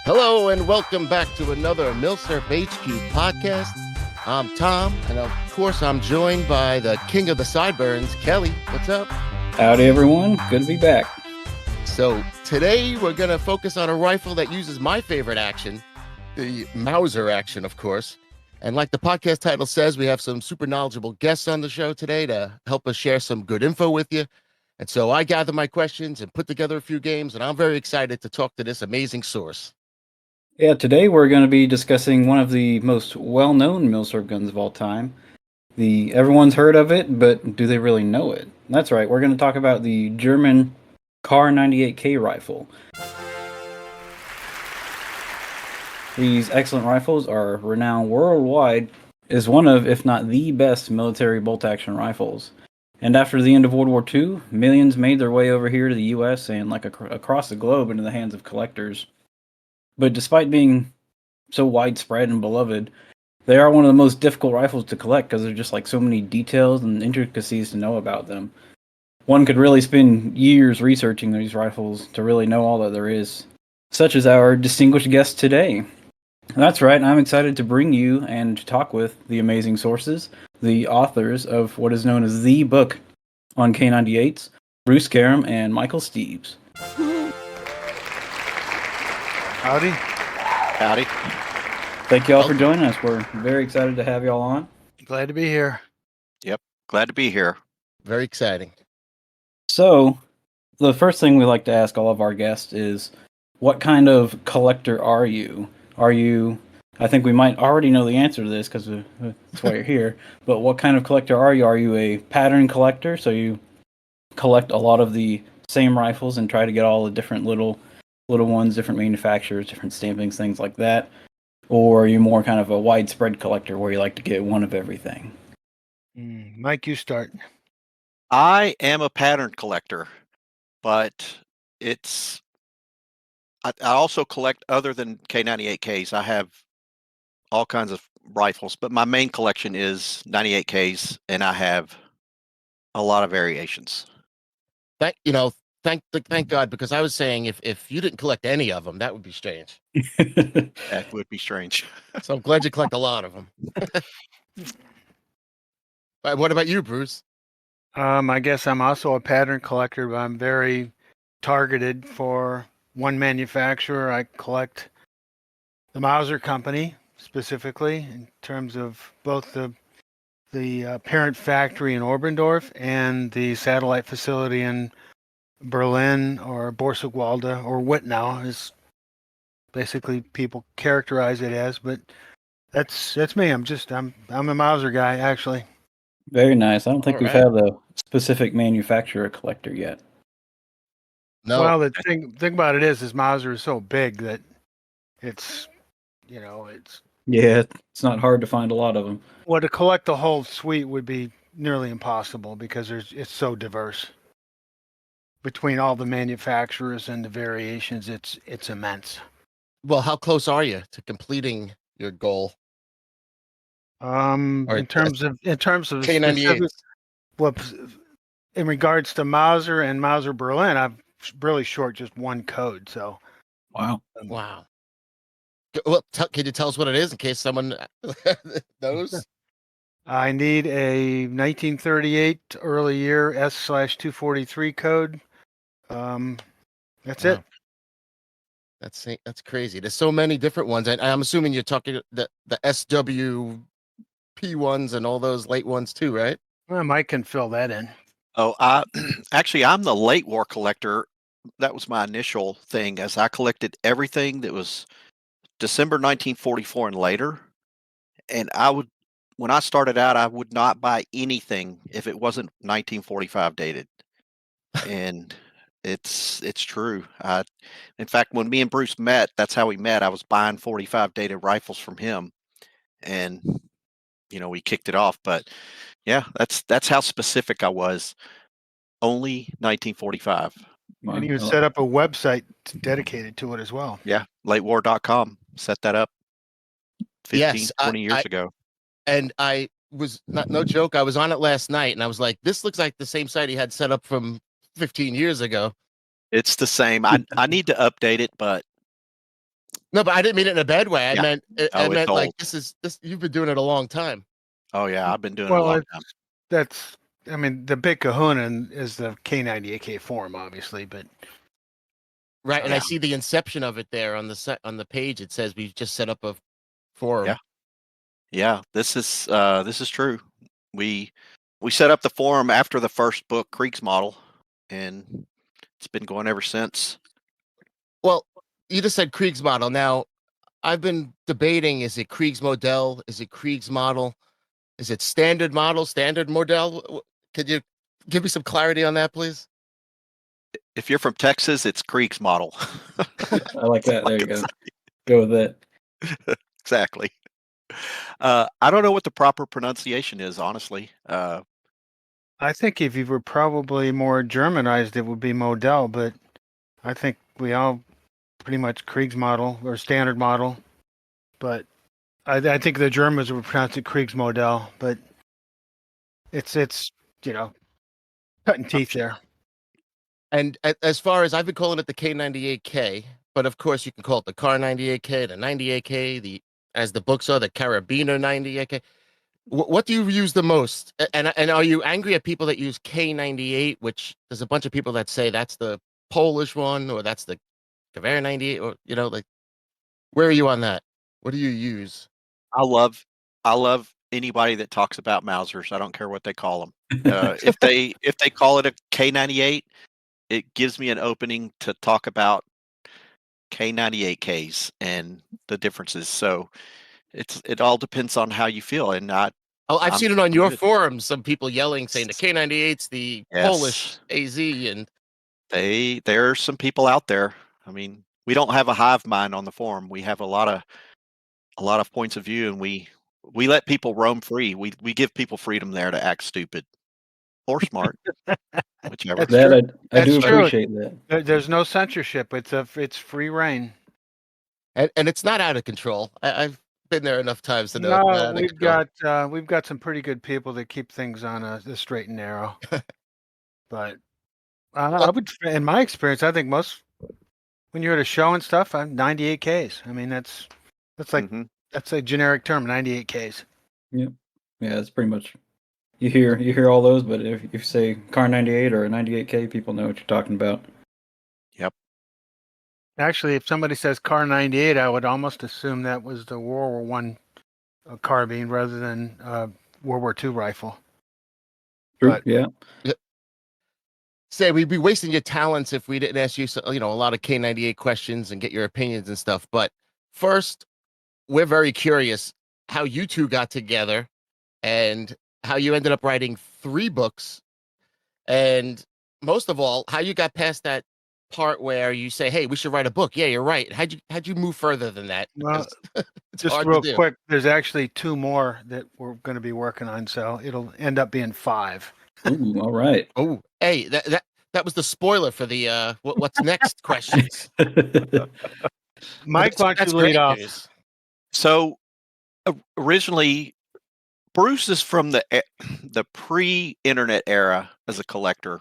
Hello and welcome back to another MILSURP HQ podcast. I'm Tom, and of course I'm joined by the king of the sideburns, Kelly. What's up? Howdy everyone, good to be back. So today we're going to focus on a rifle that uses my favorite action, the Mauser action, of course. And like the podcast title says, we have some super knowledgeable guests on the show today to help us share some good info with you. And so I gathered my questions and put together a few games, and I'm very excited to talk to this amazing source. Yeah, today we're going to be discussing one of the most well-known MILSURP guns of all time. Everyone's heard of it, but do they really know it? That's right, we're going to talk about the German K98k rifle. These excellent rifles are renowned worldwide as one of, if not the best, military bolt-action rifles. And after the end of World War II, millions made their way over here to the US and across the globe into the hands of collectors. But despite being so widespread and beloved, they are one of the most difficult rifles to collect because there's just so many details and intricacies to know about them. One could really spend years researching these rifles to really know all that there is, such as our distinguished guest today. That's right, I'm excited to bring you and to talk with the amazing sources, the authors of what is known as the book on K98s, Bruce Karem and Michael Steves. Howdy. Howdy. Thank you all for joining us. We're very excited to have y'all on. Glad to be here. Yep, glad to be here. Very exciting. So, the first thing we like to ask all of our guests is, what kind of collector are you? I think we might already know the answer to this because that's why you're here, but what kind of collector are you? Are you a pattern collector, so you collect a lot of the same rifles and try to get all the different little ones, different manufacturers, different stampings, things like that? Or are you more kind of a widespread collector where you like to get one of everything? Mike, you start. I am a pattern collector, but I also collect other than K98Ks. I have all kinds of rifles, but my main collection is 98Ks, and I have a lot of variations. Thank God, because I was saying if you didn't collect any of them, that would be strange. That would be strange. So I'm glad you collect a lot of them. What about you, Bruce? I guess I'm also a pattern collector, but I'm very targeted for one manufacturer. I collect the Mauser company specifically in terms of both the parent factory in Oberndorf and the satellite facility in Berlin, or Borsigwalde, or Wittnau is basically people characterize it as, but that's me. I'm a Mauser guy, actually. Very nice. I don't think All we've right. had a specific manufacturer collector yet. No. Well, the thing about it is Mauser is so big that it's Yeah, it's not hard to find a lot of them. well, to collect the whole suite would be nearly impossible because it's so diverse. Between all the manufacturers and the variations, it's immense. Well, how close are you to completing your goal? In terms of K98s. well, in regards to Mauser and Mauser Berlin, I'm really short just one code. So, Wow. Wow. Well, can you tell us what it is in case someone knows? I need a 1938 early year S/243 code. That's Wow. it. That's crazy. There's so many different ones, and I'm assuming you're talking the SWP ones and all those late ones too, right? Well, Mike can fill that in. Oh, actually, I'm the late war collector. That was my initial thing, as I collected everything that was December 1944 and later. And when I started out, I would not buy anything if it wasn't 1945 dated. And it's true. In fact, when me and Bruce met, that's how we met. I was buying 45 dated rifles from him, and we kicked it off. But yeah, that's how specific I was. Only 1945. And you set up a website dedicated to it as well. Yeah, latewar.com. Set that up 15, 20 years ago. And I was no joke. I was on it last night, and I was like, "This looks like the same site he had set up from 15 years ago." It's the same. I need to update it, but No, but I didn't mean it in a bad way. I Yeah. meant I Oh, it's meant like old. this. You've been doing it a long time. Oh yeah, I've been doing it a Well, long time. that's, I mean, the big kahuna is the K98k forum, obviously, but Right, and I Yeah. see the inception of it there on the page. It says we've just set up a forum. Yeah. Yeah, this is true. We set up the forum after the first book, Kriegsmodel, and it's been going ever since. Well, you just said Kriegsmodel. Now, I've been debating: is it Kriegsmodell? Is it Kriegsmodel? Is it standard model? Standard model? Could you give me some clarity on that, please? If you're from Texas, it's Kriegsmodel. I like that. There you go. Go with that. Exactly. I don't know what the proper pronunciation is, honestly. I think if you were probably more Germanized, it would be Modell, but I think we all pretty much Kriegsmodel or standard model. But I think the Germans would pronounce it Kriegsmodell, but it's cutting teeth there. And as far as I've been calling it the K98k, but of course you can call it the Car 98k, the 98k, as the books are, the Carabiner 98k. What do you use the most? And are you angry at people that use K98, which there's a bunch of people that say that's the Polish one or that's the Gewehr 98, or like where are you on that? What do you use? I love anybody that talks about Mausers. I don't care what they call them. If they call it a K98, it gives me an opening to talk about K98Ks and the differences. So it all depends on how you feel, and Oh, I've I'm seen it on I'm your good. forums. Some people yelling, saying the K98's the Polish Yes, AZ, and there are some people out there. I mean, we don't have a hive mind on the forum. We have a lot of points of view, and we let people roam free. We give people freedom there to act stupid or smart, whichever. That's true. I That's do true. appreciate that. There's no censorship. It's free reign. and it's not out of control. I've been there enough times to know it's not No, out of control. we've got some pretty good people that keep things on the straight and narrow. But I would, in my experience, I think most when you're at a show and stuff, I'm 98Ks. I mean, that's like Mhm. that's a generic term, 98Ks. Yeah, it's pretty much you hear all those, but if you say Car 98 or a 98K, people know what you're talking about. Yep. Actually, if somebody says Car 98, I would almost assume that was the World War One carbine rather than World War II rifle. True. But Yeah. Say we'd be wasting your talents if we didn't ask you, a lot of K98 questions and get your opinions and stuff. But first, we're very curious how you two got together and how you ended up writing 3 books, and most of all, how you got past that part where you say, "Hey, we should write a book." Yeah, you're right. How'd you move further than that? well, Because it's just hard to real do. quick, there's actually 2 more that we're going to be working on, so it'll end up being 5. Ooh, all right. Oh, hey, that was the spoiler for the what's next questions. Mike, why don't you That's lead great off? news. So originally, Bruce is from the pre-internet era as a collector.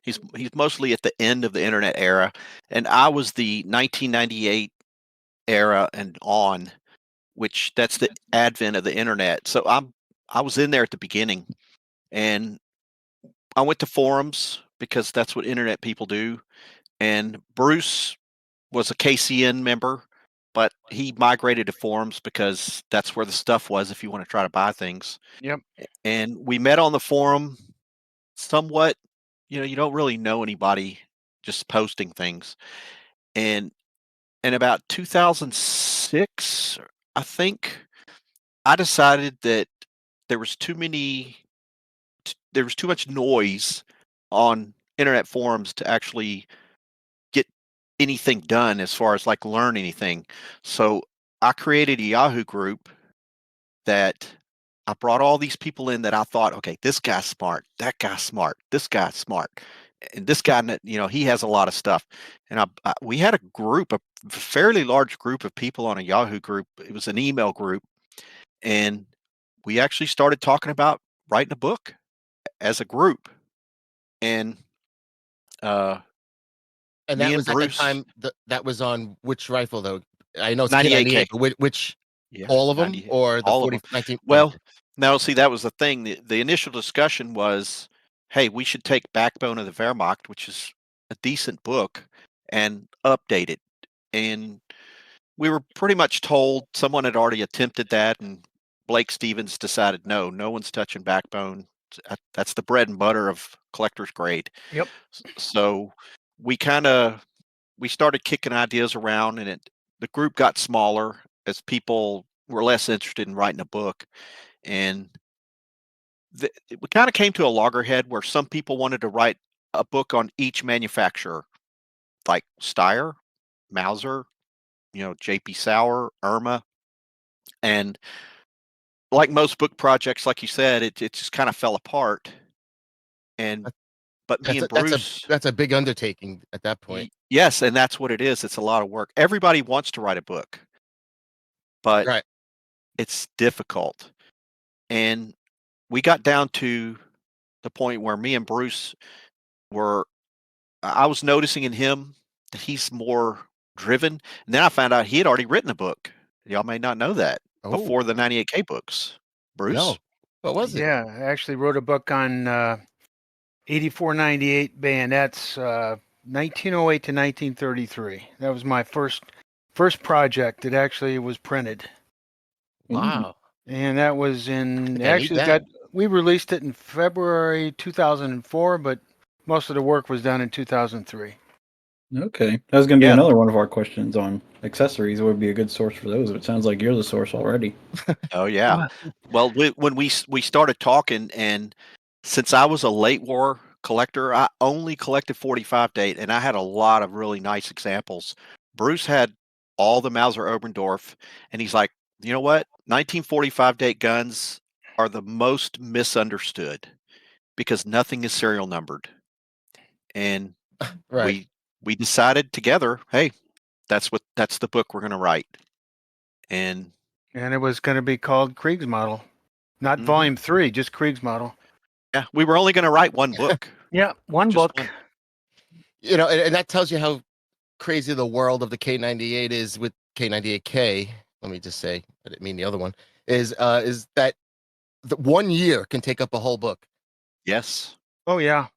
He's mostly at the end of the internet era, and I was the 1998 era and on, which that's the advent of the internet. So I was in there at the beginning, and I went to forums because that's what internet people do. And Bruce was a KCN member, but he migrated to forums because that's where the stuff was if you want to try to buy things. Yep. And we met on the forum somewhat, you don't really know anybody, just posting things. And in about 2006, I think, I decided that there was too many there was too much noise on internet forums to actually get anything done as far as like learn anything. So I created a Yahoo group that I brought all these people in that I thought, okay, this guy's smart, that guy's smart, this guy's smart, and this guy, he has a lot of stuff. And we had a fairly large group of people on a Yahoo group. It was an email group, and we actually started talking about writing a book as a group. And uh, And Me that and was at the Bruce, time that was on which rifle though? I know it's 98K. K98, but which Yeah, all of them 90, or the all of 40 them. 19? Well, Okay. now see, that was the thing. The initial discussion was, hey, we should take Backbone of the Wehrmacht, which is a decent book, and update it. And we were pretty much told someone had already attempted that, and Blake Stevens decided, no one's touching Backbone. That's the bread and butter of collector's grade. Yep. So we kind of we started kicking ideas around, and the group got smaller as people were less interested in writing a book, and we kind of came to a loggerhead where some people wanted to write a book on each manufacturer, like Steyr, Mauser, JP Sauer, Irma, and like most book projects, like you said, it just kind of fell apart. And That- but me and Bruce, that's a big undertaking at that point. yes, and that's what it is. It's a lot of work. Everybody wants to write a book, but Right. it's difficult. And we got down to the point where me and Bruce were, I was noticing in him that he's more driven. And then I found out he had already written a book. Y'all may not know that Oh, before the 98K books. no. Bruce? What was it? Yeah, I actually wrote a book on 8498 Bayonets, 1908 to 1933. That was my first project that actually was printed. Wow. And that was I in think I need that. we released it in February 2004, but most of the work was done in 2003. Okay, that was going to be Yeah. another one of our questions on accessories. Would be a good source for those. It sounds like you're the source already. Oh yeah. Well, when we started talking, and since I was a late war collector, I only collected 45 date, and I had a lot of really nice examples. Bruce had all the Mauser Oberndorf, and he's like, you know what? 1945 date guns are the most misunderstood because nothing is serial numbered. And Right. we decided together, hey, that's the book we're going to write. And And it was going to be called Kriegsmodel. Not Mhm. volume 3, just Kriegsmodel. yeah, we were only going to write one book. Yeah, one Just book. one. And that tells you how crazy the world of the K98 is with K98k. Let me just say, I didn't mean the other one. Is that the 1 year can take up a whole book. Yes. Oh yeah,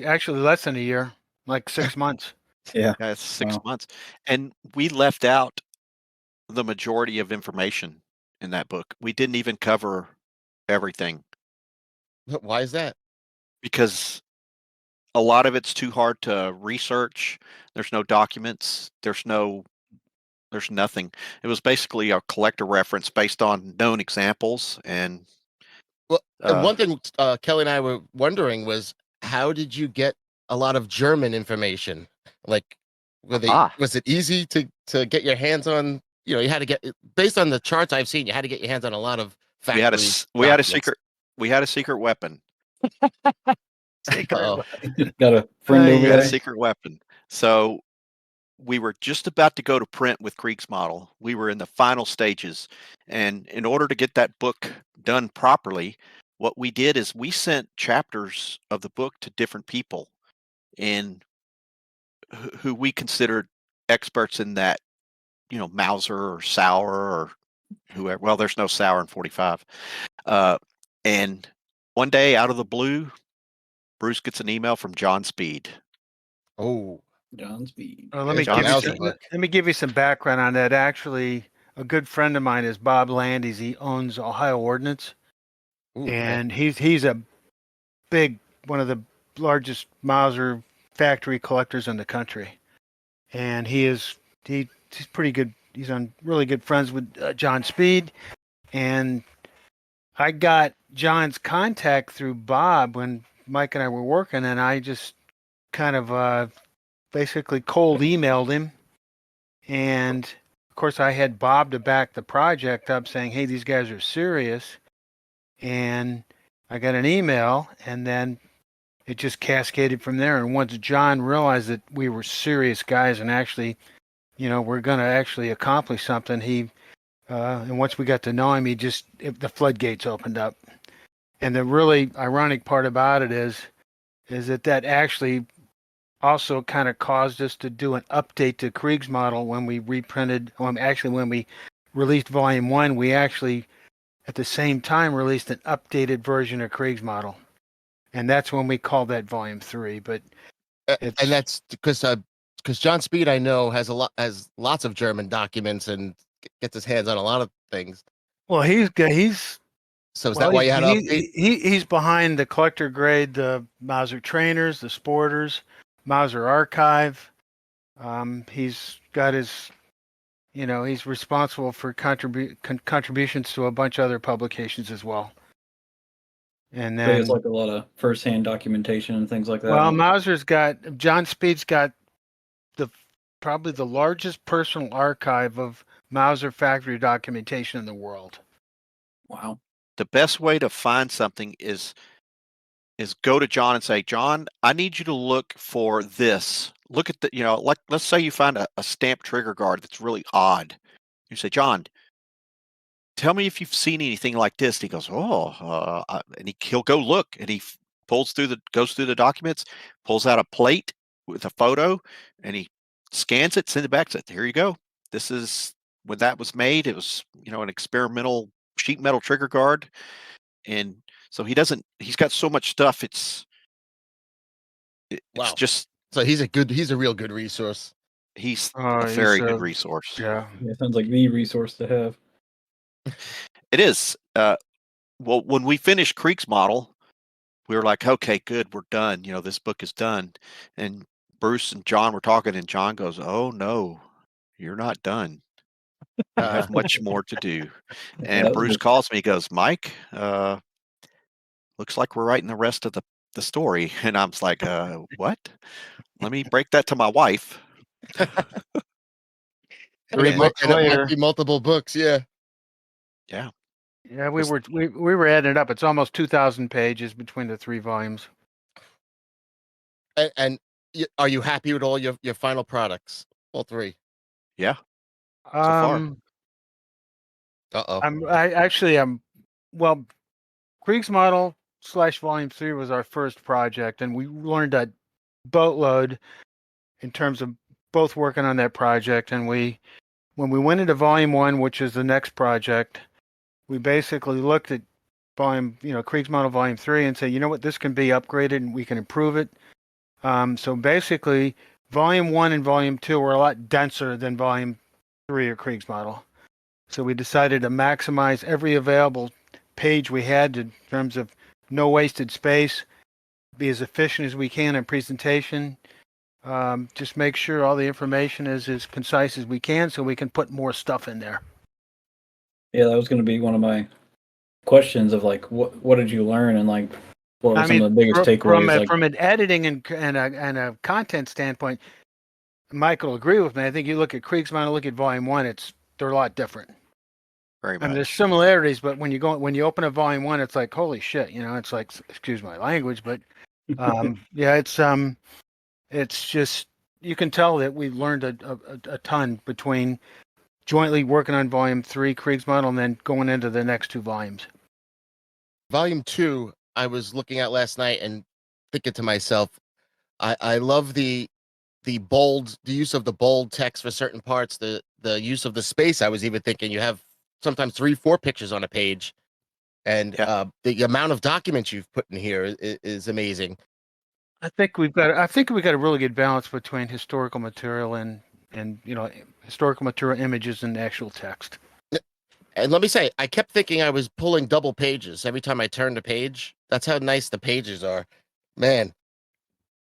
actually less than a year, like 6 months. Yeah. Yeah, it's 6 Wow. months. And we left out the majority of information in that book. We didn't even cover everything Why is that? because a lot of it's too hard to research. There's no documents. There's nothing. It was basically a collector reference based on known examples and Well, and uh one thing Kelly and I were wondering was how did you get a lot of German information? Like, was it easy to get your hands on? You had to get based on the charts I've seen. You had to get your hands on a lot of factory we had a documents. secret weapon. Oh, Got a friend over We had a there. secret weapon. So we were just about to go to print with Kriegsmodel. We were in the final stages. And in order to get that book done properly, what we did is we sent chapters of the book to different people and who we considered experts in that, Mauser or Sauer or whoever. Well, there's no Sauer in 45. And one day out of the blue, Bruce gets an email from John Speed. oh, John Speed. Let me John give you Mauser some, book. let me give you some background on that. Actually, a good friend of mine is Bob Landis. He owns Ohio Ordnance, Ooh, okay. and he's a big one of the largest Mauser factory collectors in the country, and he's pretty good. He's on really good friends with John Speed, and I got John's contact through Bob when Mike and I were working, and I just kind of basically cold emailed him. And of course, I had Bob to back the project up saying, hey, these guys are serious. And I got an email, and then it just cascaded from there. And once John realized that we were serious guys and actually, we're going to actually accomplish something, and once we got to know him, the floodgates opened up. And the really ironic part about it is that actually also kind of caused us to do an update to Kriegsmodel when we reprinted. When we released Volume 1, we actually at the same time released an updated version of Kriegsmodel, and that's when we called that Volume 3. But it's and that's because John Speed, I know, has lots of German documents and gets his hands on a lot of things. well, he's So is that why you had to update? He's behind the collector grade, the Mauser trainers, the sporters, Mauser archive. He's got his, he's responsible for contributions to a bunch of other publications as well. And So it's then, like a lot of first-hand documentation and things like that. well, John Speed's got probably the largest personal archive of Mauser factory documentation in the world. Wow. The best way to find something is go to John and say, John, I need you to look for this. Look at like let's say you find a stamped trigger guard that's really odd. You say, John, tell me if you've seen anything like this. And he goes, and he'll go look, and he goes through the documents, pulls out a plate with a photo, and he scans it, sends it back, says, here you go. This is when that was made. It was, an experimental sheet metal trigger guard. And so he's got so much stuff. It's Wow. just, So he's a real good resource. he's a very good resource. Yeah. It sounds like the resource to have. It is. Well, when we finished Kriegsmodel, we were like, okay, good, we're done. This book is done. And Bruce and John were talking, and John goes, oh no, you're not done. You have much more to do. And Bruce calls me, he goes, Mike, looks like we're writing the rest of the story. And I'm like, what? Let me break that to my wife. Three books And it later. might be multiple books, yeah. Yeah. Yeah, we were adding it up. It's almost 2,000 pages between the 3 volumes. And are you happy with all your final products? All 3? Yeah. So far. Uh-oh. I'm well, Kriegsmodel / Volume 3 was our first project, and we learned a boatload in terms of both working on that project. And when we went into Volume 1, which is the next project, we basically looked at Kriegsmodel Volume 3 and said, you know what, this can be upgraded and we can improve it. So basically, Volume 1 and Volume 2 were a lot denser than Volume 3 of Kriegsmodel. So we decided to maximize every available page we had in terms of no wasted space, be as efficient as we can in presentation, just make sure all the information is as concise as we can so we can put more stuff in there. Yeah, that was going to be one of my questions of like, what did you learn, and like, what were some of the biggest takeaways? From an editing and a content standpoint, Michael will agree with me. I think you look at Kriegsmodel, look at Volume 1, they're a lot different. Very much. I mean, there's similarities, but when you open a Volume 1, it's like, holy shit, it's like, excuse my language, but yeah, it's just, you can tell that we learned a ton between jointly working on Volume 3 Kriegsmodel and then going into the next 2 volumes. Volume 2, I was looking at last night and thinking to myself, I love the use of the bold text for certain parts, the use of the space. I was even thinking you have sometimes 3-4 pictures on a page, and the amount of documents you've put in here is amazing. I think we've got a really good balance between historical material and historical material, images, and actual text. And let me say, I kept thinking I was pulling double pages every time I turned a page. That's how nice the pages are, man.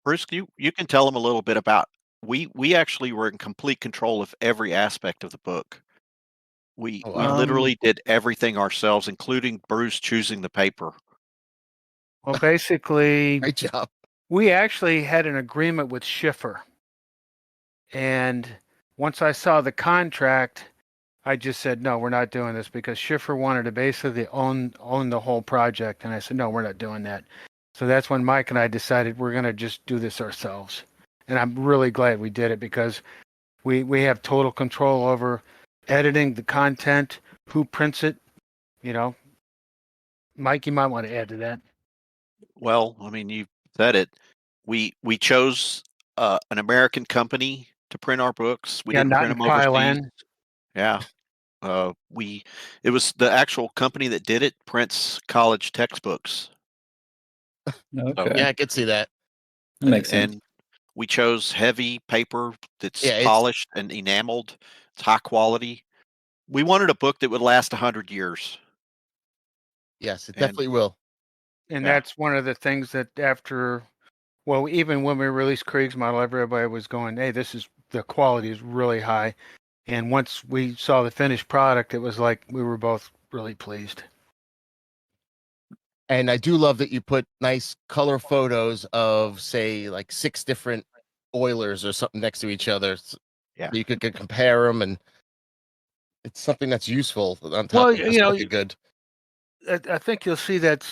Bruce, you can tell them a little bit about. We actually were in complete control of every aspect of the book. We literally did everything ourselves, including Bruce choosing the paper. Well, basically, great job. We actually had an agreement with Schiffer, and once I saw the contract, I just said, no, we're not doing this, because Schiffer wanted to basically own the whole project, and I said, no, we're not doing that. So that's when Mike and I decided we're going to just do this ourselves, and I'm really glad we did it, because we have total control over editing the content, who prints it. Mike, you might want to add to that. Well, I mean, you said it. We chose an American company to print our books. We Yeah, didn't not print in them overseas. Thailand. Yeah. It was the actual company that did it prints college textbooks. Okay. Yeah, I could see that. That makes sense. And we chose heavy paper that's Yeah, it's polished and enameled. It's high quality. We wanted a book that would last 100 years. yes, it And definitely will. And Yeah. that's one of the things that well, even when we released Kriegsmodel, everybody was going, hey, the quality is really high. And once we saw the finished product, it was like we were both really pleased. And I do love that you put nice color photos of, say, like 6 different Oilers or something next to each other. Yeah. You could compare them, and it's something that's useful on top Well, of just looking good. I think you'll see that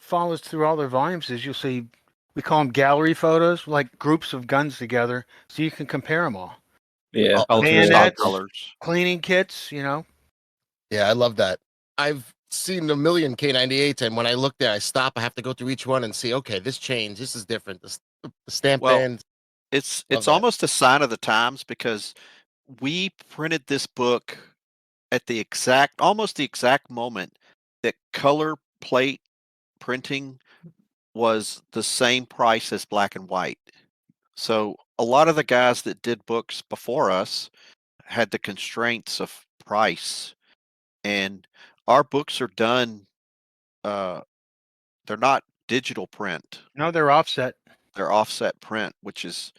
follows through all their volumes is you'll see, we call them gallery photos, like groups of guns together, so you can compare them all. Yeah. Oh, Bayonets, Stock colors. cleaning kits, Yeah, I love that. I've seen a million K98s, and when I look there, I stop. I have to go through each one and see, okay, this changed. This is different. The stamp Well, band. it's Love that. almost a sign of the times because we printed this book at almost the exact moment that color plate printing was the same price as black and white. So a lot of the guys that did books before us had the constraints of price, and our books are done. Uh, they're not digital print; no, they're offset. they're offset print, which is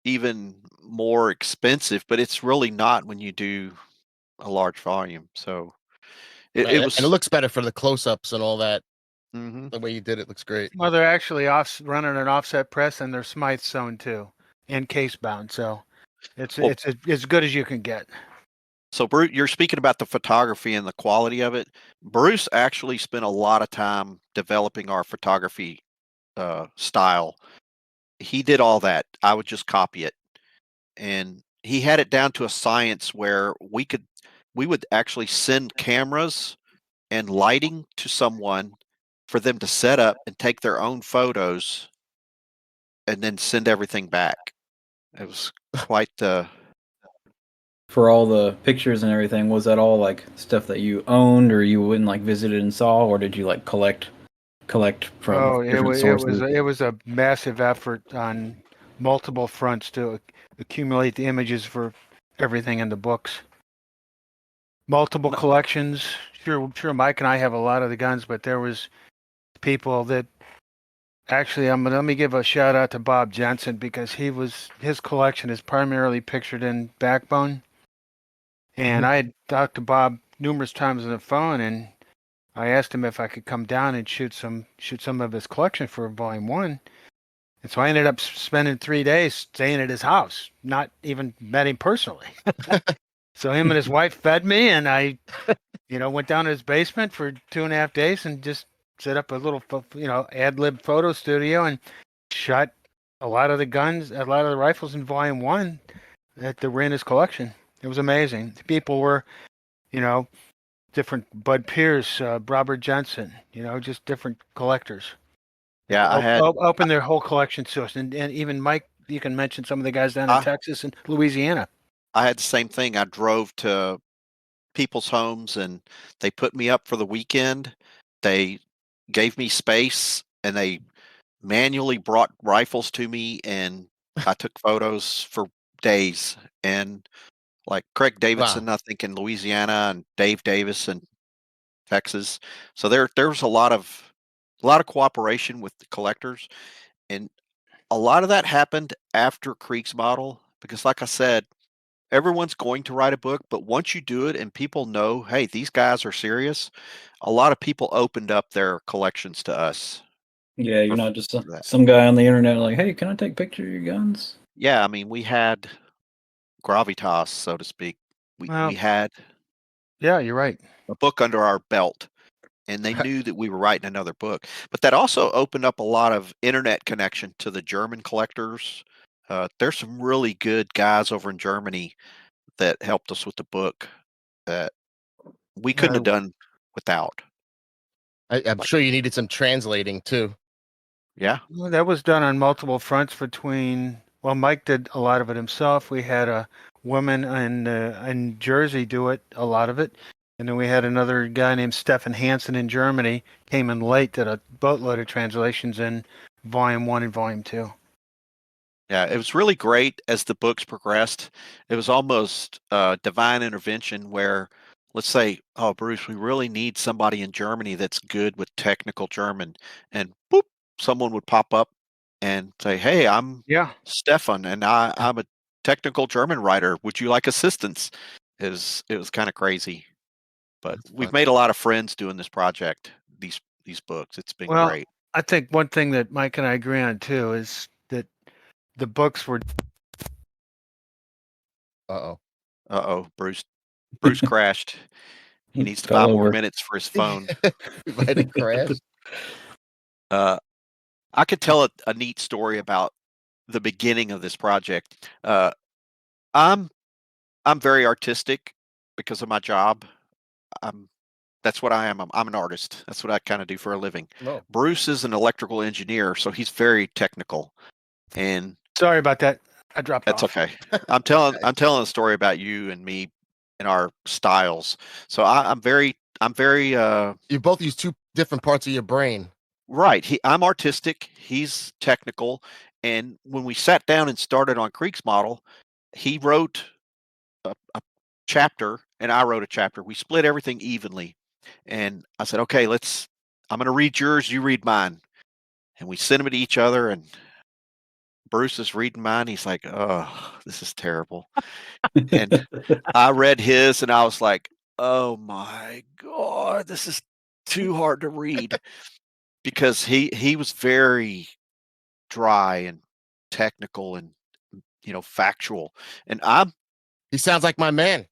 even more expensive. But it's really not when you do a large volume. So it And it was. looks better for the close-ups and all that. Mhm. The way you did it looks great. Well, they're actually running an offset press, and they're Smythe sewn too, and case bound. So Well, it's as good as you can get. So, Bruce, you're speaking about the photography and the quality of it. Bruce actually spent a lot of time developing our photography style. He did all that. I would just copy it, and he had it down to a science where we would actually send cameras and lighting to someone for them to set up and take their own photos, and then send everything back. It was quite the. For all the pictures and everything, was that all like stuff that you owned, or you went and like visited and saw, or did you like collect from Oh, different sources? it was a massive effort on multiple fronts to accumulate the images for everything in the books. Multiple collections. Sure, Mike and I have a lot of the guns, but there was people that actually, let me give a shout out to Bob Jensen because his collection is primarily pictured in Backbone. And I had talked to Bob numerous times on the phone, and I asked him if I could come down and shoot some of his collection for Volume 1. And so I ended up spending 3 days staying at his house, not even met him personally. So him and his wife fed me, and I, went down to his basement for 2.5 days and just set up a little, ad lib photo studio and shot a lot of the guns, a lot of the rifles in Volume 1 that were in his collection. It was amazing. The people were, different Bud Pierce, Robert Jensen, just different collectors. Yeah, I had. Open their whole collection to us. And even Mike, you can mention some of the guys down in Texas and Louisiana. I had the same thing. I drove to people's homes and they put me up for the weekend. They gave me space and they manually brought rifles to me and I took photos for days. And like Craig Wow. Davidson, I think in Louisiana, and Dave Davis in Texas. So there was a lot of cooperation with the collectors, and a lot of that happened after Kriegsmodel because, like I said, everyone's going to write a book, but once you do it and people know, hey, these guys are serious, a lot of people opened up their collections to us. Yeah, you're for- not just for that. some guy on the internet like, hey, can I take pictures of your guns? Yeah, I mean, we had gravitas, so to speak. We Well, had yeah, you're right. a book under our belt, and they knew that we were writing another book. But that also opened up a lot of internet connection to the German collectors. There's some really good guys over in Germany that helped us with the book that we couldn't have done without. I'm Like, sure you needed some translating too. Yeah. Well, that was done on multiple fronts between, well, Mike did a lot of it himself. We had a woman in Jersey do it, a lot of it. And then we had another guy named Stefan Hansen in Germany, came in late, did a boatload of translations in Volume 1 and Volume 2. Yeah, it was really great as the books progressed. It was almost divine intervention where, let's say, oh, Bruce, we really need somebody in Germany that's good with technical German. And boop, someone would pop up and say, hey, I'm Yeah. Stefan, and I'm a technical German writer. Would you like assistance? It was kind of crazy. But That's we've fun. made a lot of friends doing this project, these books. It's been Well, great. I think one thing that Mike and I agree on too is that the books were Uh Uh-oh, Bruce crashed. He needs Fell 5 more over. minutes for his oh. phone. We might have crashed. Uh, I could tell a neat story about the beginning of this project. I'm I'm very artistic because of my job. I'm that's what I am. I'm an artist. That's what I kind of do for a living. No. Bruce is an electrical engineer, so he's very technical, and sorry about that. I dropped that's off. okay. I'm telling a story about you and me and our styles. So I'm very You both use two different parts of your brain. right. I'm artistic. He's technical. And when we sat down and started on Kriegsmodel, he wrote a chapter and I wrote a chapter. We split everything evenly. And I said, okay, I'm going to read yours. You read mine. And we sent them to each other. And Bruce is reading mine. He's like, oh, this is terrible. And I read his and I was like, oh my God, this is too hard to read because he was very dry and technical and factual, and He sounds like my man.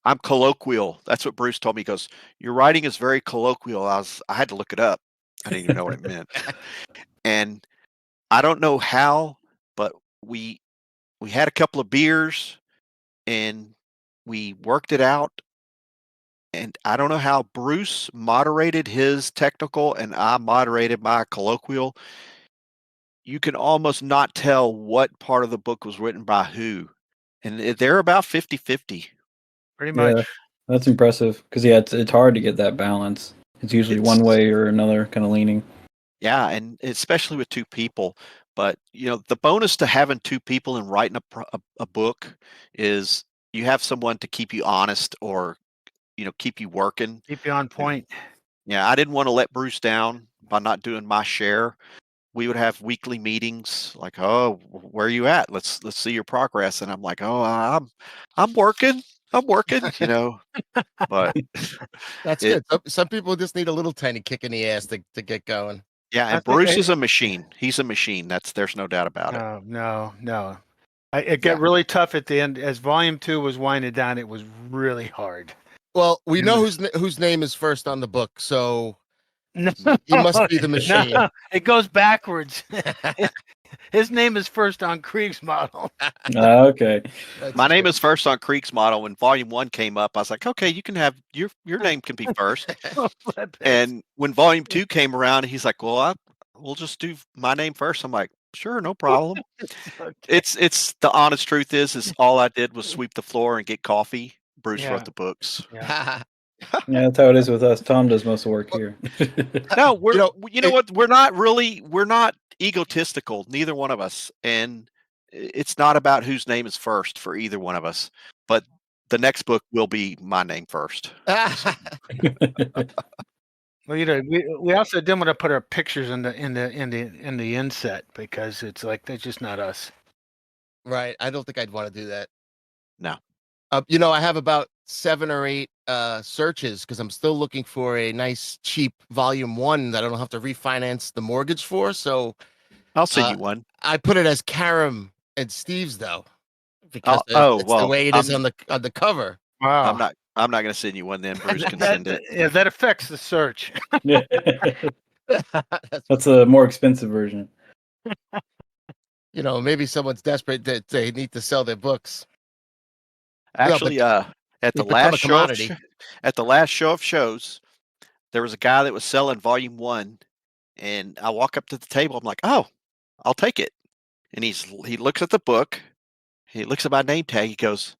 I'm colloquial. That's what Bruce told me. He goes, your writing is very colloquial. I had to look it up. I didn't even know what it meant. And I don't know how, but we had a couple of beers and we worked it out, and I don't know how Bruce moderated his technical and I moderated my colloquial. You can almost not tell what part of the book was written by who. And they're about 50-50. Pretty Yeah, much. that's impressive. Because yeah, it's hard to get that balance. It's usually It's one way or another, kind of leaning. Yeah, and especially with two people. But the bonus to having two people and writing a book is you have someone to keep you honest or keep you working. Keep you on point. Yeah, I didn't want to let Bruce down by not doing my share. We would have weekly meetings like, oh, where are you at? Let's see your progress. And I'm like, oh, I'm working. I'm working. But That's it good. Some people just need a little tiny kick in the ass to get going. yeah, I and think Bruce is a machine. He's a machine. There's no doubt about it. no. It Yeah. got really tough at the end as Volume 2 was winding down. It was really hard. Well, we It know was- whose name is first on the book, so No, he must be the machine. no, it goes backwards. His name is first on Kriegsmodel. Okay. That's My name true. is first on Kriegsmodel. When Volume 1 came up, I was like, okay, you can have your name can be first. And when Volume 2 came around, he's like, well, we'll just do my name first. I'm like, sure, no problem. It's the honest truth is all I did was sweep the floor and get coffee. Bruce Yeah. wrote the books. Yeah. Yeah, that's how it is with us. Tom does most of the work here. No, you know it- what? We're not egotistical, neither one of us. And it's not about whose name is first for either one of us. But the next book will be my name first. Well, we also didn't want to put our pictures in the inset because it's like that's just not us. Right. I don't think I'd want to do that. No. I have about 7 or 8 searches because I'm still looking for a nice, cheap Volume 1 that I don't have to refinance the mortgage for. So I'll send you one. I put it as Karem and Steves though, because it's the Well, way it is on the cover. Wow. I'm not going to send you one then. Bruce can send it. Yeah, that affects the search. Yeah. That's a more expensive version. Maybe someone's desperate that they need to sell their books. Actually, at They the become last a show of commodity. at the last show of shows, there was a guy that was selling Volume 1, And I walk up to the table. I'm like, "Oh, I'll take it." And he looks at the book. He looks at my name tag. He goes,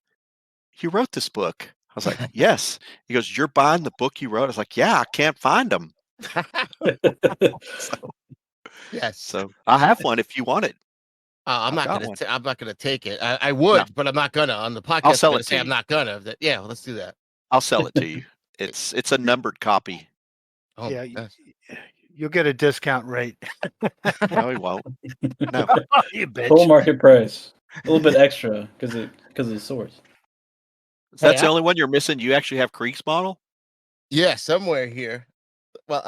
"You wrote this book?" I was like, "Yes." He goes, "You're buying the book you wrote?" I was like, "Yeah, I can't find them." So, Yes. so I have one if you want it. I'm I've not got gonna. one. I'm not gonna take it. I No, would, but I'm not gonna. On the I'll podcast, I'm sell gonna it to say I'm you. not gonna. Yeah, let's do that. I'll sell it to you. It's a numbered copy. Oh Yeah, my gosh. you'll get a discount rate. No, he won't. No. You Full bitch. market price. A little bit extra because of the source. Hey, That's the only one you're missing. You actually have Kriegsmodel? yeah, somewhere here. Well,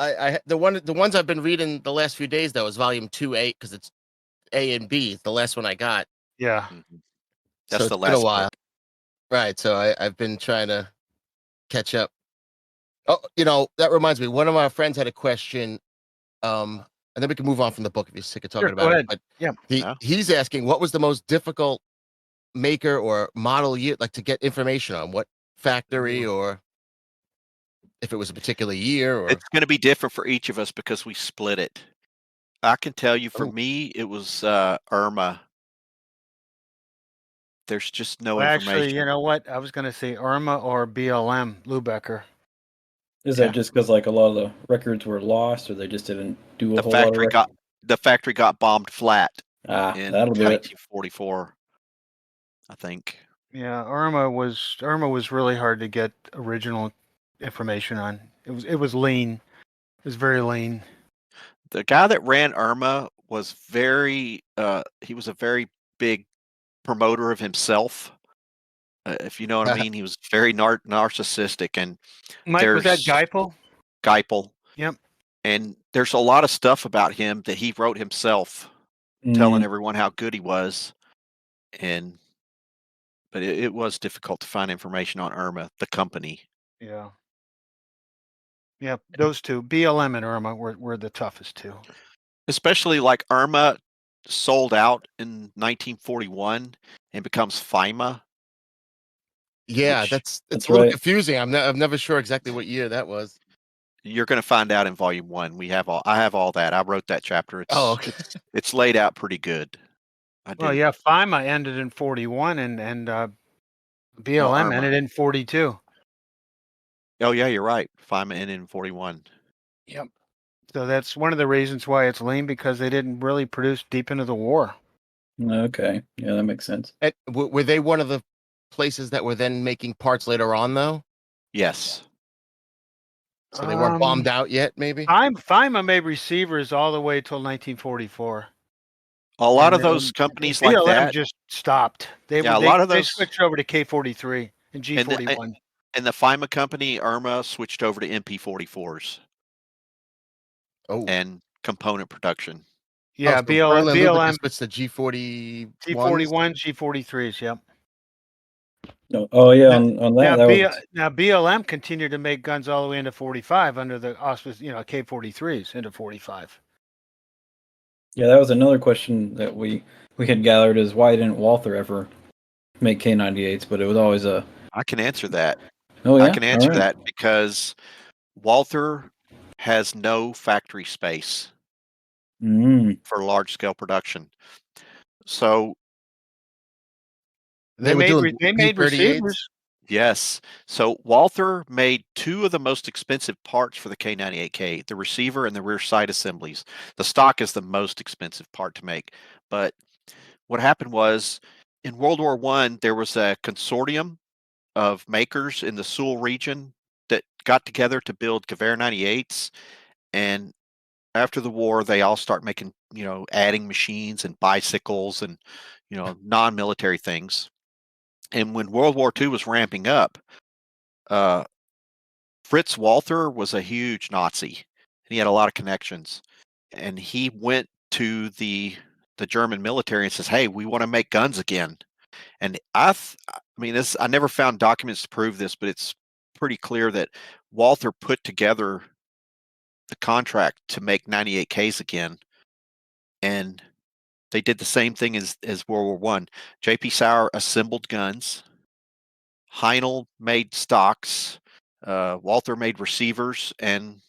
the ones I've been reading the last few days though is volume 2A because it's A and B. It's the last one I got, Yeah. Mhm. so That's the it's been a last while. book. Right. So I've been trying to catch up. Oh, that reminds me. One of my friends had a question. And then we can move on from the book if you're sick of talking Sure. Go about it. ahead. But Yeah. Yeah. he's asking what was the most difficult maker or model year, like to get information on what factory or if it was a particular year or. It's gonna be different for each of us because we split it. I can tell you for Oh, me, it was Irma. There's just no Well, actually, you information. know what? I was going to say Irma or BLM, Lubecker. Is Yeah. that just because like a lot of the records were lost, or they just didn't do a The whole lot of factory records? got the factory got bombed flat in That'll do it. 1944, I think. Yeah, Irma was really hard to get original information on. It was lean. It was very lean. The guy that ran Irma was he was a very big promoter of himself. If you know what I mean, he was very narcissistic, and Mike, was that there's Geipel? Geipel, Yep. and there's a lot of stuff about him that he wrote himself, telling Mm, everyone how good he was, and but it was difficult to find information on Irma, the company. Yeah. Yep. Those two, BLM and Irma, were the toughest two. Especially like Irma sold out in 1941 and becomes FIMA, yeah, which it's that's a little right. confusing. I'm never sure exactly what year that was. you're going to find out in volume 1. I have all that. I wrote that chapter. Oh, It's okay. it's laid out pretty good. I Well, did. yeah, FIMA ended in 41 and No, BLM Irma. ended in 42. Oh yeah, you're right. FIMA ended in 41. Yep. So that's one of the reasons why it's lean, because they didn't really produce deep into the war. Okay, yeah, that makes sense. And were they one of the places that were then making parts later on though? Yes. So they weren't bombed out yet, maybe. FIMA made receivers all the way till 1944. A lot And of those then companies like BLM that, just stopped. They yeah, were a lot of they those switched over to K43 and and the G41. and the FIMA company, Irma, switched over to MP44s Oh, and component production. Yeah, so Berlin BLM Lubricants switched to G41s. G41, G43s. Yep. No, oh yeah, Now, on that was now BLM continued to make guns all the way into 45 under the auspice, K43s into 45. yeah, that was another question that we had gathered is why didn't Walther ever make K98s? But it was always a I can answer that. oh I yeah, can all answer right. that because Walther has no factory space Mm, for large scale production. So, They were doing They made B38s. receivers. yes. So, Walther made two of the most expensive parts for the K98K, the receiver and the rear sight assemblies. The stock is the most expensive part to make. But what happened was in World War I, there was a consortium of makers in the Sewell region that got together to build Gewehr 98s. And after the war, they all start making, adding machines and bicycles and, non-military things. And when World War II was ramping up, uh, Fritz Walther was a huge Nazi. And he had a lot of connections. And he went to the German military and says, "Hey, we want to make guns again." And I mean, I never found documents to prove this, but it's pretty clear that Walther put together the contract to make 98Ks again, and they did the same thing as World War One. J.P. Sauer assembled guns. Heinel made stocks. Walther made receivers and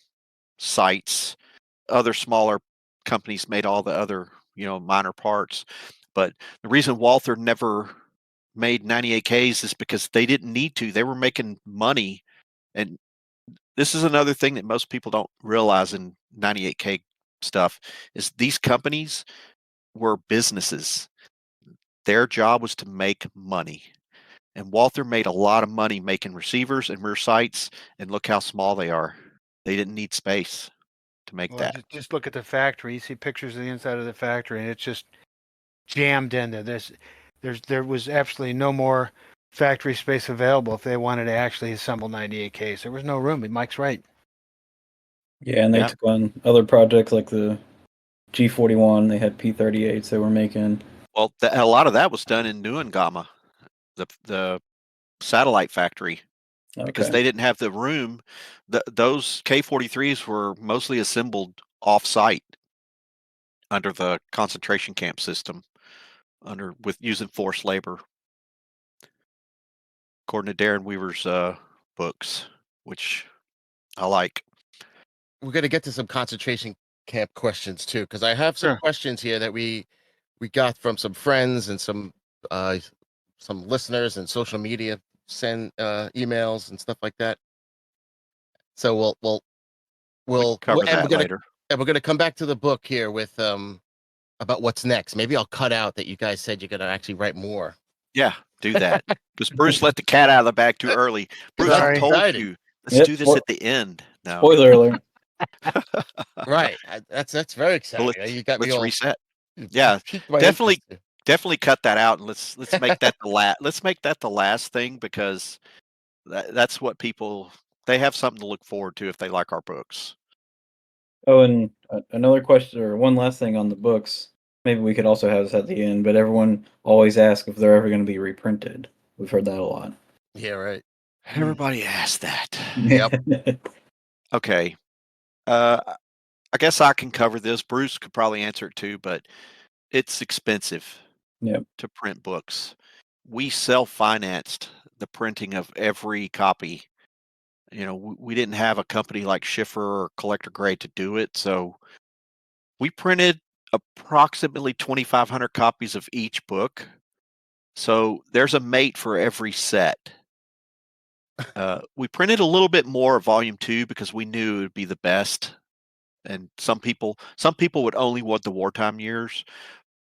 sights. other smaller companies made all the other, minor parts. But the reason Walther never made 98Ks is because they didn't need to. They were making money. And this is another thing that most people don't realize in 98K stuff is these companies were businesses. Their job was to make money. And Walther made a lot of money making receivers and rear sights, and look how small they are. They didn't need space to make Well, that. just look at the factory. You see pictures of the inside of the factory, and it's just jammed in there. There was absolutely no more factory space available if they wanted to actually assemble 98Ks. There was no room. Mike's right. Yeah, and they Yeah. took on other projects like the G41. They had P38s they were making. Well, a lot of that was done in Neuengamme, the satellite factory, because Okay. they didn't have the room. Those K43s were mostly assembled off-site under the concentration camp system, with using forced labor, according to Darren Weaver's books, which I like. We're gonna get to some concentration camp questions too, because I have some Sure. questions here that we got from some friends and some listeners and social media send emails and stuff like that. So we'll Cover and that later. we're gonna come back to the book here with about what's next. Maybe I'll cut out that you guys said you're gonna actually write more. Yeah, do that. Because Bruce let the cat out of the bag too early. Bruce, I Sorry. told Exciting. you. Let's Yep, do this at the end. No. Spoiler alert. Right. That's very Well, exciting. You got me let's all reset. Yeah, piqued my definitely interest. definitely cut that out, and let's make that let's make that the last thing, because that's what people, they have something to look forward to if they like our books. Oh, and another question, or one last thing on the books. Maybe we could also have this at the end, but everyone always asks if they're ever going to be reprinted. We've heard that a lot. Yeah, right. Everybody asked that. Yep. Okay. I guess I can cover this. Bruce could probably answer it too, but it's expensive Yep. to print books. We self-financed the printing of every copy. We didn't have a company like Schiffer or Collector Grade to do it, so we printed approximately 2,500 copies of each book. So there's a mate for every set. We printed a little bit more of Volume 2 because we knew it would be the best. And some people would only want the wartime years.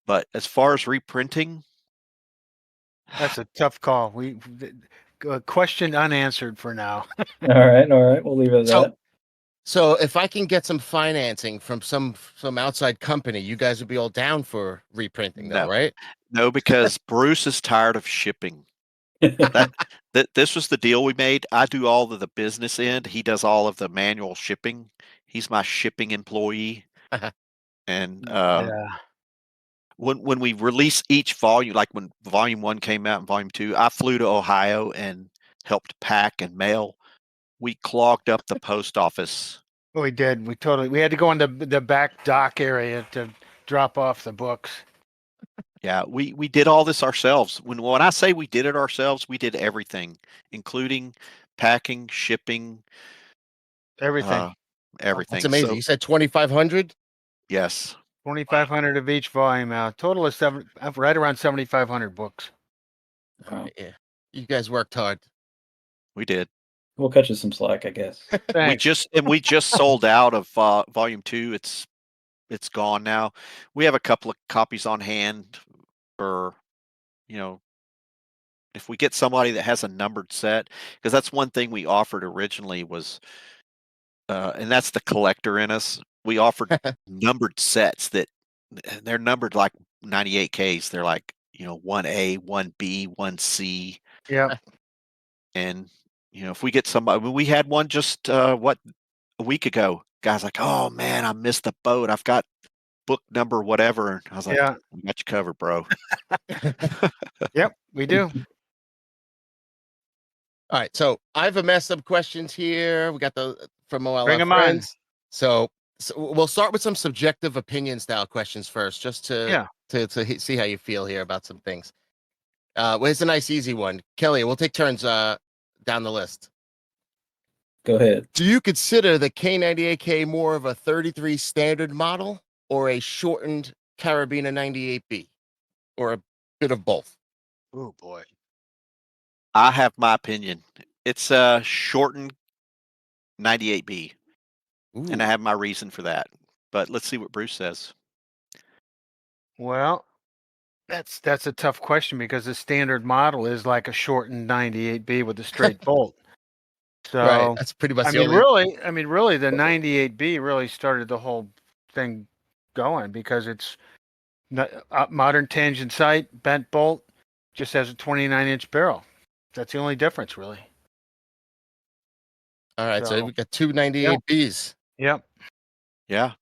But as far as reprinting, That's a tough call. Question unanswered for now. All right. We'll leave it at that. So if I can get some financing from some outside company, you guys would be all down for reprinting, though, no. right? No, because Bruce is tired of shipping. This was the deal we made. I do all of the business end. He does all of the manual shipping. He's my shipping employee. And Yeah. when we release each volume, like when Volume 1 came out and Volume 2, I flew to Ohio and helped pack and mail. We clogged up the post office. We did. We had to go in the back dock area to drop off the books. Yeah, we did all this ourselves. When I say we did it ourselves, we did everything, including packing, shipping, Everything. everything. That's amazing. So, You said 2,500. yes, 2,500 of each volume out. Total is right around 7,500 books. Wow. Yeah, you guys worked hard. we did. We'll cut you some slack, I guess. We just sold out of Volume 2. It's gone now. We have a couple of copies on hand for, if we get somebody that has a numbered set, because that's one thing we offered originally was, and that's the collector in us. We offered numbered sets that they're numbered like 98Ks. They're like, 1A, 1B, 1C. Yeah. And, if we get somebody, we had one just, a week ago. Guy's like, oh man, I missed the boat. I've got book number whatever. And I was like, Yeah. we got you covered, bro. Yep, we do. All right, so I have amassed some questions here. We got from all Bring our 'em on. friends. So we'll start with some subjective opinion style questions first, just to see how you feel here about some things. Well, it's a nice easy one. Kelly, we'll take turns down the list. Go ahead. Do you consider the K98k more of a 33 standard model or a shortened Carabiner 98B, or a bit of both? Oh boy. I have my opinion. It's a shortened 98B, and I Ooh, have my reason for that. But let's see what Bruce says. Well, that's a tough question because the standard model is like a shortened 98B with a straight bolt. right. So, That's pretty much I the mean, only. really, the 98B really started the whole thing going because it's modern tangent sight, bent bolt, just has a 29-inch barrel. That's the only difference, really. All right, so So, we got two 98Bs. yep. Yeah.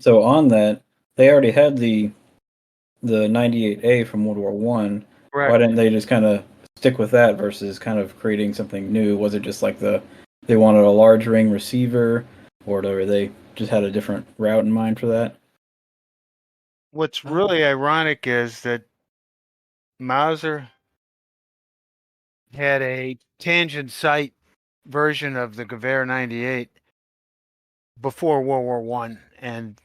So on that, they already had the 98A from World War One. Why Correct. didn't they just kind of stick with that versus kind of creating something new? Was it just like they wanted a large ring receiver, or they just had a different route in mind for that? What's really ironic is that Mauser had a tangent sight version of the Gewehr 98 before World War One, and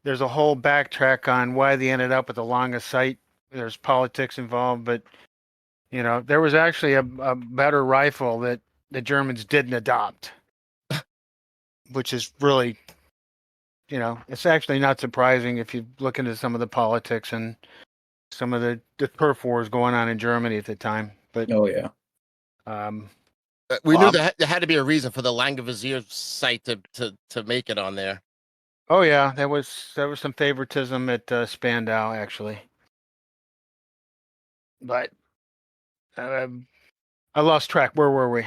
there's a whole backtrack on why they ended up with the longest sight. There's politics involved, but there was actually a better rifle that the Germans didn't adopt, which is really, it's actually not surprising if you look into some of the politics and some of the turf wars going on in Germany at the time. But Oh yeah. um, We Well, knew there had to be a reason for the Langevisier sight to make it on there. oh yeah, there was some favoritism at Spandau actually, but I lost track. Where were we?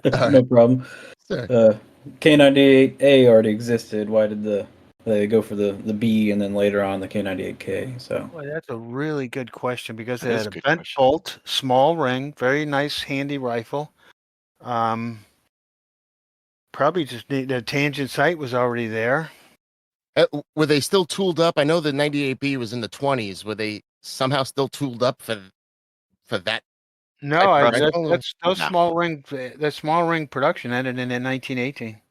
No problem. Sure. K98A already existed. Why did they go for the B and then later on the K98K? So Boy, that's a really good question because that it is had a a good bent question. bolt, small ring, very nice, handy rifle. Probably just the tangent sight was already there. Were they still tooled up? I know the 98B was in the 20s. Were they somehow still tooled up for that No, type of Trust rifle? Or- that's those No. small ring production ended in 1918.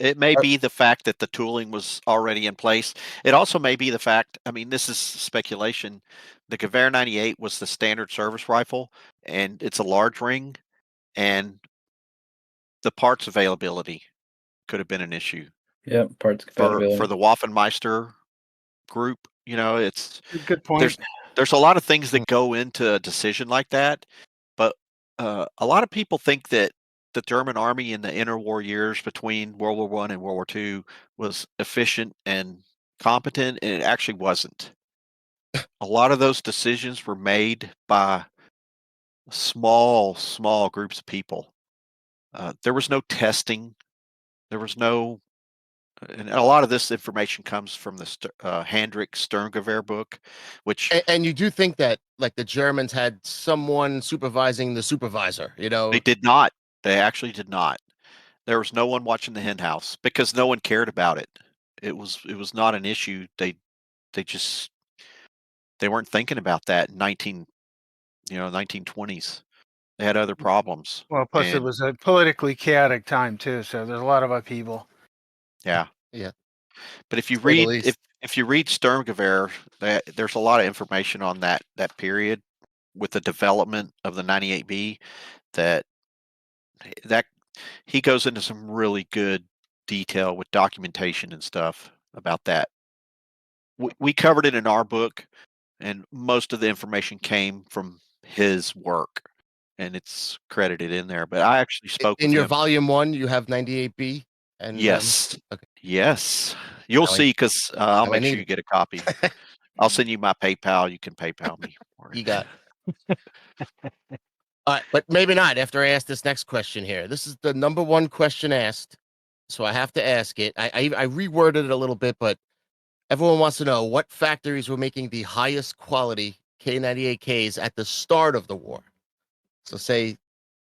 It may Or- be the fact that the tooling was already in place. It also may be the fact, I mean, this is speculation. The Gewehr 98 was the standard service rifle, and it's a large ring, and the parts availability could have been an issue yep, parts for compatibility. the Waffenmeister group. It's Good there's point. there's a lot of things that go into a decision like that, but a lot of people think that the German army in the interwar years between World War One and World War II was efficient and competent, and it actually wasn't. A lot of those decisions were made by small groups of people. There was no testing. There was no, and a lot of this information comes from the Handrich Sturmgewehr book, which and you do think that like the Germans had someone supervising the supervisor, they did not. They actually did not. There was no one watching the hen house because no one cared about it. It was not an issue. They just they weren't thinking about that in 1920s. They had other problems. Well, plus it And was a politically chaotic time too, so there's a lot of upheaval. yeah. Yeah, But if you say the read least. if you read Sturmgewehr, there's a lot of information on that period with the development of the 98B that that he goes into some really good detail with documentation and stuff about that. We covered it in our book, and most of the information came from his work, and it's credited in there. But I actually spoke In with your him. volume 1, you have 98B, and Yes, okay, yes, you'll now I see because I'll now I make sure need you get a copy. I'll send you my PayPal. You can PayPal me for you it. got. All right, but maybe not after I ask this next question here. This is the number one question asked, so I have to ask it. I reworded it a little bit, but everyone wants to know what factories were making the highest quality K98Ks at the start of the war. So say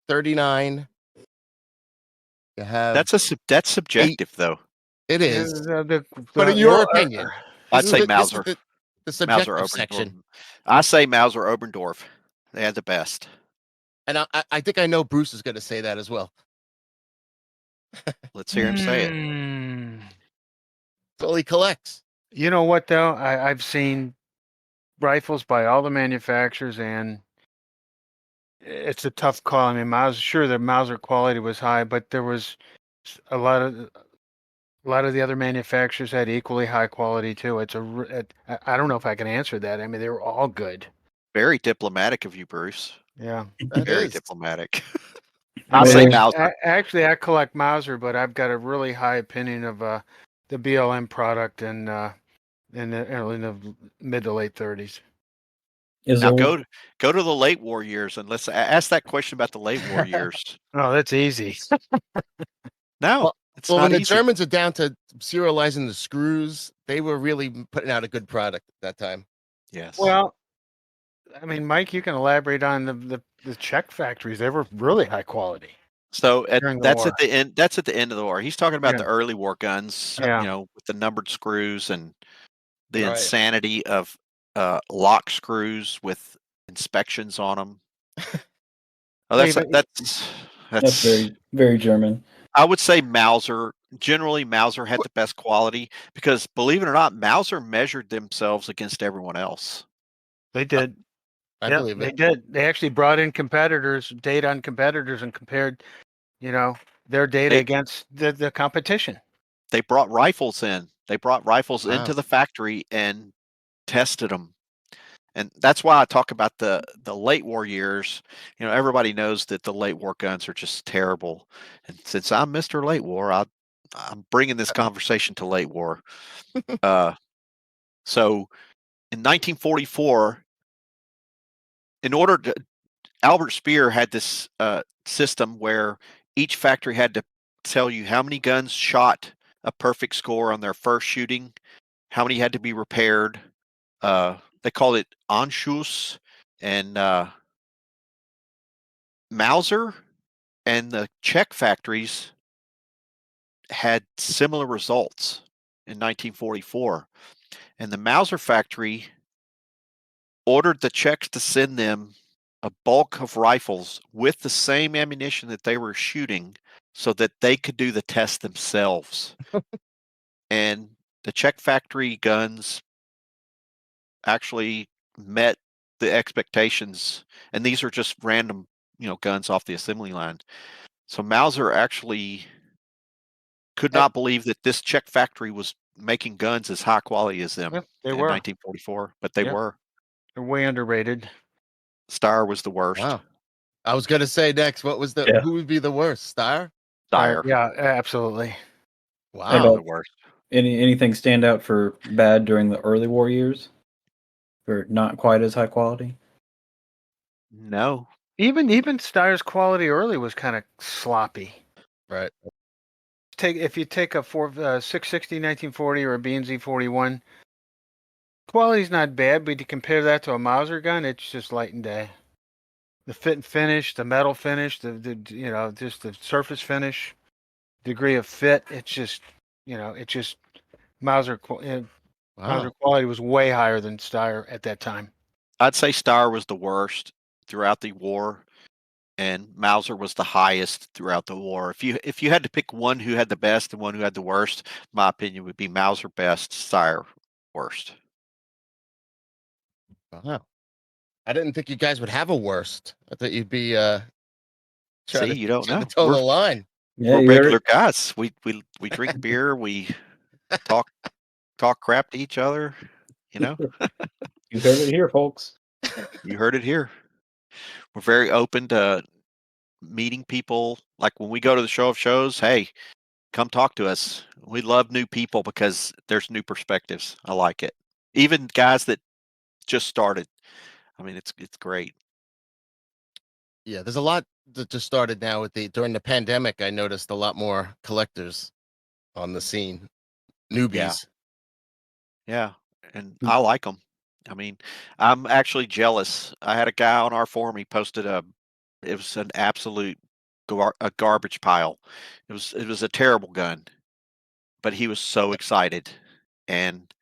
39. You have That's 8. subjective though. It Yeah, is, but in your opinion, I'd say this is Mauser, the Mauser subjective Oberndorf. section. I say Mauser Oberndorf. They had the best. And I think I know Bruce is going to say that as well. Let's hear him say it. That's all he collects. You know what though? I've seen rifles by all the manufacturers, and it's a tough call. I mean, sure, the Mauser quality was high, but there was a lot of the other manufacturers had equally high quality too. I don't know if I can answer that. I mean, they were all good. Very diplomatic of you, Bruce. Yeah. That Very is. diplomatic. I'll I'll say say Mauser. Actually, I collect Mauser, but I've got a really high opinion of the BLM product in the mid to late 30s. is Now there go to the late war years and let's ask that question about the late war years. Oh, that's easy. No, Well, it's well, when not the easy. Germans are down to serializing the screws, they were really putting out a good product at that time. Yes. Well, I mean, Mike, you can elaborate on the Czech factories. They were really high quality So during the that's war. at the end. That's at the end of the war. He's talking about Yeah. the early war guns, Yeah. you know, with the numbered screws and the Right. insanity of lock screws with inspections on them. Oh, that's very very German. I would say Mauser. Generally, Mauser had the best quality because, believe it or not, Mauser measured themselves against everyone else. They did. I Yeah, believe they it. did. They actually brought in data on competitors, and compared, their data They against the competition. they brought rifles in. They brought rifles Wow. into the factory and tested them. And that's why I talk about the late war years. You know, everybody knows that the late war guns are just terrible. And since I'm Mr. Late War, I'm bringing this conversation to late war. So in 1944, in order to Albert Speer had this system where each factory had to tell you how many guns shot a perfect score on their first shooting, how many had to be repaired. They called it Anschuss, and Mauser and the Czech factories had similar results in 1944. And the Mauser factory ordered the Czechs to send them a bulk of rifles with the same ammunition that they were shooting so that they could do the test themselves. And the Czech factory guns actually met the expectations. And these are just random, guns off the assembly line. So Mauser actually could not believe that this Czech factory was making guns as high quality as them Yep, they in were. 1944, but they Yep. were. They're way underrated. Steyr was the worst. Wow. I was going to say next, who would be the worst? Steyr? Steyr. Yeah, absolutely. Wow. About- The worst. Anything stand out for bad during the early war years? For not quite as high quality? No. Even Steyr's quality early was kind of sloppy. Right. If you take a 660 1940 or a B&Z 41, quality's not bad, but you compare that to a Mauser gun, it's just light and day. The fit and finish, the metal finish, just the surface finish, degree of fit, it's just Mauser Wow. quality was way higher than Steyr at that time. I'd say Steyr was the worst throughout the war, and Mauser was the highest throughout the war. If you had to pick one who had the best and one who had the worst, my opinion would be Mauser best, Steyr worst. Wow. I didn't think you guys would have a worst. I thought you'd be trying See, to you don't know. toe the line. Yeah, We're you heard regular it. guys. We drink beer. We talk crap to each other. You know, You heard it here, folks. you heard it here. We're very open to meeting people. Like when we go to the show of shows, hey, come talk to us. We love new people because there's new perspectives. I like it. Even guys that just started. I mean, it's great. Yeah, there's a lot that just started now during the pandemic. I noticed a lot more collectors on the scene, newbies. Yeah, and Mm. I like them. I mean, I'm actually jealous. I had a guy on our forum. He posted it was an absolute a garbage pile. It was a terrible gun, but he was so excited, and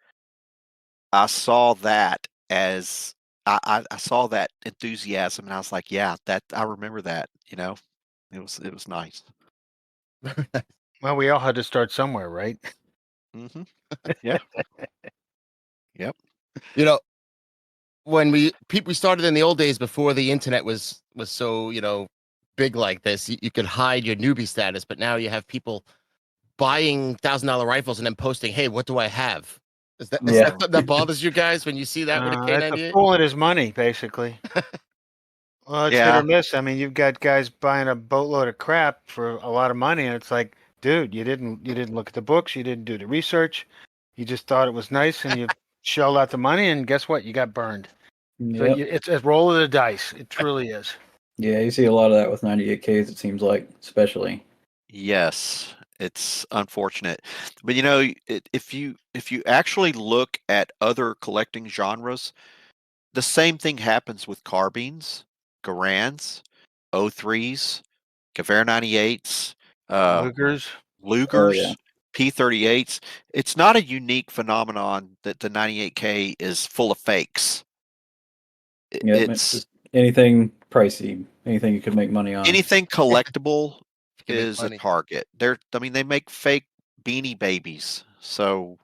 I saw that as I saw that enthusiasm and I was like, yeah, that I remember that. It was nice. Well, we all had to start somewhere, right? Hmm. Yeah. Yep. You know, when we started in the old days before the internet was so big like this, you could hide your newbie status, but now you have people buying $1,000 rifles and then posting, "Hey, what do I have?" Is that Yeah. something that bothers you guys when you see that with a That's a K98? fool and his money, basically. Well, it's hit Yeah. or miss. I mean, you've got guys buying a boatload of crap for a lot of money, and it's like, dude, you didn't look at the books, you didn't do the research, you just thought it was nice, and you shelled out the money, and guess what? You got burned. So Yep. it's a roll of the dice. It truly is. Yeah, you see a lot of that with 98Ks, it seems like, especially. Yes, it's unfortunate, but if you actually look at other collecting genres, the same thing happens with carbines, Garands, O3s, Gewehr 98s, uh, Lugers. Oh yeah. Lugers, P38s. It's not a unique phenomenon that the 98K is full of fakes. Yep. It's It's just anything pricey, anything you could make money on. anything collectible You can make is a money. target. I mean, they make fake Beanie Babies, so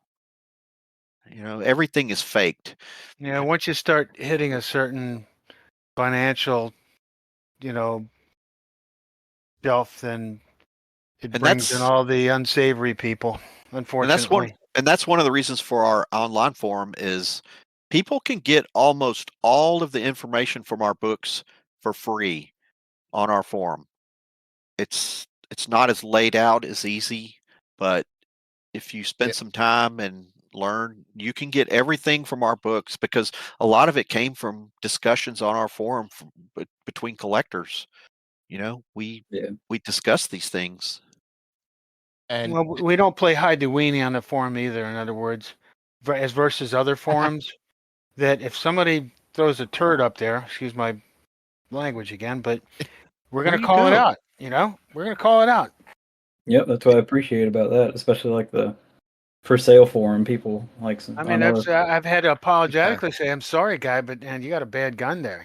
everything is faked. Yeah, once you start hitting a certain financial, you know, shelf, then it And brings in that's all the unsavory people, and that's one unfortunately. and that's one of the reasons for our online forum is people can get almost all of the information from our books for free on our forum. It's not as laid out as easy, but if you Yeah. spend some time and learn, you can get everything from our books because a lot of it came from discussions on our forum between collectors. We Yeah. discuss these things. And Well, we don't play hide the weenie on the forum either. In other words, as versus other forums, that if somebody throws a turd up there, excuse my language again, but we're there gonna you call it go. out. We're gonna call it out. Yep, that's what I appreciate about that, especially like the for sale forum. People like I I mean, know. I've had to Big time. apologetically say, "I'm sorry, guy, but man, you got a bad gun there."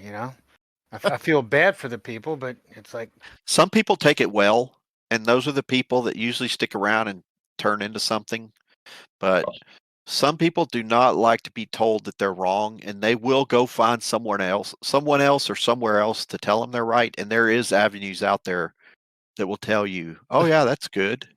I feel bad for the people, but it's like, Some people take it well, and those are the people that usually stick around and turn into something. But some people do not like to be told that they're wrong, and they will go find someone else or somewhere else to tell them they're right. And there is avenues out there that will tell you, "Oh yeah, that's good."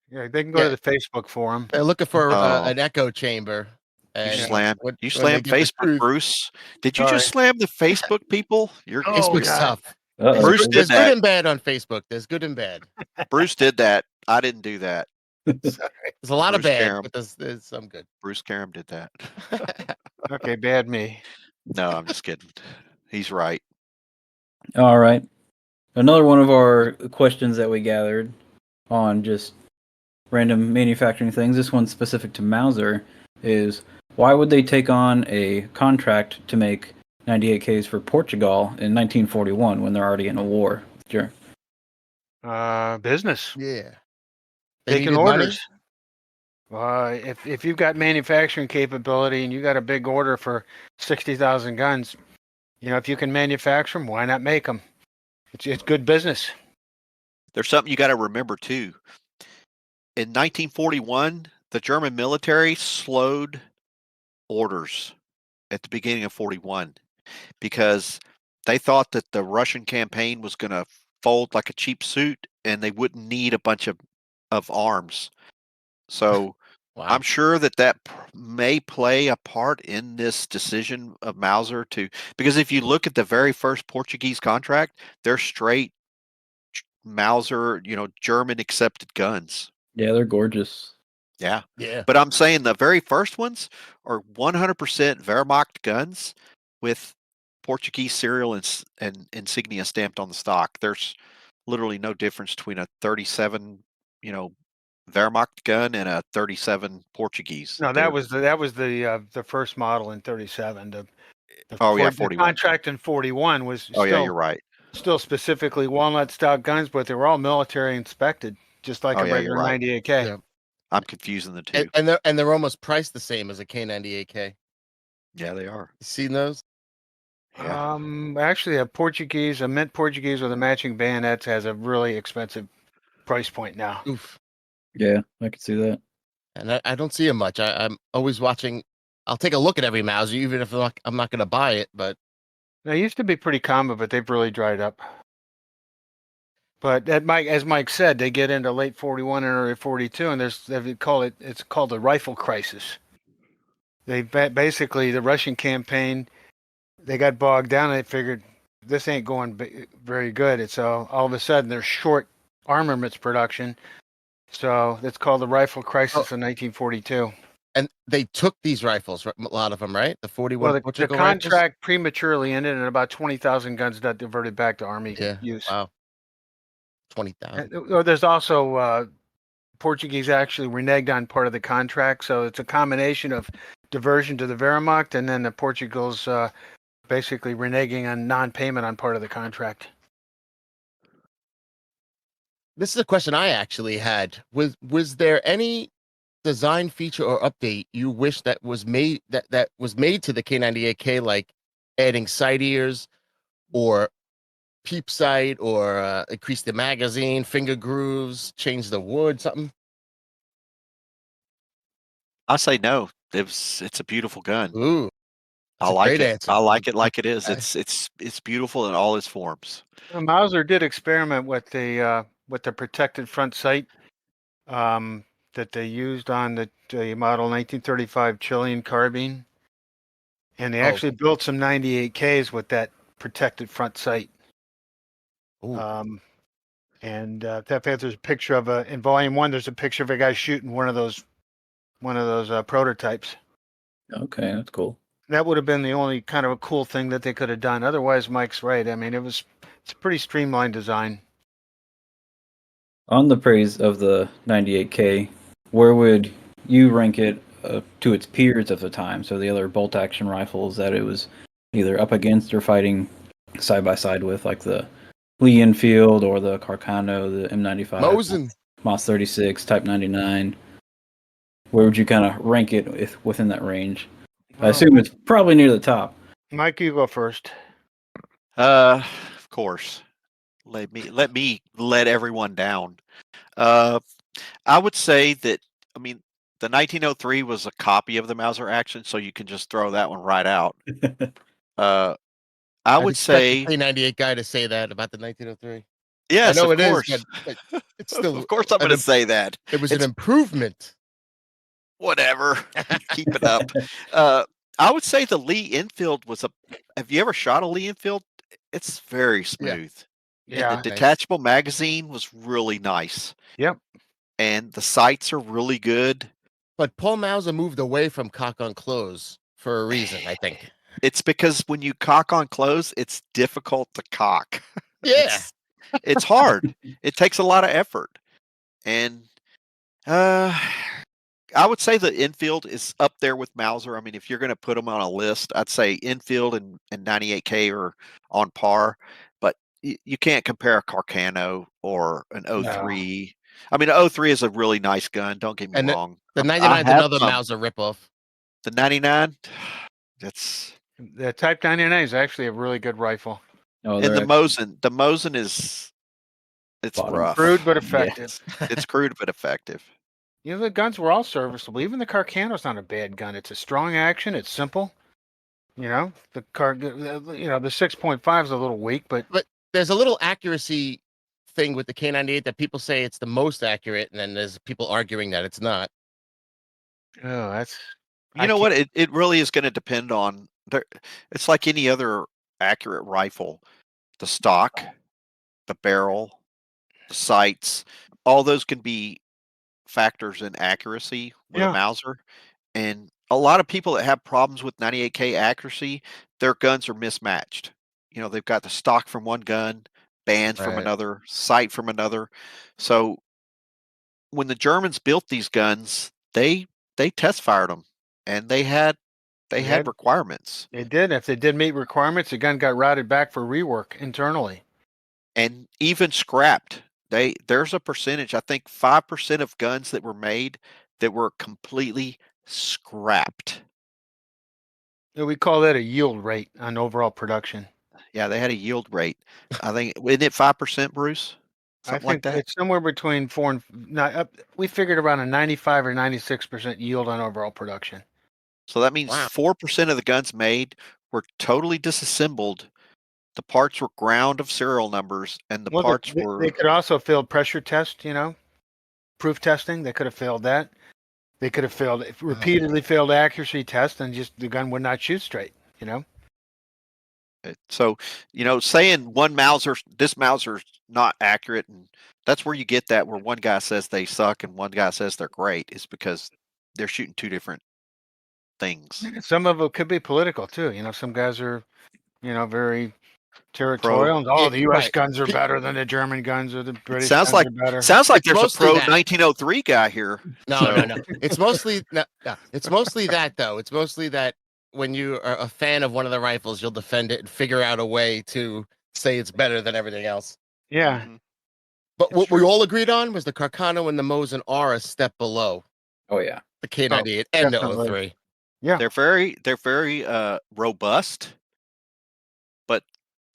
yeah, they can go to Yeah, the Facebook forum. they're looking for Oh, an echo chamber, you and Yeah. slam you when they slam get the Facebook, truth, Bruce. Did you Sorry. just slam the Facebook people? Oh Facebook's yeah. tough. Uh Bruce did There's good that. and bad on Facebook. There's good and bad. Bruce did that. I didn't do that. Sorry. There's a lot of Bruce bad, Karem but there's some good. Bruce Karem did that. Okay, bad me. No, I'm just kidding. He's right. All right. Another one of our questions that we gathered on just random manufacturing things, this one's specific to Mauser, is why would they take on a contract to make 98Ks for Portugal in 1941 when they're already in a war? Sure. Business. Yeah, they Taking needed money. orders. If you've got manufacturing capability and you got a big order for 60,000 guns, if you can manufacture them, why not make them? It's good business. There's something you got to remember too. In 1941, the German military slowed orders at the beginning of 41 because they thought that the Russian campaign was going to fold like a cheap suit and they wouldn't need a bunch of arms. So Wow. I'm sure that may play a part in this decision of Mauser because if you look at the very first Portuguese contract, they're straight Mauser, German accepted guns. Yeah, they're gorgeous. Yeah. Yeah. But I'm saying the very first ones are 100% Wehrmacht guns with Portuguese serial and insignia stamped on the stock. There's literally no difference between a 37, Wehrmacht gun and a 37 Portuguese. No, that was the first model in 37. The Oh yeah, the 41. contract in 41 was Oh yeah, you're right. still specifically walnut style guns, but they were all military inspected, just like Oh a yeah, you're regular right. 98K. Yeah. I'm confusing the two. And they're almost priced the same as a K98K. Yeah, they are. You seen those? Yeah. Actually, a mint Portuguese with a matching bayonets has a really expensive price point now. Oof. Yeah, I could see that. And I don't see him much. I'm always watching. I'll take a look at every Mauser, even if I'm not going to buy it. But They used to be pretty common, but they've really dried up. But as Mike said, they get into late 41 and early 42, and it's called the rifle crisis. Basically the Russian campaign, they got bogged down and they figured this ain't going very good. And so all of a sudden they're short armaments production. So it's called the rifle crisis in 1942. and they took these rifles, a lot of them, right? The 41 Well, the Portugal rifles. contract prematurely ended, and about 20,000 guns got diverted back to Army Yeah. use. Wow. 20,000. There's also Portuguese actually reneged on part of the contract, so it's a combination of diversion to the Wehrmacht and then the Portugal's basically reneging on non-payment on part of the contract. This is a question I actually had. Was there any design feature or update you wish that was made that was made to the K98k, like adding sight ears or peep sight or increase the magazine, finger grooves, change the wood, something? I say no. It's a beautiful gun. Ooh, I that's a like great it. answer. I like it like it is. Okay. It's beautiful in all its forms. Mauser did experiment with the protected front sight that they used on the model 1935 Chilean carbine, and they Oh. actually built some 98Ks with that protected front sight. Ooh. And in fact, there's a picture of in volume 1. There's a picture of a guy shooting one of those prototypes. Okay, that's cool. That would have been the only kind of a cool thing that they could have done. Otherwise, Mike's right. I mean, it's a pretty streamlined design. On the praise of the 98K, where would you rank it to its peers of the time? So the other bolt action rifles that it was either up against or fighting side by side with, like the Lee Enfield or the Carcano, the M95, Mosin. Moss 36, Type 99. Where would you kind of rank it within that range? I assume it's probably near the top. Mike, you go first. Of course. Let everyone down. I would say that, I mean, the 1903 was a copy of the Mauser action, so you can just throw that one right out. I would say the K98 guy to say that about the 1903. yes, I know of it is, course. but it's still. Of course, I'm going to say that. It was It's an improvement. whatever. Keep it up. I would say the Lee Enfield was a. Have you ever shot a Lee Enfield? It's very smooth. And Yeah. the detachable magazine was really nice. Yep. And the sights are really good. But Paul Mauser moved away from cock on close for a reason, I think. It's because when you cock on close, it's difficult to cock. Yeah. It's hard. It takes a lot of effort. And I would say the infield is up there with Mauser. I mean, if you're going to put them on a list, I'd say infield and 98K are on par, but you can't compare a Carcano or an 03. I mean, an 03 is a really nice gun. Don't get me wrong. The I 99 is have another some. Mauser ripoff. The 99, that's The Type 99 is actually a really good rifle. Oh, and the Mosin is it's Bottom. rough. Crude but effective. Yes. It's crude but effective. You know, the guns were all serviceable. Even the Carcano's not a bad gun. It's a strong action. It's simple. You know, the 6.5 is a little weak, but There's a little accuracy thing with the K98 that people say it's the most accurate, and then there's people arguing that it's not. oh, that's You know what? It really is going to depend on it's like any other accurate rifle. The stock, the barrel, the sights, all those can be factors in accuracy with a Yeah. Mauser. And a lot of people that have problems with 98K accuracy, their guns are mismatched. You know, they've got the stock from one gun, bands from Right. another, sight from another. So when the Germans built these guns, they test fired them, and they had requirements. They did. If they did meet requirements, the gun got routed back for rework internally. And even scrapped. There's a percentage, I think 5% of guns that were made that were completely scrapped. We call that a yield rate on overall production. Yeah, they had a yield rate. I think isn't it 5%, Bruce? I Something like think that. it's somewhere between 4 and not up. We figured around a 95 or 96% yield on overall production. So that means Wow. 4% of the guns made were totally disassembled. The parts were ground of serial numbers, and the Well, parts they were could also fail pressure test, proof testing. They could have failed that. They could have failed repeatedly failed accuracy test, and just the gun would not shoot straight. so saying this Mauser's not accurate, and that's where you get that where one guy says they suck and one guy says they're great is because they're shooting two different things. Some of it could be political too. Some guys are, very Pro. territorial. And, Yeah, the U.S. right. guns are better than the German guns, or the British Sounds guns like are better. It's there's a mostly pro that. 1903 guy here. No. It's mostly no. It's mostly that though. It's mostly that when you are a fan of one of the rifles, you'll defend it and figure out a way to say it's better than everything else. Yeah. Mhm. But It's what we true. all agreed on was the Carcano and the Mosin are a step below Oh yeah. the K98 and the definitely. 03. Yeah. They're very robust, but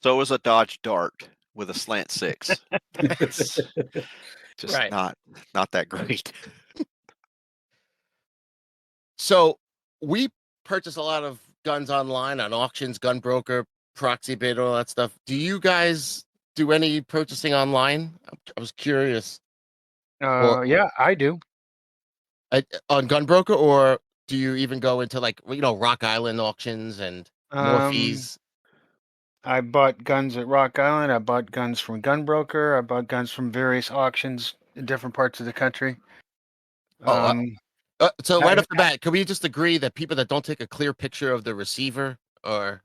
so is a Dodge Dart with a slant 6. It's just Right. not that great. So we purchase a lot of guns online on auctions, gun broker, proxy bid, all that stuff. Do you guys do any purchasing online? I was curious. Yeah, I do. On gun broker, or do you even go into like Rock Island auctions and Morphe's? I bought guns at Rock Island. I bought guns from Gunbroker. I bought guns from various auctions in different parts of the country. So right I- off the bat, can we just agree that people that don't take a clear picture of the receiver or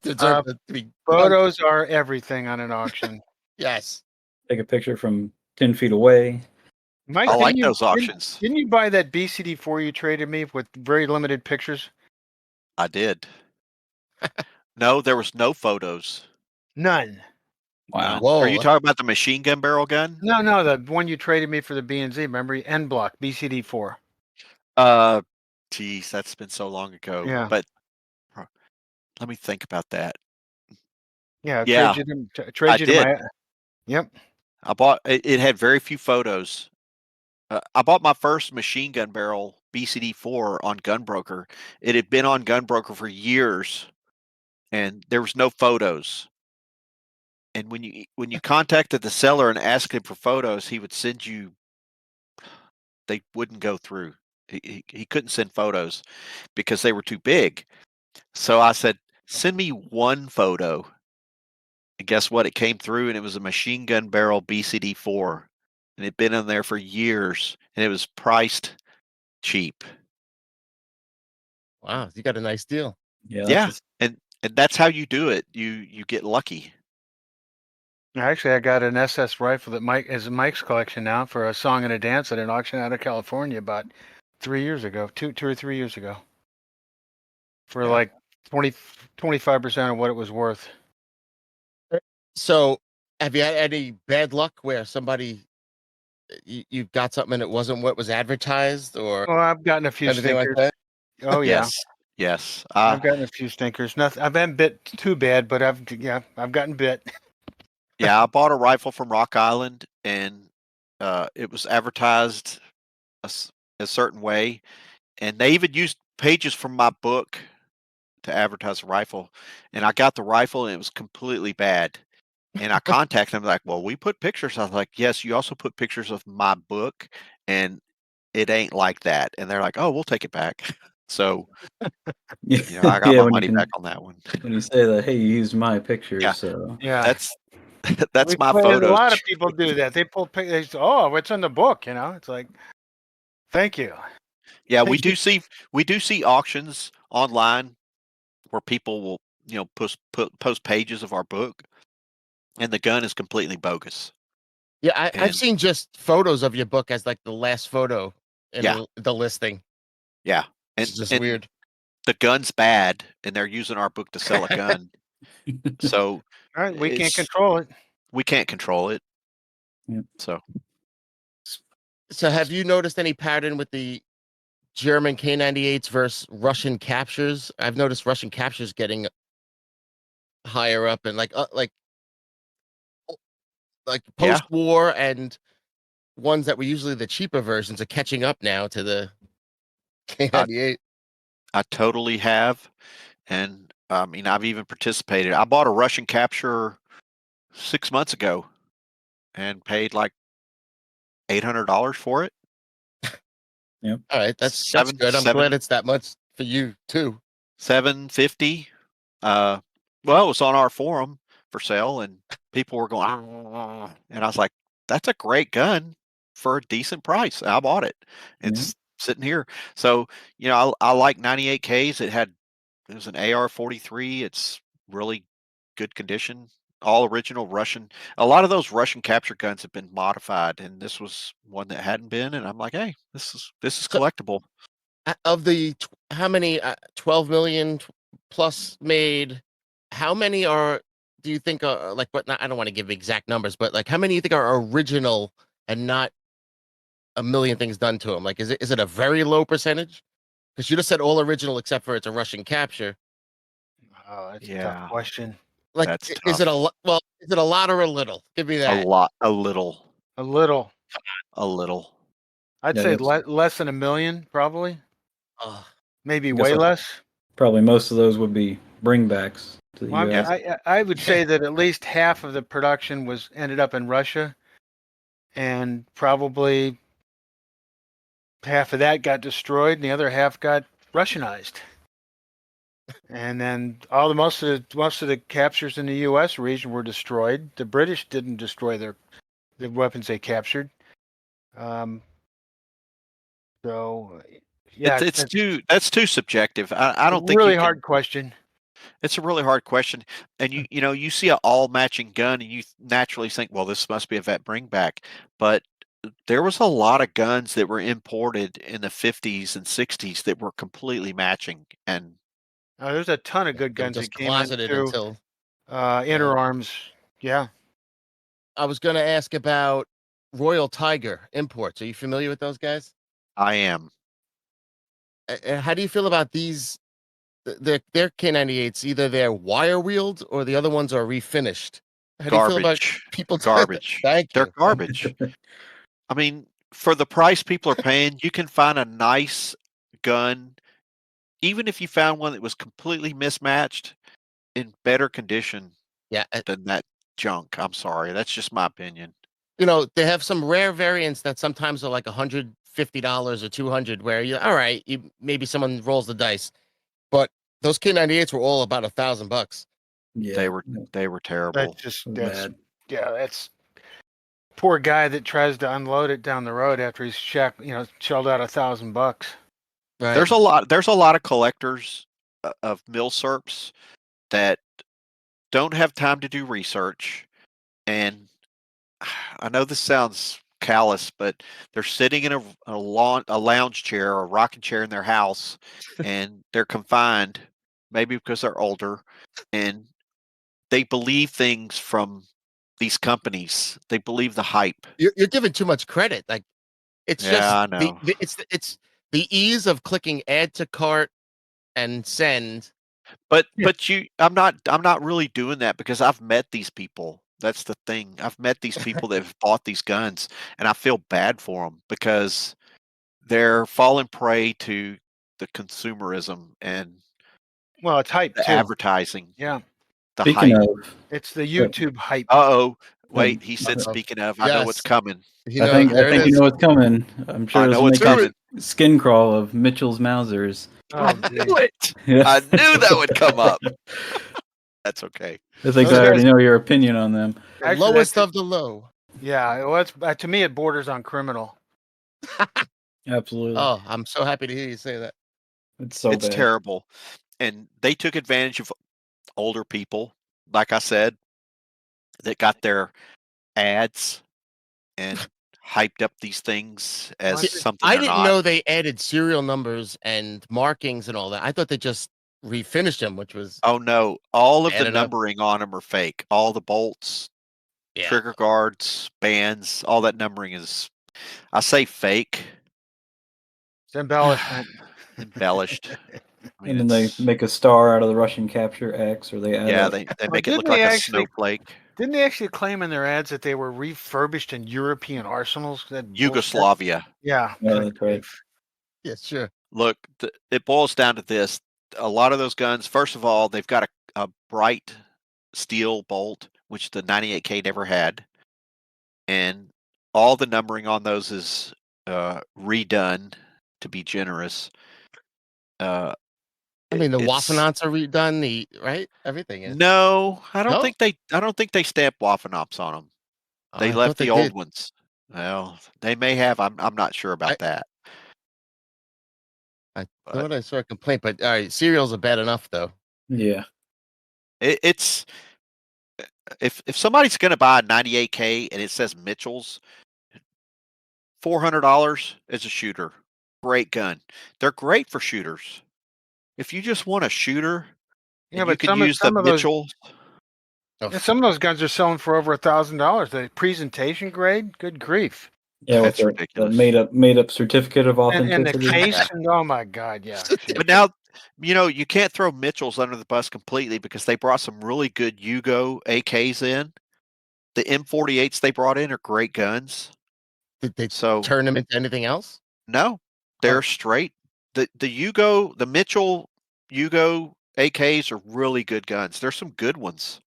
deserve to be Photos are everything on an auction. Yes. Take a picture from 10 feet away. Mike, I like those auctions. Didn't you buy that BCD4 you traded me with very limited pictures? I did. No, there was no photos. None. Wow. None. Whoa. Are you talking about the machine gun barrel gun? No, the one you traded me for the B&Z, remember? N block, BCD4. Geez, that's been so long ago. Yeah. But let me think about that. Yeah, Yeah, trade you to my. Yep. I bought it. It had very few photos. I bought my first machine gun barrel BCD4 on Gunbroker. It had been on Gunbroker for years, and there was no photos. And when you contacted the seller and asked him for photos, he would send you. They wouldn't go through. He couldn't send photos because they were too big. So I said, "Send me one photo." And guess what? It came through, and it was a machine gun barrel BCD4, and it'd been in there for years, and it was priced cheap. Wow, you got a nice deal. Yeah, and that's how you do it. You get lucky. Actually, I got an SS rifle that Mike is in Mike's collection now for a song and a dance at an auction out of California about 3 years ago, two or 3 years ago, for Yeah. like 25% of what it was worth. So have you had any bad luck where somebody you got something and it wasn't what was advertised or Well, I've gotten a few anything like stinkers. that? Oh yeah, Yes. I've gotten a few stinkers. Nothing. I've been bit too bad, but I've gotten bit. Yeah, I bought a rifle from Rock Island, and it was advertised a certain way, and they even used pages from my book to advertise the rifle. And I got the rifle, and it was completely bad. And I contacted them like, "Well, we put pictures." I was like, "Yes, you also put pictures of my book, and it ain't like that." And they're like, "Oh, we'll take it back." So I got my money back on that one. When you say that, hey, you used my pictures, Yeah. so Yeah, That's my a photos. lot of people do that. They pull pictures. Oh, it's in the book. It's like, thank you. Yeah, we do see auctions online where people will post pages of our book, and the gun is completely bogus. Yeah, I've And seen just photos of your book as like the last photo in Yeah. the listing. yeah, It's and just and weird. the gun's bad, and they're using our book to sell a gun. So All right, we can't it's- control it. we can't control it. Yeah. So So have you noticed any pattern with the German K98s versus Russian captures. I've noticed Russian captures getting higher up and like Yeah, post-war, and ones that were usually the cheaper versions are catching up now to the I, K98. I totally have. And I mean, I've even participated. I bought a Russian capture 6 months ago and paid like $800 for it. All right, that's Seven, good. I'm glad seven, it's that much for you too. 750. Well, it was on our forum for sale, and people were going, "Ah," and I was like, "That's a great gun for a decent price." I bought it. It's sitting here. So, I like 98Ks. It was an AR-43. It's really good condition. All original Russian. A lot of those Russian capture guns have been modified, and this was one that hadn't been. And I'm like, hey, this is So collectible. of the how many 12 million plus made, how many are do you think are like what? I don't want to give exact numbers, but like how many do you think are original and not a million things done to them? Like, is it a very low percentage? Because you just said all original except for it's a Russian capture. Oh, that's a tough Yeah, question. Like, that's is it a tough. well? Is it a lot or a little? Give me A that. lot, a little, A little. a little. I'd Yeah, say that's less than a million, probably. Uh, Maybe I guess way like less. probably most of those would be bringbacks to the Well, U.S. I would say that at least half of the production was ended up in Russia, and probably half of that got destroyed, and the other half got Russianized. And then most of the captures in the U.S. region were destroyed. The British didn't destroy the weapons they captured. Um, so, yeah, It's it's too that's too subjective. I a don't think you really can. hard question. It's a really hard question, and you see an all matching gun, and you naturally think, well, this must be a vet bring back. But there was a lot of guns that were imported in the 50s and 60s that were completely matching, and There's a ton of good they were guns just that came in closeted through until. inner arms. Yeah. I was going to ask about Royal Tiger imports. Are you familiar with those guys? I am How do you feel about these? Their K98s, either they're wire wheeled or the other ones are refinished. How do you feel about garbage, people? garbage. Thank They're you. garbage. I mean, for the price people are paying, you can find a nice gun, even if you found one that was completely mismatched in better condition Yeah, than that junk. I'm sorry. That's just my opinion. they have some rare variants that sometimes are like $150 or 200, where you all right, maybe someone rolls the dice, but those K98s were all about $1,000. Yeah, They were That's terrible. just bad. that's poor guy that tries to unload it down the road after he's shelled out $1,000. Right. There's a lot of collectors of MILSURPs that don't have time to do research, and I know this sounds callous, but they're sitting in a lounge chair or a rocking chair in their house, and they're confined, maybe because they're older, and they believe things from these companies. They believe the hype. You're giving too much credit. Like, it's Yeah, just I know. it's the ease of clicking add to cart and send. Yeah. But I'm not really doing that because I've met these people. That's the thing. I've met these people that have bought these guns, and I feel bad for them because they're falling prey to the consumerism and Well, it's hype the too. advertising, Yeah, the Speaking hype. of, it's the uh, YouTube hype. Uh-oh. um, Wait, he said, speaking of, I know what's Yes, coming. he I knows. think I There it think you is. know what's coming. I'm sure I this know will what's make your coming. skin crawl of Mitchell's Mausers. I Oh, knew gee. it. Yeah. I knew that would come up. That's okay. I think Those I already guys, know your opinion on them. The actually, lowest of the low. yeah. Well, to me, it borders on criminal. Absolutely, Oh, I'm so happy to hear you say that. it's so It's bad. terrible. And they took advantage of older people, like I said, that got their ads and hyped up these things as Well, See, something I they're didn't not. know they added serial numbers and markings and all that. I thought they just refinished them, which was Oh no, all of the added up. numbering on them are fake. All the bolts, Yeah. trigger guards, bands, all that numbering is, I say fake. embellishment. embellished. I mean, And then they it's make a star out of the Russian capture X, or they add yeah, a they Well, make it didn't look they like a actually snowflake. didn't they actually claim in their ads that they were refurbished in European arsenals? That bullshit. Yugoslavia. Yeah. Yeah, good that's right. grief. Yeah, sure. Look, it boils down to this. A lot of those guns, first of all, they've got a bright steel bolt, which the 98K never had. And all the numbering on those is redone, to be generous. I mean, the It's Waffenants are redone, right? Everything is. no, I don't No? think they stamp Waffenops on them. They I thought left they the old did. ones. Well, they may have. I'm not sure about that. I But thought I saw a complaint, but all right, cereals are bad enough though. Yeah. it's if somebody's going to buy a 98K and it says Mitchell's, $400 is a shooter. Great gun. They're great for shooters. If you just want a shooter Yeah, and you but can use the Mitchell, Oh, some of those guns are selling for over $1,000. The presentation grade, good grief. Yeah, with that's the ridiculous. made up certificate of And the authenticity. case, and oh my god, yeah. But now, you can't throw Mitchell's under the bus completely because they brought some really good Yugo AKs in. The M48s they brought in are great guns. Did they So turn them into anything else? no, they're Oh. straight. The Mitchell Yugo AKs are really good guns. There's some good ones.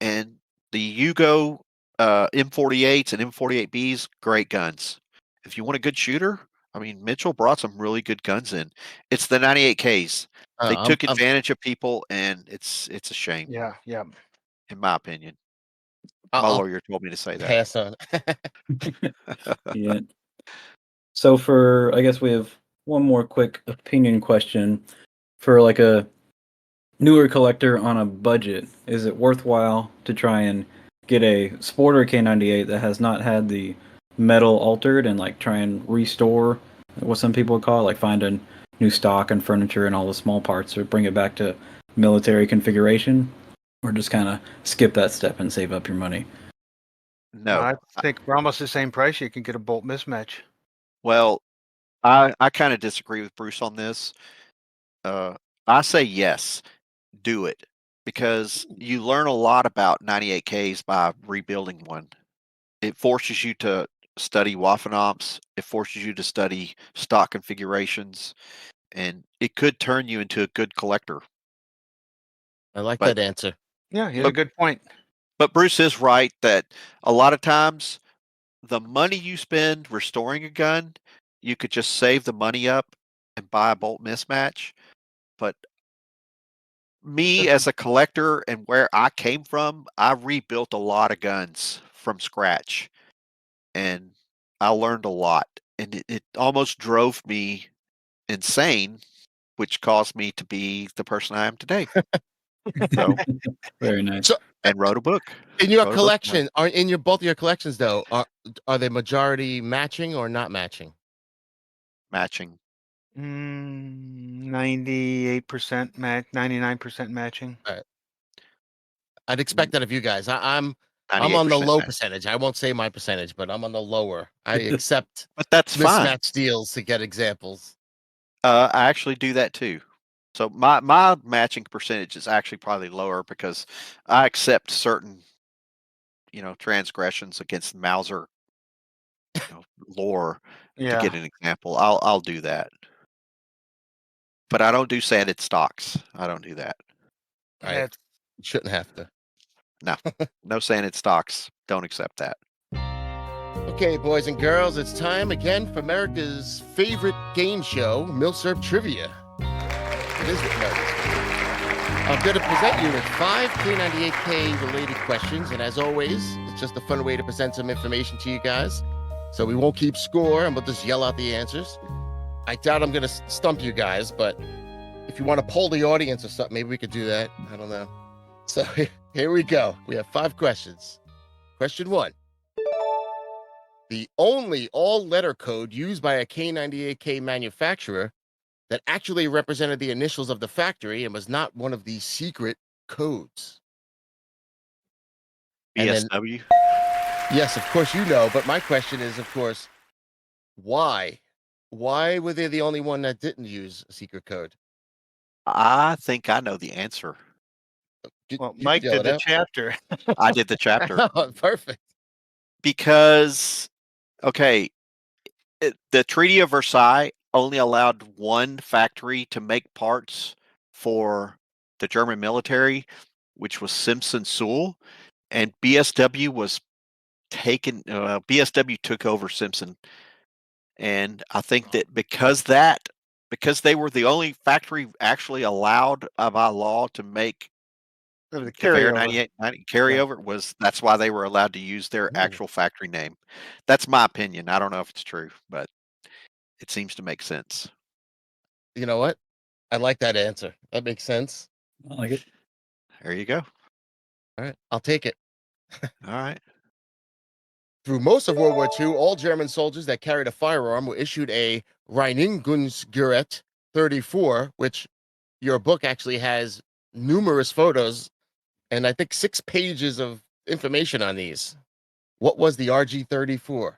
And the Yugo M48s and M48Bs, great guns. If you want a good shooter, I mean, Mitchell brought some really good guns in. It's the 98Ks. They took I'm advantage of people, and it's a shame, Yeah, yeah. in my opinion. My I'll lawyer told me to say that. pass on. Yeah. So I guess we have one more quick opinion question for like a newer collector on a budget. Is it worthwhile to try and get a Sporter K98 that has not had the metal altered and like try and restore what some people would call like find a new stock and furniture and all the small parts or bring it back to military configuration, or just kind of skip that step and save up your money? No. I think for almost the same price, you can get a bolt mismatch. Well, I kind of disagree with Bruce on this. I say yes, do it, because you learn a lot about 98Ks by rebuilding one. It forces you to study Waffenops. It forces you to study stock configurations, and it could turn you into a good collector. I like But that answer. Yeah, he has a good point. but Bruce is right that a lot of times the money you spend restoring a gun, you could just save the money up and buy a bolt mismatch. But me as a collector and where I came from, I rebuilt a lot of guns from scratch, and I learned a lot, and it almost drove me insane, which caused me to be the person I am today. So, Very nice. So and wrote a book. in your Wrote a book about it. collection, both of your collections though, are they majority matching or not matching? Matching. 98% match, 99% matching. I'd expect that of you guys. I'm 98% on the low match. percentage. I won't say my percentage, but I'm on the lower. I accept But that's fine. mismatch deals to get examples. I actually do that too. So my matching percentage is actually probably lower because I accept certain, transgressions against Mauser, lore to Yeah. get an example. I'll do that. But I don't do sanded stocks. I don't do that. Right. Yeah, Shouldn't have to. No sanded stocks. Don't accept that. Okay, boys and girls, it's time again for America's favorite game show, MILSURP Trivia. It is America's favorite. I'm going to present you with 5 K98K related questions, and as always, it's just a fun way to present some information to you guys. So we won't keep score, and we'll just yell out the answers. I doubt I'm going to stump you guys, but if you want to poll the audience or something, maybe we could do that. I don't know. So here we go. We have 5 questions. Question 1. The only all-letter code used by a K98K manufacturer that actually represented the initials of the factory and was not one of the secret codes. And then, BSW. yes, of course you know, but my question is, of course, why Why were they the only one that didn't use a secret code? I think I know the answer. Well, You Mike could yell did it the out. chapter. I did the chapter Oh, perfect. because, okay, the Treaty of Versailles only allowed one factory to make parts for the German military, which was Simpson Sewell, and BSW was taken. BSW took over Simpson, and I think that because they were the only factory actually allowed by law to make Of the conveyor carryover. 9890 carryover, that's why they were allowed to use their Ooh. actual factory name. That's my opinion. I don't know if it's true, but it seems to make sense. You know what? I like that answer. That makes sense. I like it. There you go. All right, I'll take it. All right. Through most of World War II, all German soldiers that carried a firearm were issued a Reinigungsgerät 34, which your book actually has numerous photos and I think 6 pages of information on these. What was the RG-34?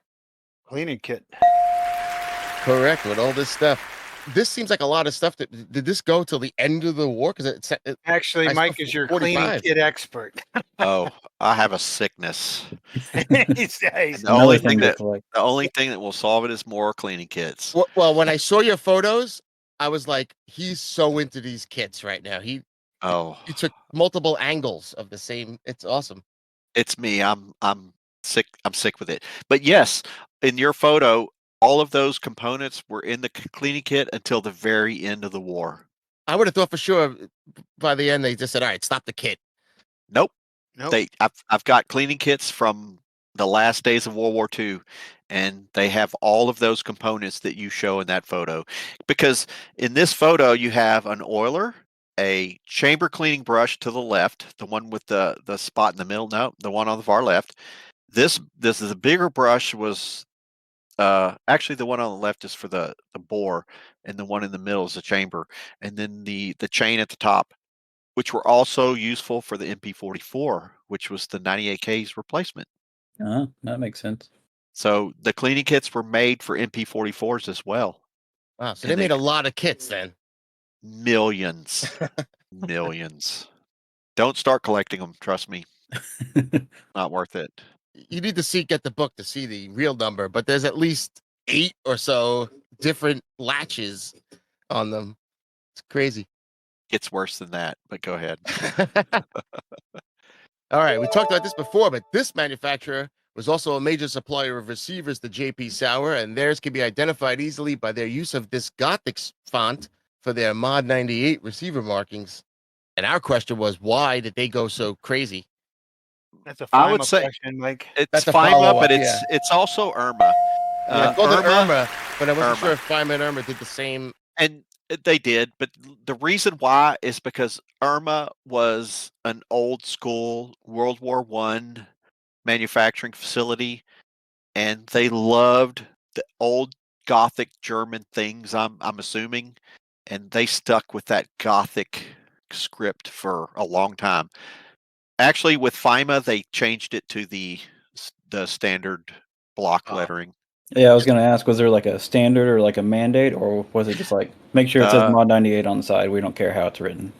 Cleaning kit. Correct, with all this stuff. This seems like a lot of stuff. Did this go till the end of the war? Because Actually, I Mike saw is your cleaning 45. kit expert. Oh, I have a sickness. He's And the Another only thing thing to that collect. the only thing that will solve it is more cleaning kits. Well, when I saw your photos, I was like, he's so into these kits right now. He Oh, took multiple angles of the same. It's awesome. it's me. I'm sick. I'm sick with it. But yes, in your photo, all of those components were in the cleaning kit until the very end of the war. I would have thought for sure by the end they just said, "All right, stop the kit." Nope. Nope. I've got cleaning kits from the last days of World War II, and they have all of those components that you show in that photo. Because in this photo, you have an oiler, a chamber cleaning brush to the left, the one with the spot in the middle. No, the one on the far left. This is a bigger brush. Was actually the one on the left is for the bore, and the one in the middle is the chamber, and then the chain at the top, which were also useful for the MP44, which was the 98K's replacement. That makes sense. So the cleaning kits were made for MP44s as well. Wow, so And they made a lot of kits then. Millions, millions. Don't start collecting them. Trust me, not worth it. You need to get the book to see the real number, but there's at least 8 or so different latches on them. It's crazy. It's worse than that, but go ahead. All right, we talked about this before, but this manufacturer was also a major supplier of receivers to JP Sauer, and theirs can be identified easily by their use of this Gothic font for their Mod 98 receiver markings. And our question was, why did they go so crazy? That's a I would final say question, Mike. it's That's a FIMA, follow-up, but yeah. it's also Irma. I called it Irma, but I wasn't Irma. sure if FIMA and Irma did the same. And they did, but the reason why is because Irma was an old school World War I manufacturing facility, and they loved the old Gothic German things. I'm assuming, and they stuck with that Gothic script for a long time. Actually, with FIMA, they changed it to the standard block lettering. Yeah, I was gonna ask, was there like a standard or like a mandate, or was it just like make sure it says Mod 98 on the side? We don't care how it's written.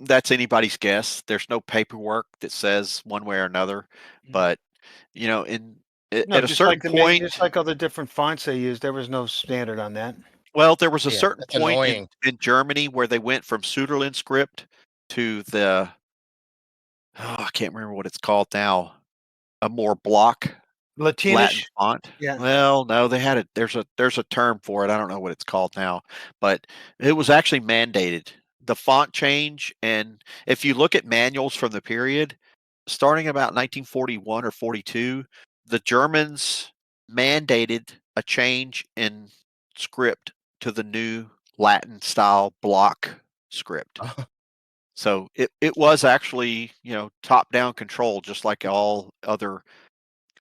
That's anybody's guess. There's no paperwork that says one way or another, but you know, at a just certain like point, just like all the different fonts they use, there was no standard on that. well, there was a Yeah, certain that's point annoying. in Germany where they went from Suderland script to the I can't remember what it's called now, a more block Latin Latinish. font. Yeah. Well, no, they had there's a term for it. I don't know what it's called now, but it was actually mandated. The font change, and if you look at manuals from the period, starting about 1941 or 42, the Germans mandated a change in script to the new Latin style block script. So it was actually, top down control, just like all other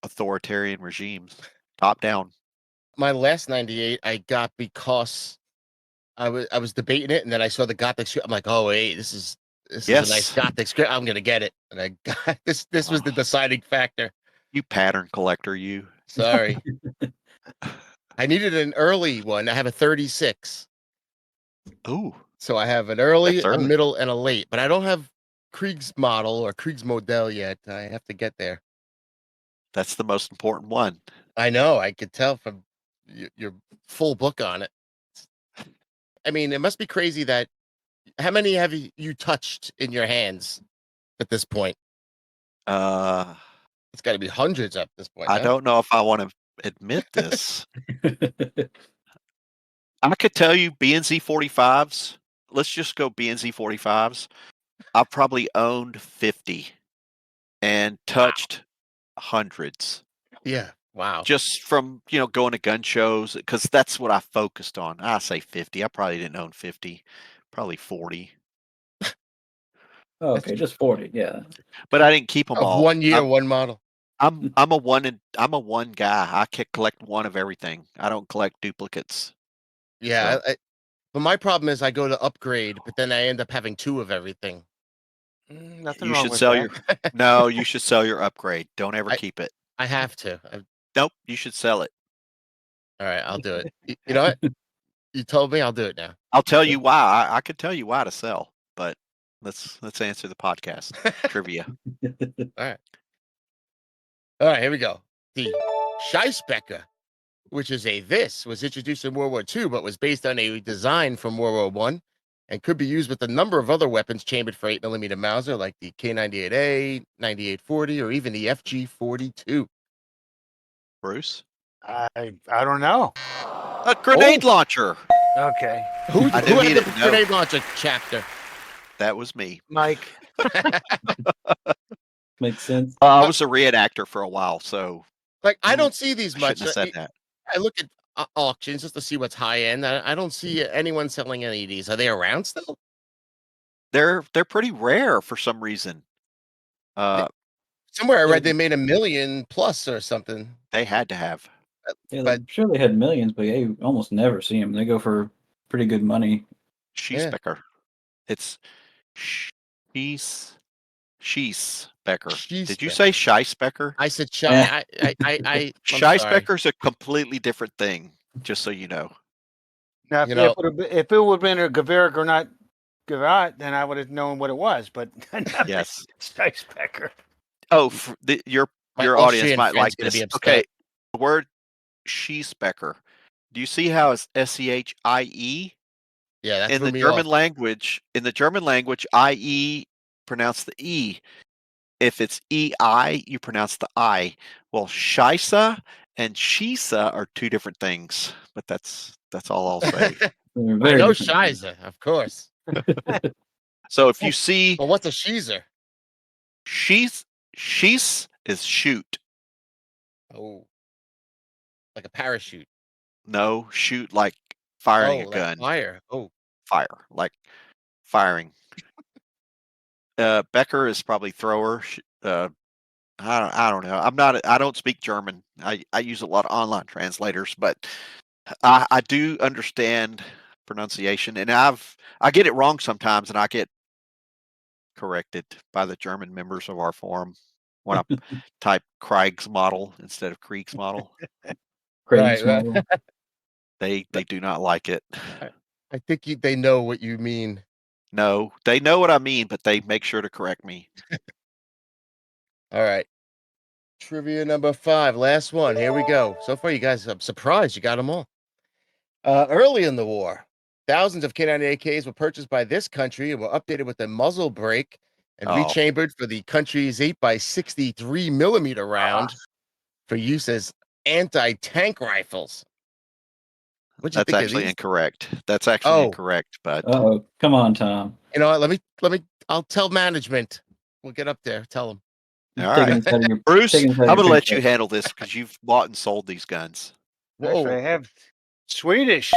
authoritarian regimes, top down. My last 98 I got because I was debating it, and then I saw the Gothic script. I'm like, oh wait, this is a nice Yes. Gothic script. I'm gonna get it, and I got this. This was the deciding factor. You pattern collector, you. Sorry. I needed an early one. I have a 36. Ooh, So I have an early, That's a early. middle, and a late, but I don't have Kriegsmodel or Kriegsmodell yet. I have to get there. that's the most important one. I know. I could tell from your full book on it. I mean, it must be crazy that how many have you touched in your hands at this point? Uh, It's got to be hundreds at this point. I Huh? don't know if I want to admit this. I could tell you BNZ 45s. Let's just go BNZ 45s. I've probably owned 50 and touched hundreds Yeah. Wow. just from, going to gun shows because that's what I focused on. I say 50. I probably didn't own 50, probably 40, Oh, okay, just 40. Yeah. but I didn't keep them Of all. 1 year, one model. I'm a one guy. I can collect one of everything. I don't collect duplicates. Yeah. So. But my problem is I go to upgrade, but then I end up having 2 of everything. Nothing You wrong should with sell that. No, you should sell your upgrade. Don't ever keep it. I have to. Nope, you should sell it. All right, I'll do it. You know what? You told me, I'll do it now. I'll tell you why. I could tell you why to sell, but let's answer the podcast trivia. All right, here we go. The Scheisbecker, which is was introduced in World War II, but was based on a design from World War I and could be used with a number of other weapons chambered for 8mm Mauser, like the K98A, 9840, or even the FG42. Bruce? I don't know. A grenade launcher. Okay, Who I knew he had the didn't know. grenade launcher chapter? That was me. Mike. Makes sense. I was a reenactor for a while, so Like, I don't see these I much. shouldn't have said that. I look at auctions just to see what's high end. I don't see anyone selling any of these. Are they around still? They're pretty rare for some reason. Somewhere I read Yeah. they made $1 million plus or something. They had to have. Yeah, But I'm sure they had millions, but you almost never see them. They go for pretty good money. Scheisbecker. It's Scheisbecker. Did you say Scheisbecker? I said Yeah. I'm sorry. Scheisbecker's a completely different thing, just so you know. Now, You know- if it would have been a Gewehr Granat Gerat, then I would have known what it was. But Yes. Scheisbecker. Oh, your My audience Austrian might friend's like gonna this. be upset. Okay, the word Scheisbecker. Do you see how it's SCHIE? Yeah, that In threw the me German off. language, IE pronounce the E. If it's EI, you pronounce the I. Well, Scheisse and Schieße are two different things, but that's all I'll say. They're I very know different. Shiza, of course. So if you see But what's a Sheezer? Schieß is shoot. Oh, like a parachute. No, shoot like firing a like gun. fire. Oh, Fire, like firing. Becker is probably thrower. I don't know. I don't speak German. I use a lot of online translators, but I do understand pronunciation, and I get it wrong sometimes, and I get corrected by the German members of our forum when I type Kriegsmodel instead of Kriegsmodel. right. Kriegsmodells. They do not like it. I think they know what you mean. No, they know what I mean, but they make sure to correct me. All right. Trivia number 5, last one. Here we go. So far, you guys, I'm surprised you got them all. Early in the war, thousands of K98ks were purchased by this country and were updated with a muzzle brake and Oh. rechambered for the country's 8x63mm round for use as anti-tank rifles. What'd you That's think of actually these? incorrect. That's actually incorrect, but Oh, come on, Tom. You know what? Let me. I'll tell management. We'll get up there. Tell them. all Taking right. us out of your- Bruce, taking us out of I'm your going to let you paycheck. handle this because you've bought and sold these guns. Actually, I Whoa, have Swedish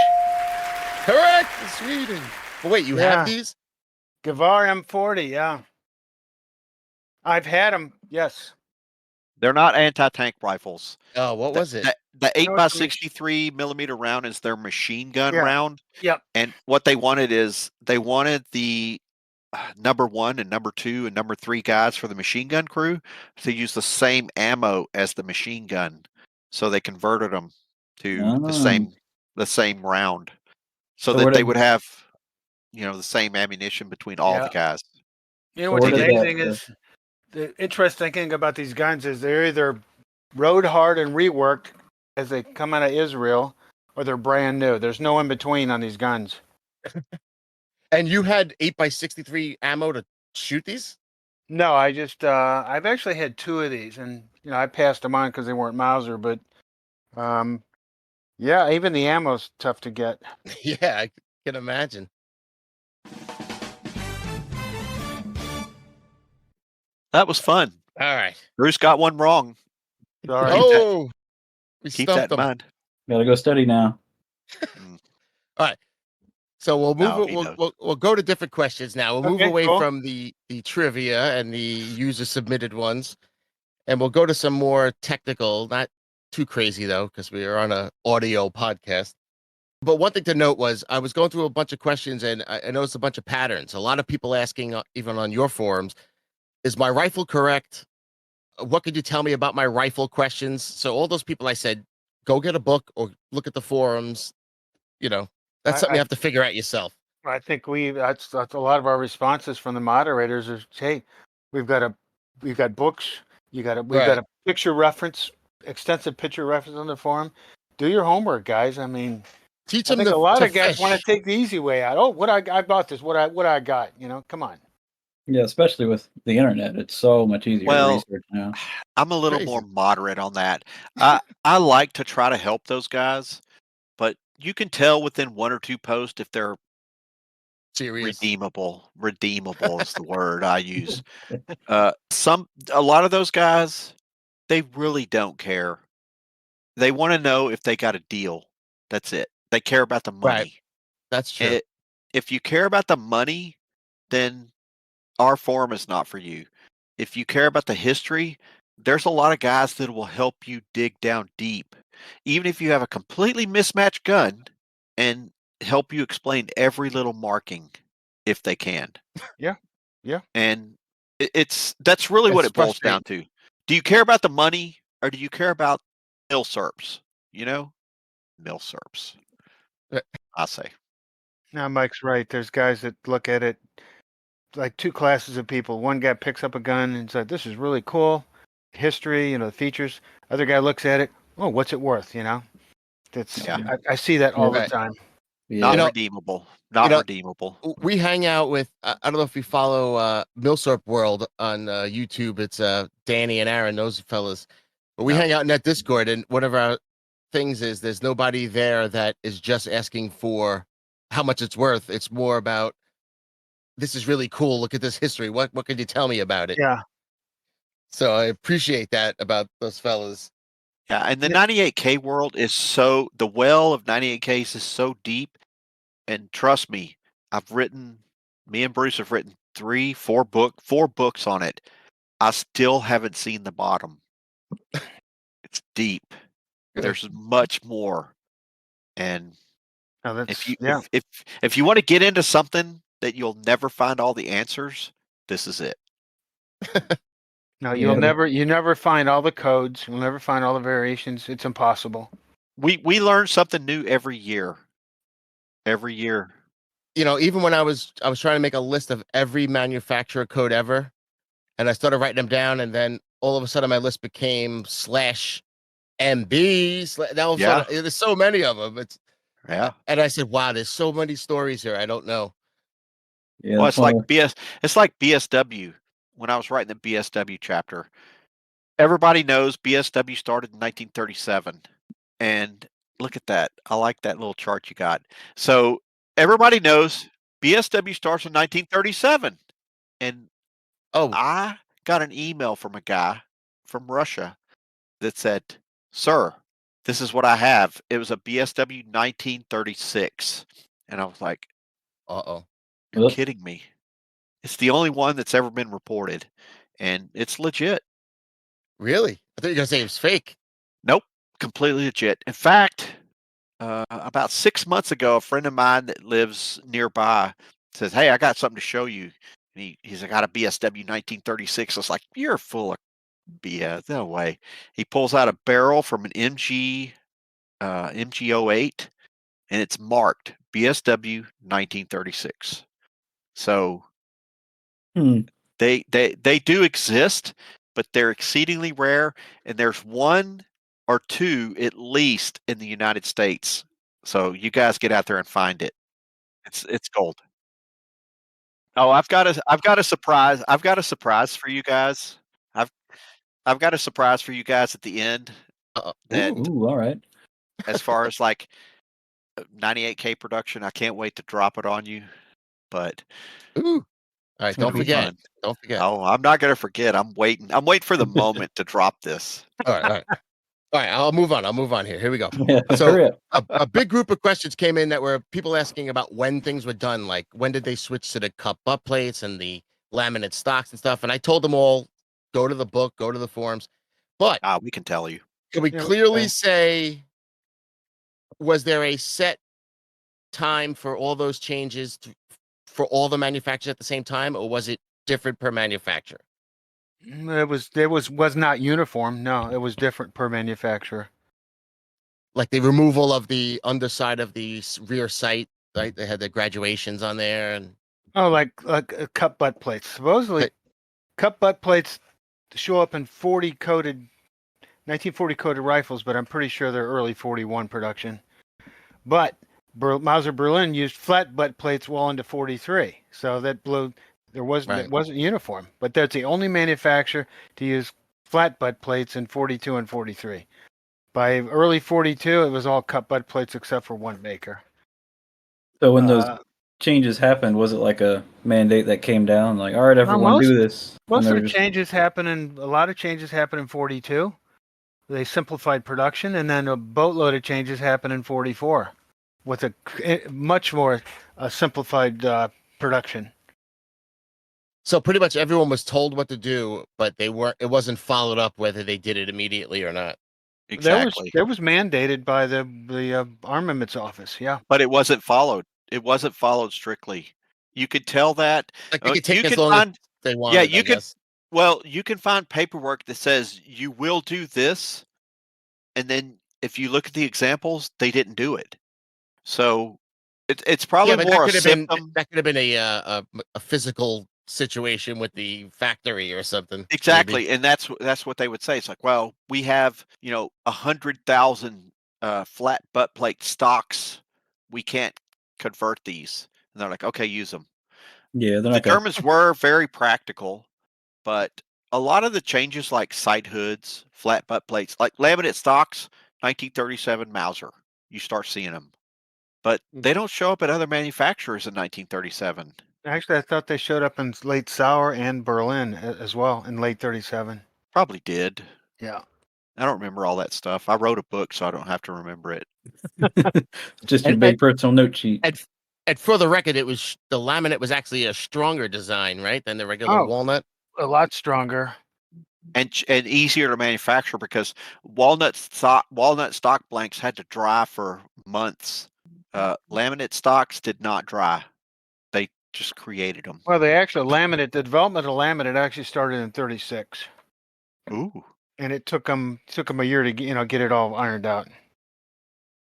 correct, Sweden. But wait, you Yeah. have these? Gewehr M40. Yeah, I've had them. Yes. They're not anti-tank rifles. Oh, what was it? The I know it's a 8x63mm round is their machine gun Yeah. round. Yep. And what they wanted is they wanted the number 1 and number 2 and number 3 guys for the machine gun crew to use the same ammo as the machine gun. So they converted them to the same round, so So that where they did would have, the same ammunition between all the Yeah. guys. You know So what's where did amazing that? is the interesting thing about these guns is they're either rode hard and reworked as they come out of Israel, or they're brand new. There's no in between on these guns. And you had 8x63 ammo to shoot these? No, I just I've actually had two of these, and I passed them on because they weren't Mauser, but yeah, even the ammo's tough to get. Yeah, I can imagine. That was fun. All right. Bruce got one wrong. Sorry. Oh, we Keep that stumped in them. mind. Gotta go study now. All right. So we'll move. No, he knows. We'll go to different questions now. We'll move Okay, away cool. from the trivia and the user submitted ones, and we'll go to some more technical, not too crazy though, because we are on a audio podcast. But one thing to note was I was going through a bunch of questions and I noticed a bunch of patterns. A lot of people asking, even on your forums, is my rifle correct? What could you tell me about my rifle questions? So all those people, I said, go get a book or look at the forums. That's something you have to figure out yourself. I think that's a lot of our responses from the moderators is, hey, we've got books, we've got a picture reference, extensive picture reference on the forum. Do your homework, guys. I mean, Teach I them think a lot to of guys want to fish. take the easy way out. Oh, I bought this. What I got. Come on. Yeah, especially with the internet, it's so much easier to Well, research now. I'm a little Crazy. more moderate on that. I like to try to help those guys, but you can tell within one or two posts if they're Serious. redeemable. Redeemable is the word I use. A lot of those guys, they really don't care. They want to know if they got a deal. That's it. They care about the Right. money. That's true. If you care about the money, then our forum is not for you. If you care about the history, there's a lot of guys that will help you dig down deep, even if you have a completely mismatched gun, and help you explain every little marking if they can. Yeah. And that's really what It's it boils down frustrating. to. Do you care about the money or do you care about MILSURPs? MILSURPs, Uh, I say. Now Mike's right. There's guys that look at it like two classes of people. One guy picks up a gun and said, "This is really cool, history, the features." Other guy looks at it. Oh, what's it worth? That's Yeah. I see that all the Right. time. Yeah. Not redeemable. Not redeemable. We hang out with I don't know if you follow MILSURP World on YouTube. It's Danny and Aaron, those fellas. But we No. hang out in that Discord, and one of our things is there's nobody there that is just asking for how much it's worth. It's more about this is really cool. Look at this history. What could you tell me about it? Yeah. So I appreciate that about those fellas. Yeah, and the Yeah. 98K world is the well of 98Ks is so deep. And trust me, me and Bruce have written four books on it. I still haven't seen the bottom. It's deep. There's much more. And No, if that's you if you want to get into something that you'll never find all the answers, this is it. No, Yeah, you never find all the codes. You'll never find all the variations. It's impossible. We learn something new every year. Every year. Even when I was trying to make a list of every manufacturer code ever, and I started writing them down, and then all of a sudden my list became /MB. Now all of a sudden, there's so many of them. Yeah. And I said, "Wow, there's so many stories here. I don't know." yeah. Well, That's one of it's like BSW. When I was writing the BSW chapter, everybody knows BSW started in 1937. And look at that. I like that little chart you got. So everybody knows BSW starts in 1937. And Oh, I got an email from a guy from Russia that said, "Sir, this is what I have." It was a BSW 1936. And I was like, uh-oh. "You're Ugh. kidding me." It's the only one that's ever been reported, and it's legit. Really? I thought you were gonna say it was fake. Nope, completely legit. In fact, about 6 months ago, a friend of mine that lives nearby says, "Hey, I got something to show you." And he's like, "I got a BSW 1936." I was like, "You're full of BS. No way." He pulls out a barrel from an MG MG08, and it's marked BSW 1936. So they do exist, but they're exceedingly rare, and there's one or two at least in the United States. So you guys get out there and find it. It's gold. Oh, I've got a surprise. I've got a surprise for you guys. I've I've got a surprise for you guys at the end. That Ooh, all right. as far as like 98K production, I can't wait to drop it on you. But Ooh. All right, it's gonna don't be forget. fun. Don't forget. Oh, I'm not gonna forget. I'm waiting. I'm waiting for the moment to drop this. All right, all right. All right, I'll move on here. Here we go. Yeah, So hurry up. a big group of questions came in that were people asking about when things were done, like when did they switch to the cup butt plates and the laminate stocks and stuff. And I told them all, go to the book, go to the forums. But We can tell you. can we Yeah, clearly say, was there a set time for all those changes for all the manufacturers at the same time, or was it different per manufacturer? It was not uniform. No, it was different per manufacturer. Like the removal of the underside of the rear sight, right? They had the graduations on there, and Oh, like cup butt plates. Supposedly, Right. cup butt plates show up in 1940 coded rifles, but I'm pretty sure they're early 41 production. But Mauser Berlin used flat butt plates well into 43, so that blew. It wasn't uniform, but that's the only manufacturer to use flat butt plates in 42 and 43. By early 42, it was all cup butt plates except for one maker. So when those Uh, changes happened, was it like a mandate that came down, like, all right, everyone most- do this? Most And of they the were just- changes happen in a lot of changes happen in 42. They simplified production, and then a boatload of changes happen in 44 with a much more simplified production. so pretty much everyone was told what to do, but they weren't. It wasn't followed up whether they did it immediately or not. Exactly. That was mandated by the armaments office. Yeah. But it wasn't followed. It wasn't followed strictly. You could tell that. Like they could You take as can long as find. they Yeah, wanted, I you could. guess. Well, you can find paperwork that says you will do this, and then if you look at the examples, they didn't do it. So it's probably Yeah, but more a symptom. that could have been a physical situation with the factory or something. maybe. Exactly, and that's what they would say. It's like, well, we have 100,000 flat butt plate stocks. We can't convert these, and they're like, okay, use them. yeah, they're The not gonna. Germans were very practical, but a lot of the changes like sight hoods, flat butt plates, like laminate stocks, 1937 Mauser, you start seeing them. But they don't show up at other manufacturers in 1937. Actually, I thought they showed up in late Sauer and Berlin as well in late 37. Probably did. Yeah. I don't remember all that stuff. I wrote a book, so I don't have to remember it. Just your And- big personal note sheet. And for the record, it was the laminate was actually a stronger design, right, than the regular Oh. walnut. A lot stronger. And easier to manufacture because walnut stock blanks had to dry for months. Laminate stocks did not dry. They just created them. Well, the development of laminate actually started in 36. Ooh. And it took them a year to get it all ironed out.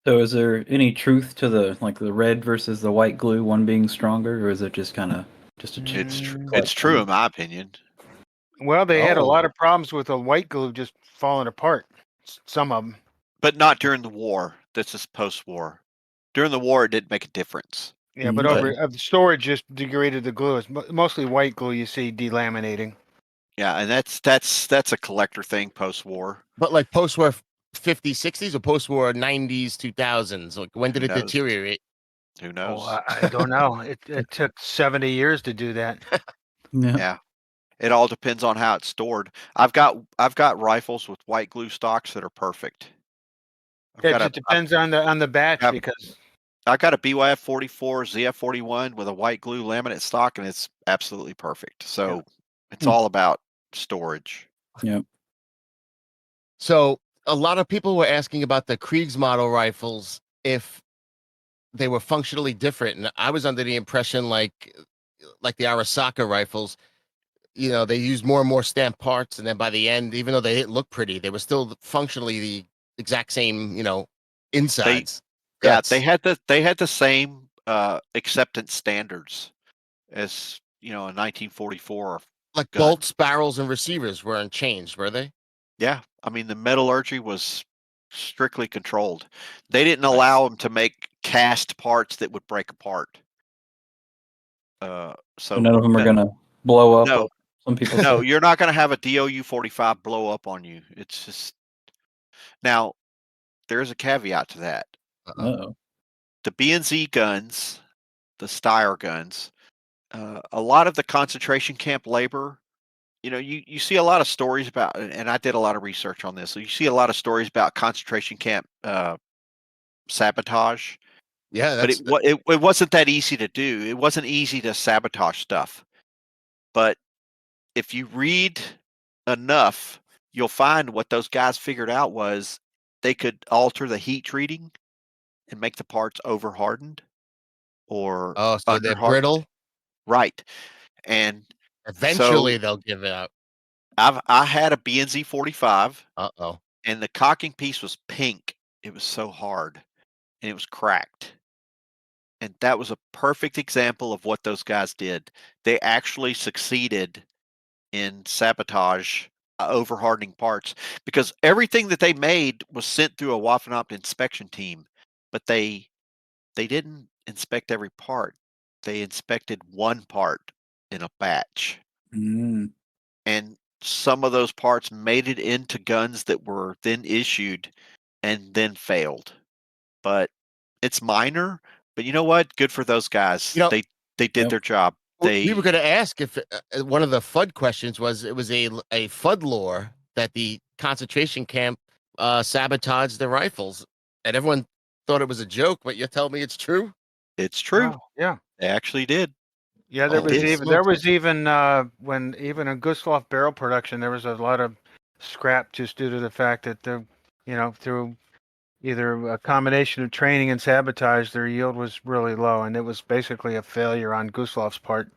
So is there any truth to the red versus the white glue, one being stronger, or is it just kind of just a It's true in my opinion. Well, they had a Oh. lot of problems with the white glue just falling apart. Some of them. But not during the war. This is post-war. During the war, it didn't make a difference. Yeah, but Okay. the storage just degraded the glue. It's mostly white glue you see delaminating. Yeah, and that's a collector thing post-war. But like post-war 50s, 60s, or post-war 90s, 2000s. Like when did Who it knows? deteriorate? Who knows? Oh, I don't know. It took 70 years to do that. Yeah. Yeah. It all depends on how it's stored. I've got rifles with white glue stocks that are perfect. It just depends on the batch I've- because I got a BYF 44, ZF 41 with a white glue laminate stock, and it's absolutely perfect. So it's all about storage. Yep. So a lot of people were asking about the Kriegsmodel rifles if they were functionally different, and I was under the impression like the Arasaka rifles, they used more and more stamped parts, and then by the end, even though they didn't look pretty, they were still functionally the exact same, insides. Yeah, Guts. they had the same acceptance standards as a 1944. Like gun. bolts, barrels, and receivers weren't changed, were they? Yeah, I mean the metallurgy was strictly controlled. They didn't Right. allow them to make cast parts that would break apart. So none of them are going to blow up, No, like some people no, say. you're not going to have a DOU 45 blow up on you. It's just now there's a caveat to that. Uh-oh. Uh-oh. The B&Z guns, the Steyr guns, a lot of the concentration camp labor. You see a lot of stories about, and I did a lot of research on this. So you see a lot of stories about concentration camp sabotage, Yeah, but that's it wasn't that easy to do. It wasn't easy to sabotage stuff. But if you read enough, you'll find what those guys figured out was they could alter the heat treating and make the parts over hardened or so under they're hardened. brittle. Right. And Eventually so they'll give it out. I had a BNZ 45 Uh-oh. and the cocking piece was pink. It was so hard and it was cracked. And that was a perfect example of what those guys did. They actually succeeded in sabotage over hardening parts because everything that they made was sent through a Waffen-Opt inspection team, but they didn't inspect every part. They inspected one part in a batch. Mm. And some of those parts made it into guns that were then issued and then failed. But it's minor, but you know what? Good for those guys. They did Yep. their job. We were going to ask if one of the Fudd questions was it was a Fudd lore that the concentration camp sabotaged the rifles, and everyone thought it was a joke. But you're telling me it's true? It's true. Oh, yeah. They actually did. Yeah, there was Holy even when even in Gustloff barrel production, there was a lot of scrap just due to the fact that through either a combination of training and sabotage, their yield was really low, and it was basically a failure on Gustloff's part.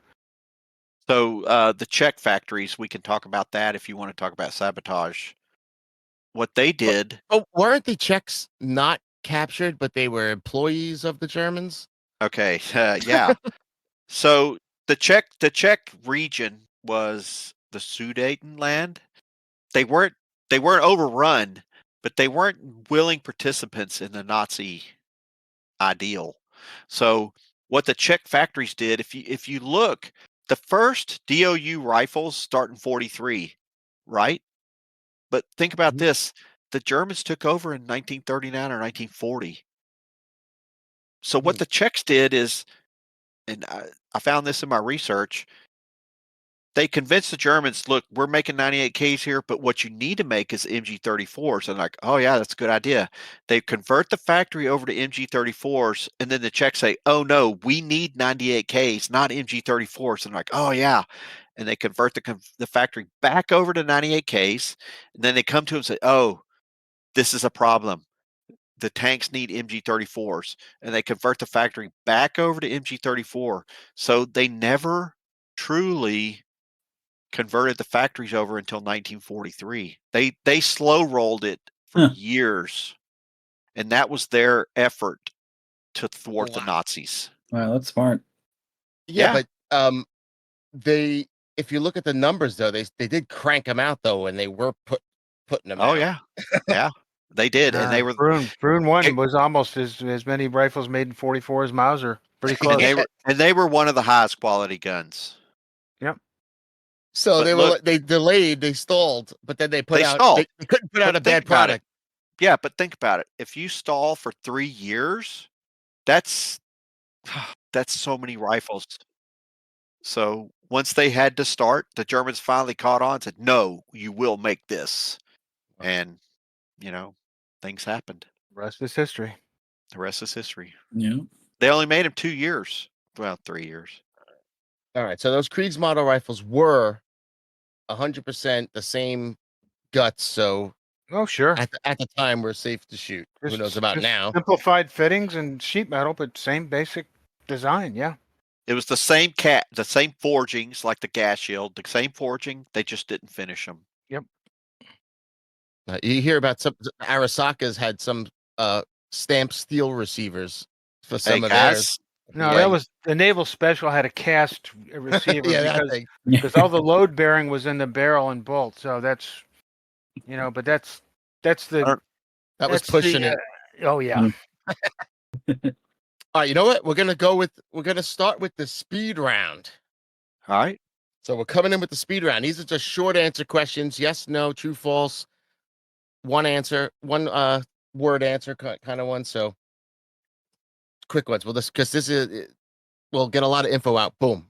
So the Czech factories, we can talk about that if you want to talk about sabotage. What they did. Oh, weren't the Czechs not captured, but they were employees of the Germans? Okay, yeah. So the Czech region was the Sudetenland. They weren't overrun, but they weren't willing participants in the Nazi ideal. So what the Czech factories did, if you look, the first DOU rifles start in 43, right? But think about this. The Germans took over in 1939 or 1940. So what the Czechs did is, and I found this in my research, they convinced the Germans, look, we're making 98Ks here, but what you need to make is MG34s. And like, oh yeah, that's a good idea. They convert the factory over to MG34s, and then the Czechs say, oh no, we need 98Ks, not MG34s. And like, oh yeah. And they convert the factory back over to 98Ks, and then they come to them and say, oh, this is a problem. The tanks need MG34s, and they convert the factory back over to MG34. So they never truly converted the factories over until 1943. They slow rolled it for years, and that was their effort to thwart the Nazis. Wow, that's smart. Yeah, but they, if you look at the numbers though, they did crank them out though, and they were putting them out. Oh yeah, yeah, they did, and they were Brune 1 was almost as many rifles made in 44 as Mauser. Pretty close. and they were one of the highest quality guns. Yep. So they delayed, they stalled, but then they stalled. They couldn't put out a bad product. Yeah, but think about it. If you stall for 3 years, that's so many rifles. So once they had to start, the Germans finally caught on and said, no, you will make this. And, things happened. The rest is history. The rest is history. Yeah. They only made them 2 years. Well, 3 years. All right. So those Kriegsmodel rifles were 100% the same guts. So sure. At the time, we're safe to shoot. Who knows about now? Simplified fittings and sheet metal, but same basic design. Yeah. It was the same forgings like the gas shield, the same forging. They just didn't finish them. Yep. You hear about some Arasakas had some stamped steel receivers for Hey some of theirs. guys, No, Yeah. that was the Naval Special had a cast receiver Yeah, that because thing. all the load bearing was in the barrel and bolt. So that's but that's the That was that's pushing the it. oh yeah. All right, you know what? We're gonna start with the speed round. all right. So we're coming in with the speed round. These are just short answer questions: yes, no, true, false. One answer, one word answer kind of one. So quick ones. Well, we'll get a lot of info out. Boom.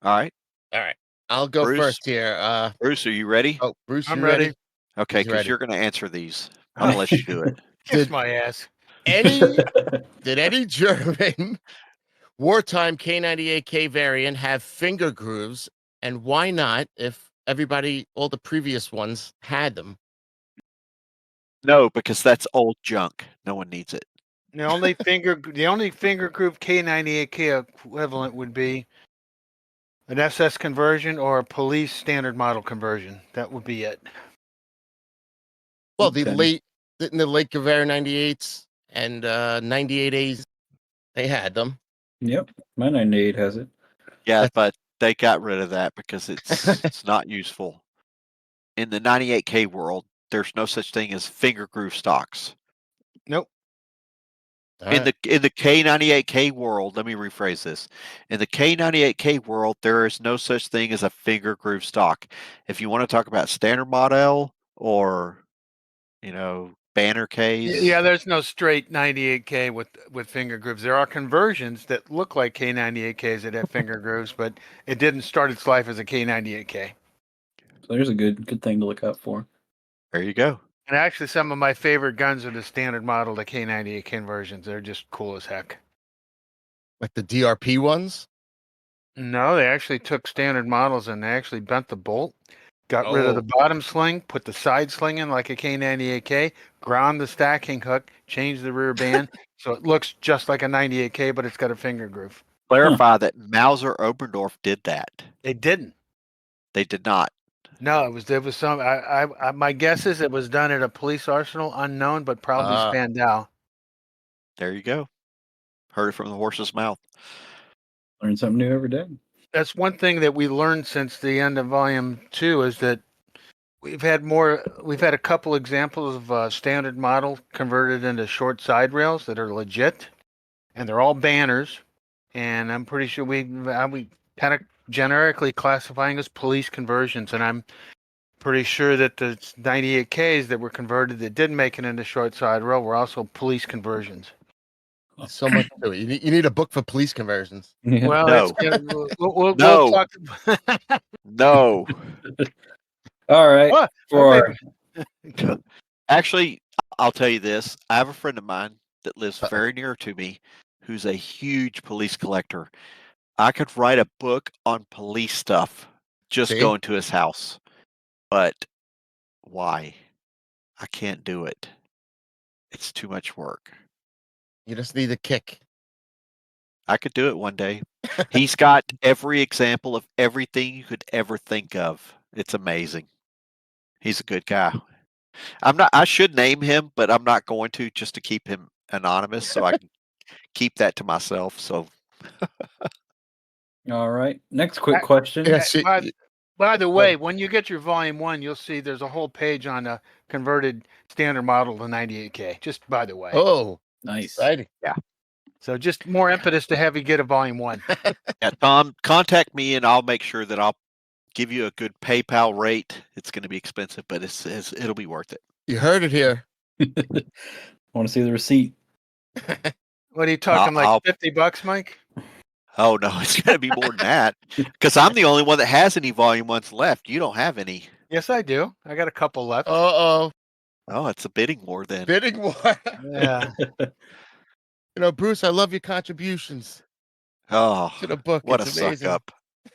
All right. All right. I'll go Bruce? first here. Bruce, are you ready? Oh, Bruce, I'm you ready. ready? Okay, He's because ready. you're going to answer these. I'm going to let you do it. Kiss Did- my ass. Did any German wartime K98k variant have finger grooves, and why not? If all the previous ones had them. No, because that's old junk. No one needs it. The only finger groove K98k equivalent would be an SS conversion or a police standard model conversion. That would be it. Well, Okay. the late Gavera 98s and 98As, they had them. Yep, my 98 has it. Yeah, That's- but they got rid of that because it's not useful. In the 98K world, there's no such thing as finger groove stocks. Nope. All In right. the K98K world, let me rephrase this. In the K98K world, there is no such thing as a finger groove stock. If you want to talk about standard model or banner case, Yeah, there's no straight 98K with finger grooves. There are conversions that look like K98Ks that have finger grooves, but it didn't start its life as a K98K. So there's a good thing to look out for. there you go. And actually, some of my favorite guns are the standard model, the K98 conversions. They're just cool as heck. Like the DRP ones. No, they actually took standard models and they actually bent the bolt, got rid of the Oh. bottom sling, put the side sling in like a K98K, ground the stacking hook, changed the rear band, so it looks just like a 98K, but it's got a finger groove. Clarify that Mauser Oberndorf did that. They didn't. They did not. No, there was some. My guess is it was done at a police arsenal, unknown, but probably Spandau. There you go. Heard it from the horse's mouth. Learn something new every day. That's one thing that we learned since the end of Volume 2 is that we've had a couple examples of standard model converted into short side rails that are legit, and they're all banners. And I'm pretty sure we kind of generically classifying as police conversions, and I'm pretty sure that the 98Ks that were converted that didn't make it into short side rail were also police conversions. So much to it. You need a book for police conversions. Yeah. Well, No. we'll No. talk. No. All right. What? For Actually, I'll tell you this. I have a friend of mine that lives Uh-oh. very near to me who's a huge police collector. I could write a book on police stuff just See? going to his house. But why? I can't do it. It's too much work. You just need a kick. I could do it one day. He's got every example of everything you could ever think of. It's amazing. He's a good guy. I should name him, but I'm not going to, just to keep him anonymous so I can keep that to myself. So all right. Next quick question. Yeah, see, By the way, when you get your volume 1, you'll see there's a whole page on a converted standard model to 98K. Just by the way. oh, Nice. exciting. So just more impetus to have you get a volume 1. yeah, Tom, contact me and I'll make sure that I'll give you a good PayPal rate. It's going to be expensive, but it'll be worth it. You heard it here. Want to see the receipt? What are you talking, I'll- like $50, Mike? Oh no, it's going to be more than that because I'm the only one that has any volume ones left. You don't have any. Yes, I do. I got a couple left. Uh-oh. Oh, it's a bidding war then. Bidding war. Yeah. Bruce, I love your contributions Oh, to the book. what It's a amazing. suck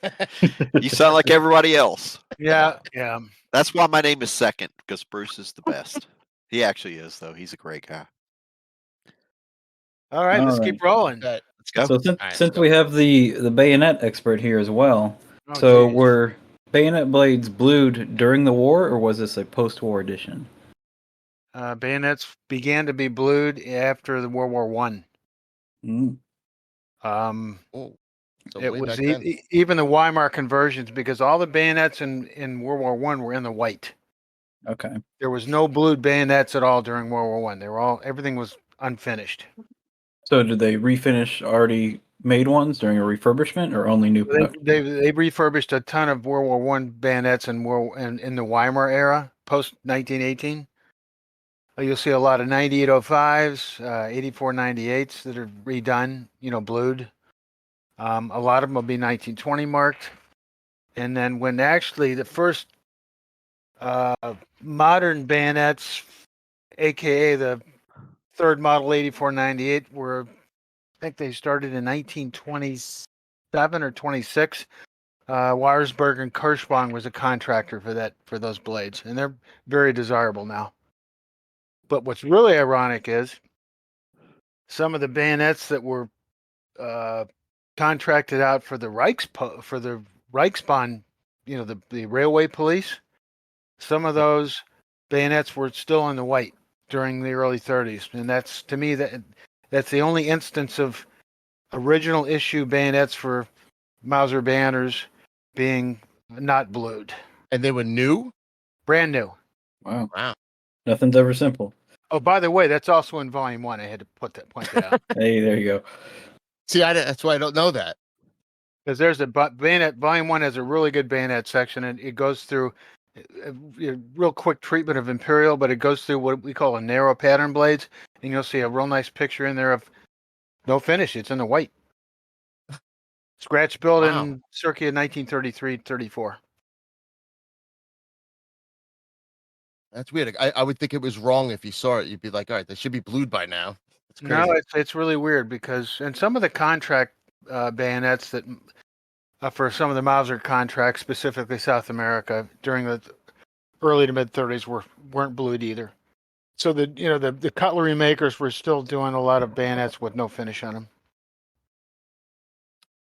up. You sound like everybody else. Yeah. Yeah. That's why my name is second, because Bruce is the best. He actually is, though. He's a great guy. All right, let's keep rolling. But Let's go. So since, right, since so- we have the bayonet expert here as well, Oh, so geez. were bayonet blades blued during the war, or was this a post-war edition? Bayonets began to be blued after the World War One. Mm. Oh, so It way was back then. even the Weimar conversions, because all the bayonets in World War One were in the white. Okay. There was no blued bayonets at all during World War One. They were everything was unfinished. So did they refinish already made ones during a refurbishment, or only new production? They refurbished a ton of World War One bayonets in the Weimar era, post 1918. You'll see a lot of 9805s, 8498s that are redone, blued. A lot of them will be 1920 marked. And then when actually the first modern bayonets, aka the third model 8498, were, I think they started in 1927 or 26. Warsburg and Kirschbaum was a contractor for those blades, and they're very desirable now. But what's really ironic is some of the bayonets that were contracted out for the Reichsbahn, the railway police. Some of those bayonets were still in the white during the early 30s, and that's, to me, that's the only instance of original issue bayonets for Mauser banners being not blued. And they were new? Brand new. Wow. Wow. Nothing's ever simple. Oh, by the way, that's also in Volume 1. I had to point that out. Hey, there you go. See, that's why I don't know that. Because there's a bayonet, Volume 1 has a really good bayonet section, and it goes through a real quick treatment of Imperial, but it goes through what we call a narrow pattern blades, and you'll see a real nice picture in there of no finish. It's in the white. Scratch built Wow. in circa 1933-34. That's weird. I would think it was wrong if you saw it. You'd be like, all right, they should be blued by now. It's crazy. No, it's really weird because, and some of the contract bayonets that for some of the Mauser contracts, specifically South America, during the early to mid 30s weren't blued either. So the cutlery makers were still doing a lot of bayonets with no finish on them.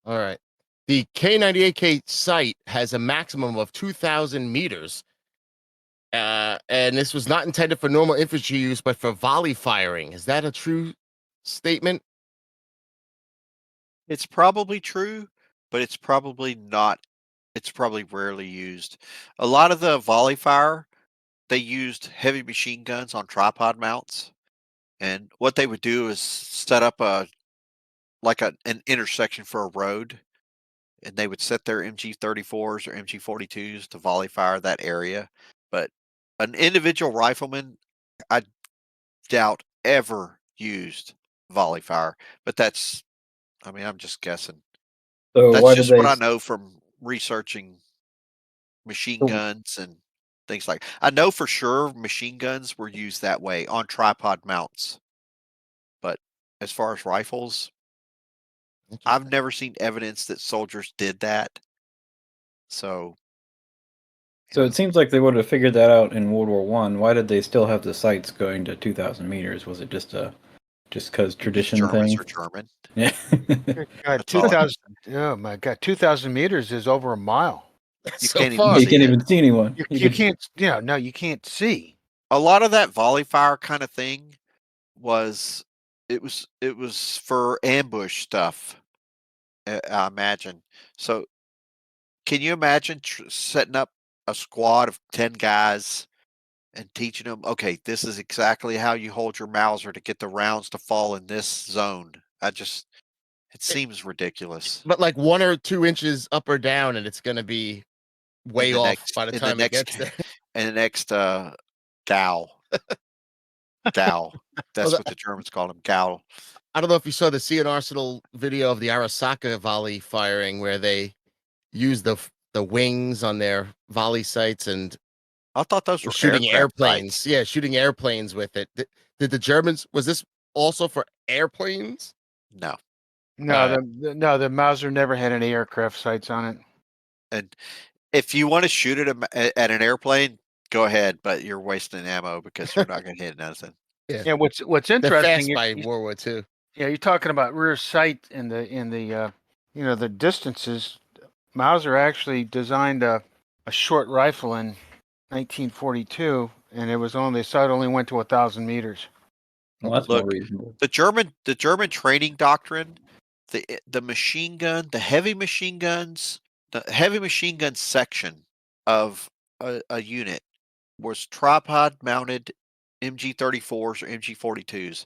All right. The K98k sight has a maximum of 2,000 meters. And this was not intended for normal infantry use, but for volley firing. Is that a true statement? It's probably true, but it's probably not. It's probably rarely used. A lot of the volley fire, they used heavy machine guns on tripod mounts. And what they would do is set up an intersection for a road, and they would set their MG34s or MG42s to volley fire that area. But an individual rifleman, I doubt ever used volley fire. But I'm just guessing. So That's why did just what they? I know from researching machine So, guns and things like. I know for sure machine guns were used that way on tripod mounts. But as far as rifles, I've never seen evidence that soldiers did that. So, so it seems like they would have figured that out in World War One. Why did they still have the sights going to 2,000 meters? Was it just because tradition Germans thing? are German. Yeah. God, That's all. 2,000. Oh my God, 2,000 meters is over a mile. You So can't even far. You see can't it. even see anyone. You can't. No, you can't see. A lot of that volley fire kind of thing was it was for ambush stuff. I imagine. So, can you imagine setting up a squad of 10 guys and teaching them, okay, this is exactly how you hold your Mauser to get the rounds to fall in this zone? It seems ridiculous. But like 1 or 2 inches up or down, and it's going to be way off by the time it gets there. In the next Gau. Gau. That's what the Germans call them, Gau. I don't know if you saw the Sea and Arsenal video of the Arasaka volley firing, where they use the wings on their volley sights and I thought those were shooting aircraft airplanes. sights. Yeah, shooting airplanes with it. Did the Germans? Was this also for airplanes? No. No, the Mauser never had any aircraft sights on it. And if you want to shoot at an airplane, go ahead, but you're wasting ammo because you're not going to hit nothing. Yeah, what's They're interesting? fast by World War II. Yeah, you're talking about rear sight in the the distances. Mauser actually designed a short rifle in 1942, and it was only, so it only went to 1,000 meters. Well, that's more Look, reasonable. the German training doctrine, the machine gun, the heavy machine guns, the heavy machine gun section of a unit was tripod mounted MG34s or MG42s.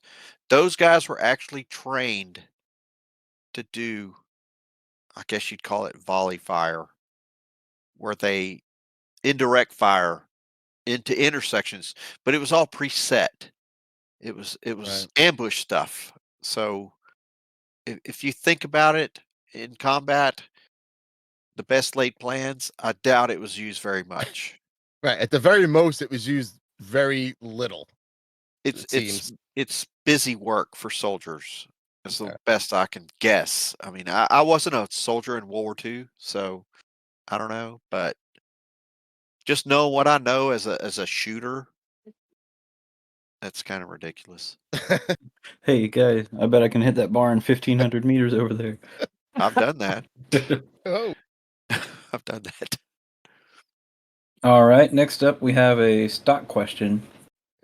Those guys were actually trained to do, I guess you'd call it volley fire, where they indirect fire into intersections, but it was all preset. It was Right. ambush stuff. So if you think about it in combat, the best laid plans, I doubt it was used very much. Right. At the very most, it was used very little. It's It seems. it's busy work for soldiers. It's Okay. the best I can guess. I mean, I wasn't a soldier in World War II, so I don't know, but just know what I know as a shooter, that's kind of ridiculous. Hey guys, I bet I can hit that bar in 1,500 meters over there. I've done that. Oh, I've done that. All right, next up we have a stock question.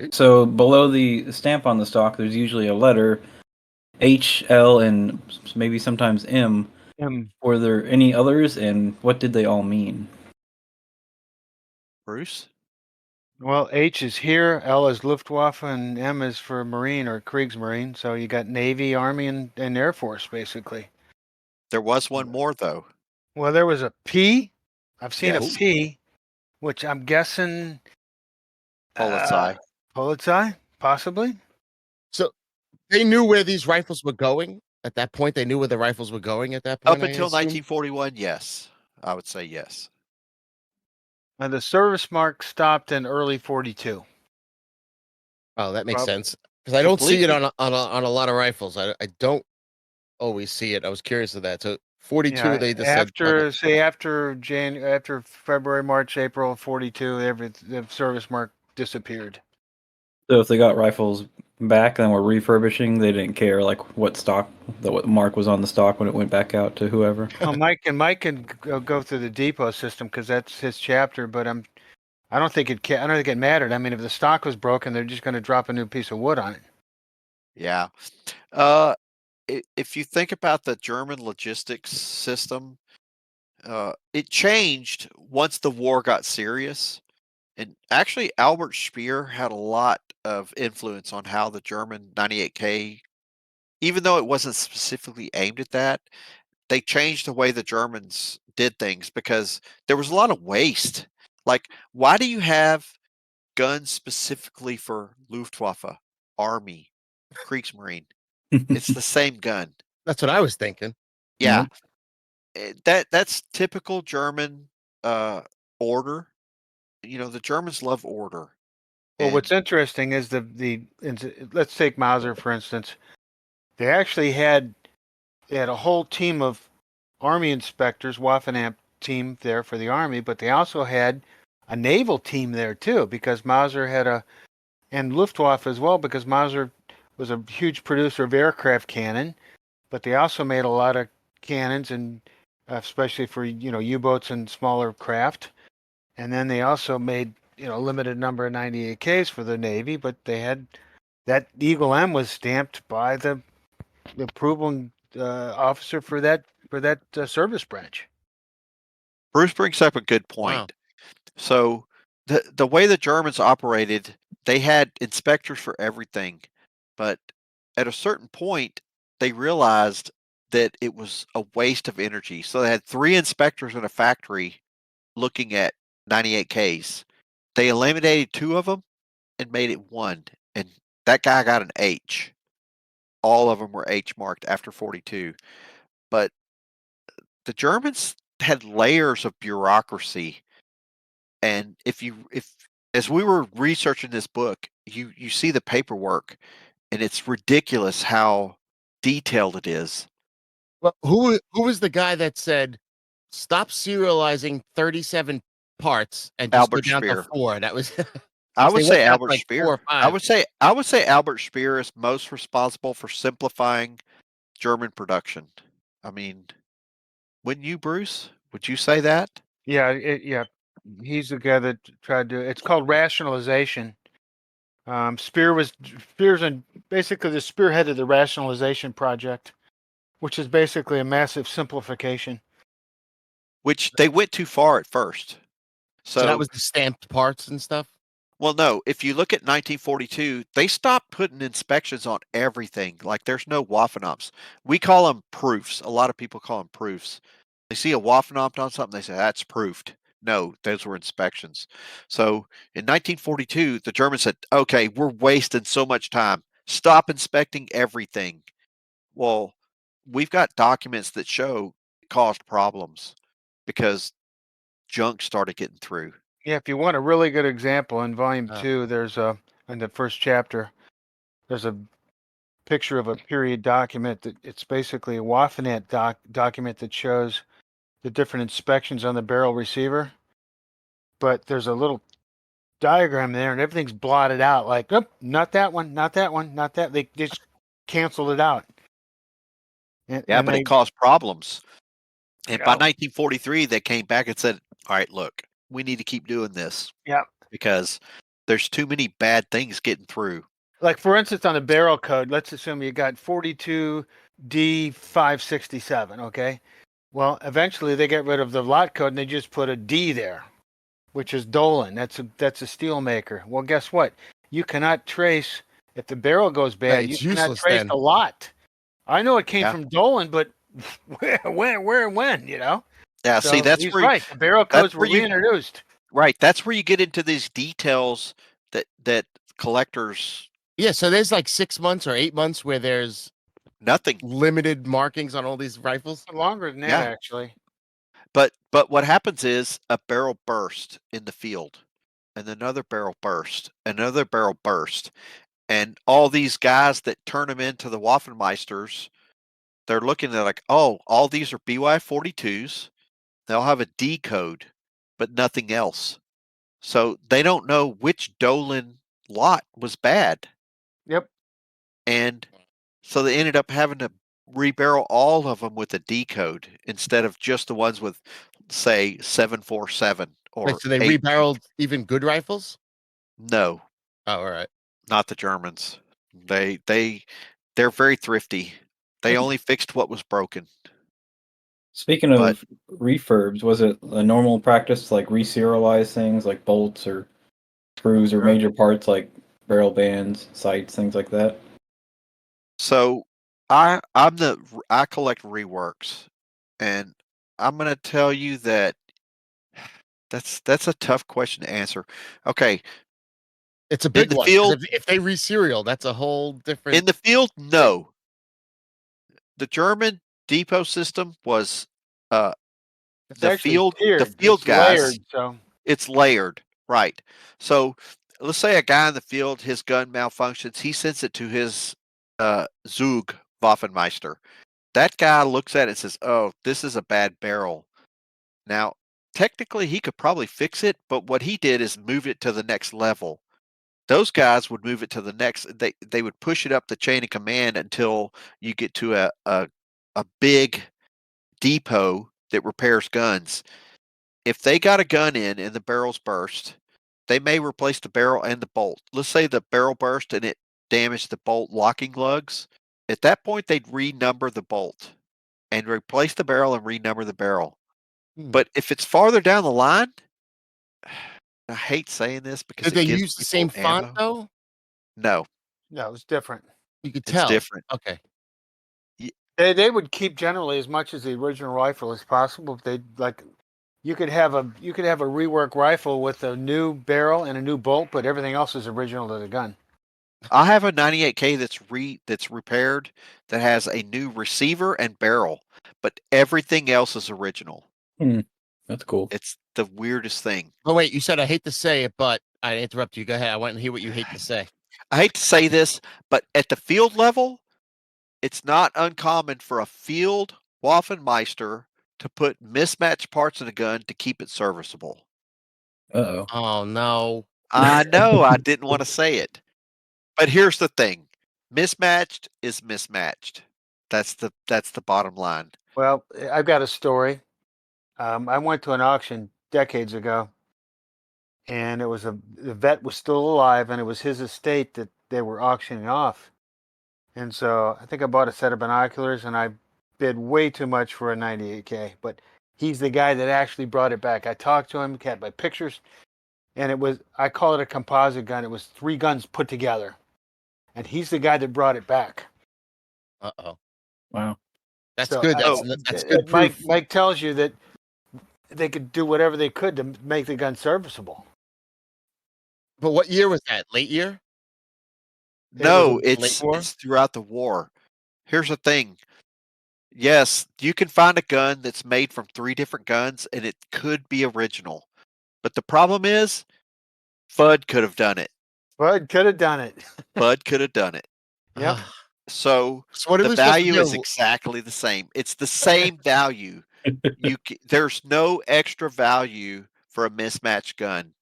Ooh. So below the stamp on the stock, there's usually a letter H, L, and maybe sometimes M. Were there any others, and what did they all mean? Bruce? Well, H is here, L is Luftwaffe, and M is for Marine or Kriegsmarine. So you got Navy, Army, and Air Force, basically. There was one more, though. Well, there was a P. I've seen Yes. a P, which I'm guessing Polizei. Polizei, possibly. so they knew where these rifles were going at that point. They knew where the rifles were going at that point. Up I until assume? 1941, yes. I would say yes. And the service mark stopped in early 42. Oh, that makes Prob- sense because I don't see it Completely. on a lot of rifles. I don't always see it. I was curious of that. So 42, Yeah, they just said after after February, March, April of 42, the service mark disappeared. So if they got rifles back and were refurbishing, they didn't care like what stock, what mark was on the stock when it went back out to whoever. Well, Mike can go through the depot system because that's his chapter. But I don't think I don't think it mattered. I mean, if the stock was broken, they're just going to drop a new piece of wood on it. Yeah. If you think about the German logistics system, it changed once the war got serious. And actually, Albert Speer had a lot of influence on how the German 98K, even though it wasn't specifically aimed at that, they changed the way the Germans did things because there was a lot of waste. Like, why do you have guns specifically for Luftwaffe, Army, Kriegsmarine? It's the same gun. that's what I was thinking. Yeah. That's typical German order. You know, the Germans love order. Well, And what's interesting is let's take Mauser for instance. They actually they had a whole team of Army inspectors, Waffen-Amp team there for the Army, but they also had a naval team there too because Mauser and Luftwaffe as well because Mauser was a huge producer of aircraft cannon, but they also made a lot of cannons and especially for U-boats and smaller craft. And then they also made a limited number of 98Ks for the Navy, but they had that Eagle M was stamped by the approval officer for that service branch. Bruce brings up a good Wow. point. So the way the Germans operated, they had inspectors for everything, but at a certain point, they realized that it was a waste of energy. So they had 3 inspectors in a factory looking at 98Ks. They eliminated 2 of them and made it 1, and that guy got an H. All of them were H marked after 42. But the Germans had layers of bureaucracy, and if as we were researching this book, you see the paperwork, and it's ridiculous how detailed it is. Well, who was the guy that said stop serializing 37 parts and just Albert go down Speer. to 4? That was I would they went say down to Albert like 4 Speer. or 5. I would say Albert Speer is most responsible for simplifying German production. I mean, wouldn't you, Bruce? Would you say that? Yeah, He's the guy that tried to. It's called rationalization. Spears and basically the spearheaded the rationalization project, which is basically a massive simplification. which they went too far at first. So that So, was the stamped parts and stuff. well, no, if you look at 1942, they stopped putting inspections on everything. Like there's no Waffenampts. We call them proofs. A lot of people call them proofs. They see a Waffenampt on something, they say that's proofed. No, those were inspections. So in 1942, the Germans said, okay, we're wasting so much time. Stop inspecting everything. Well, we've got documents that show it caused problems because junk started getting through. Yeah, if you want a really good example, in volume Oh. 2, there's in the first chapter, there's a picture of a period document that it's basically a Waffenet document that shows the different inspections on the barrel receiver. But there's a little diagram there and everything's blotted out like, oh, not that one, not that one, not that. They just canceled it out. Yeah, And but they, it caused problems. And by yeah, 1943, they came back and said, all right, look, we need to keep doing this yeah. because there's too many bad things getting through. Like for instance, on the barrel code, let's assume you got 42D567, okay? Well, eventually they get rid of the lot code and they just put a D there, which is Dolan. That's a steel maker. Well, guess what? You cannot trace if the barrel goes bad. You It's cannot useless trace then. the lot. I know it came Yeah. from Dolan, but where, and when? You know. Yeah, So see, that's he's where right. The barrel that's codes were where you reintroduced. right. That's where you get into these details that collectors Yeah, so there's like 6 months or 8 months where there's nothing. limited markings on all these rifles. Longer than that, Yeah. actually. But what happens is a barrel burst in the field, and another barrel burst, another barrel burst, and all these guys that turn them into the Waffenmeisters, they're looking at like, oh, all these are BY-42s. They'll have a D code, but nothing else. So they don't know which Dolan lot was bad. Yep. And so they ended up having to rebarrel all of them with a D code instead of just the ones with, say, 747 Wait, or so they 8. rebarreled even good rifles? No, Oh, all right. not the Germans. They're very thrifty. They only fixed what was broken. Speaking But of refurbs, was it a normal practice to like reserialize things like bolts or screws or Sure. major parts like barrel bands, sights, things like that? so I collect reworks, and I'm gonna tell you that that's a tough question to answer. Okay, It's a in big the one because field, if they reserial, that's a whole different. in the field, no. The German depot system was uh It's the actually field the tiered. field It's guys. layered. So It's layered, right? So let's say a guy in the field, his gun malfunctions, he sends it to his Zug Waffenmeister. That guy looks at it and says, "Oh, this is a bad barrel." Now, technically, he could probably fix it, but what he did is move it to the next level. Those guys would move it to the next. They would push it up the chain of command until you get to a big depot that repairs guns. If they got a gun in and the barrel's burst, they may replace the barrel and the bolt. Let's say the barrel burst and it damaged the bolt locking lugs. At that point, they'd renumber the bolt and replace the barrel and renumber the barrel. Hmm. But if it's farther down the line, I hate saying this because Did they it gives use the people same font ammo. though? No, no, it's different. You could it's tell. different. Okay. They would keep generally as much as the original rifle as possible. If they like, you could have a rework rifle with a new barrel and a new bolt, but everything else is original to the gun. I have a 98K that's repaired that has a new receiver and barrel, but everything else is original. That's cool. It's the weirdest thing. Oh wait, you said I hate to say it, but I interrupt you. Go ahead. I want to hear what you hate to say. I hate to say this, but at the field level, it's not uncommon for a field Waffenmeister to put mismatched parts in a gun to keep it serviceable. Uh-oh. Oh no. I know I didn't want to say it, but here's the thing: mismatched is mismatched. That's the bottom line. Well, I've got a story. I went to an auction decades ago, and the vet was still alive, and it was his estate that they were auctioning off. And so I think I bought a set of binoculars, and I bid way too much for a 98K. But he's the guy that actually brought it back. I talked to him, had my pictures, and I call it a composite gun. It was 3 guns put together, and he's the guy that brought it back. Uh-oh. Wow. That's So good. That's good proof. Mike tells you that they could do whatever they could to make the gun serviceable. But what year was that? Late year? No, It was late war? it's throughout the war. Here's the thing. Yes, you can find a gun that's made from 3 different guns, and it could be original. But the problem is, Fudd could have done it. Bud could have done it. Fudd could have done it. Yep. So So what are the we supposed to value is do? exactly the same. It's the same value. There's no extra value for a mismatched gun.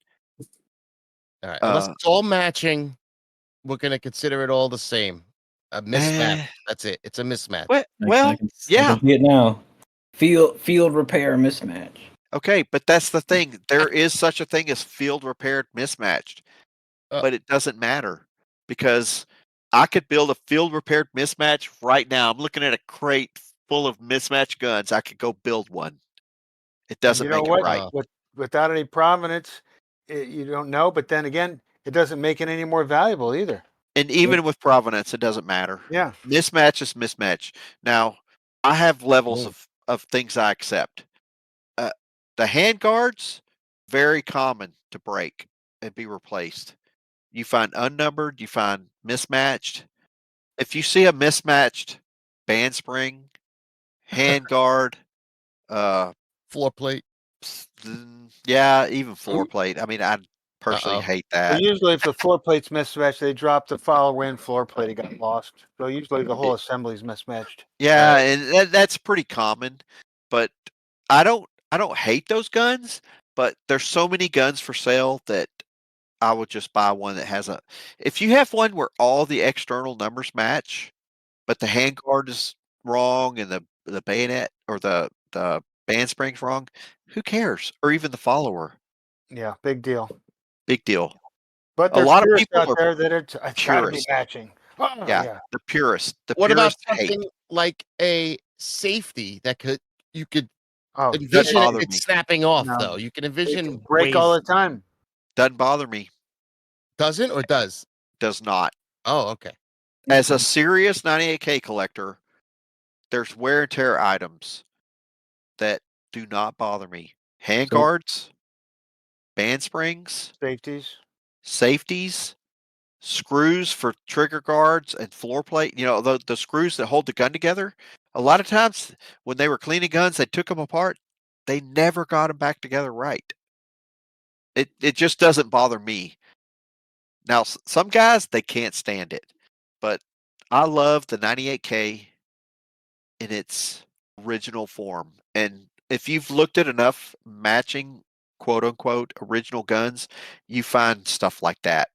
All right. Unless it's all matching, we're gonna consider it all the same. A mismatch. That's it. It's a mismatch. Well, I yeah. can see it now. Field repair mismatch. Okay, but that's the thing. There is such a thing as field repaired mismatched, but it doesn't matter because I could build a field repaired mismatch right now. I'm looking at a crate full of mismatched guns. I could go build one. It doesn't make it right. Without any provenance, you don't know. But then again, it doesn't make it any more valuable either. And even with provenance, it doesn't matter. Yeah. Mismatch is mismatch. Now, I have levels of things I accept. The hand guards, very common to break and be replaced. You find unnumbered, you find mismatched. If you see a mismatched band spring, hand guard, Floor plate. yeah, even floor plate. I mean, I personally hate that. But usually, if the floor plate's mismatched, they drop the follow-in floor plate. It got lost. So usually, the whole assembly's mismatched. Yeah, and that's pretty common. But I don't hate those guns. But there's so many guns for sale that I would just buy one that has a. If you have one where all the external numbers match, but the handguard is wrong and the bayonet or the band spring's wrong, who cares? Or even the follower. Yeah, big deal. Big deal. But A there's lot of purists people out are there that it's got to be purists. matching. Oh, Yeah, the purists. The What about purists hate. something like a safety that you could Oh, envision bother it me. snapping off No. though? You can they envision can break all the time. Doesn't bother me. Doesn't or does? Does not. Oh, okay. As a serious 98K collector, there's wear and tear items that do not bother me. Handguards, band springs, safeties, screws for trigger guards and floor plate. You know, the screws that hold the gun together. A lot of times when they were cleaning guns, they took them apart. They never got them back together right. It just doesn't bother me. Now, some guys, they can't stand it. But I love the 98K in its original form. And if you've looked at enough matching quote unquote original guns, you find stuff like that.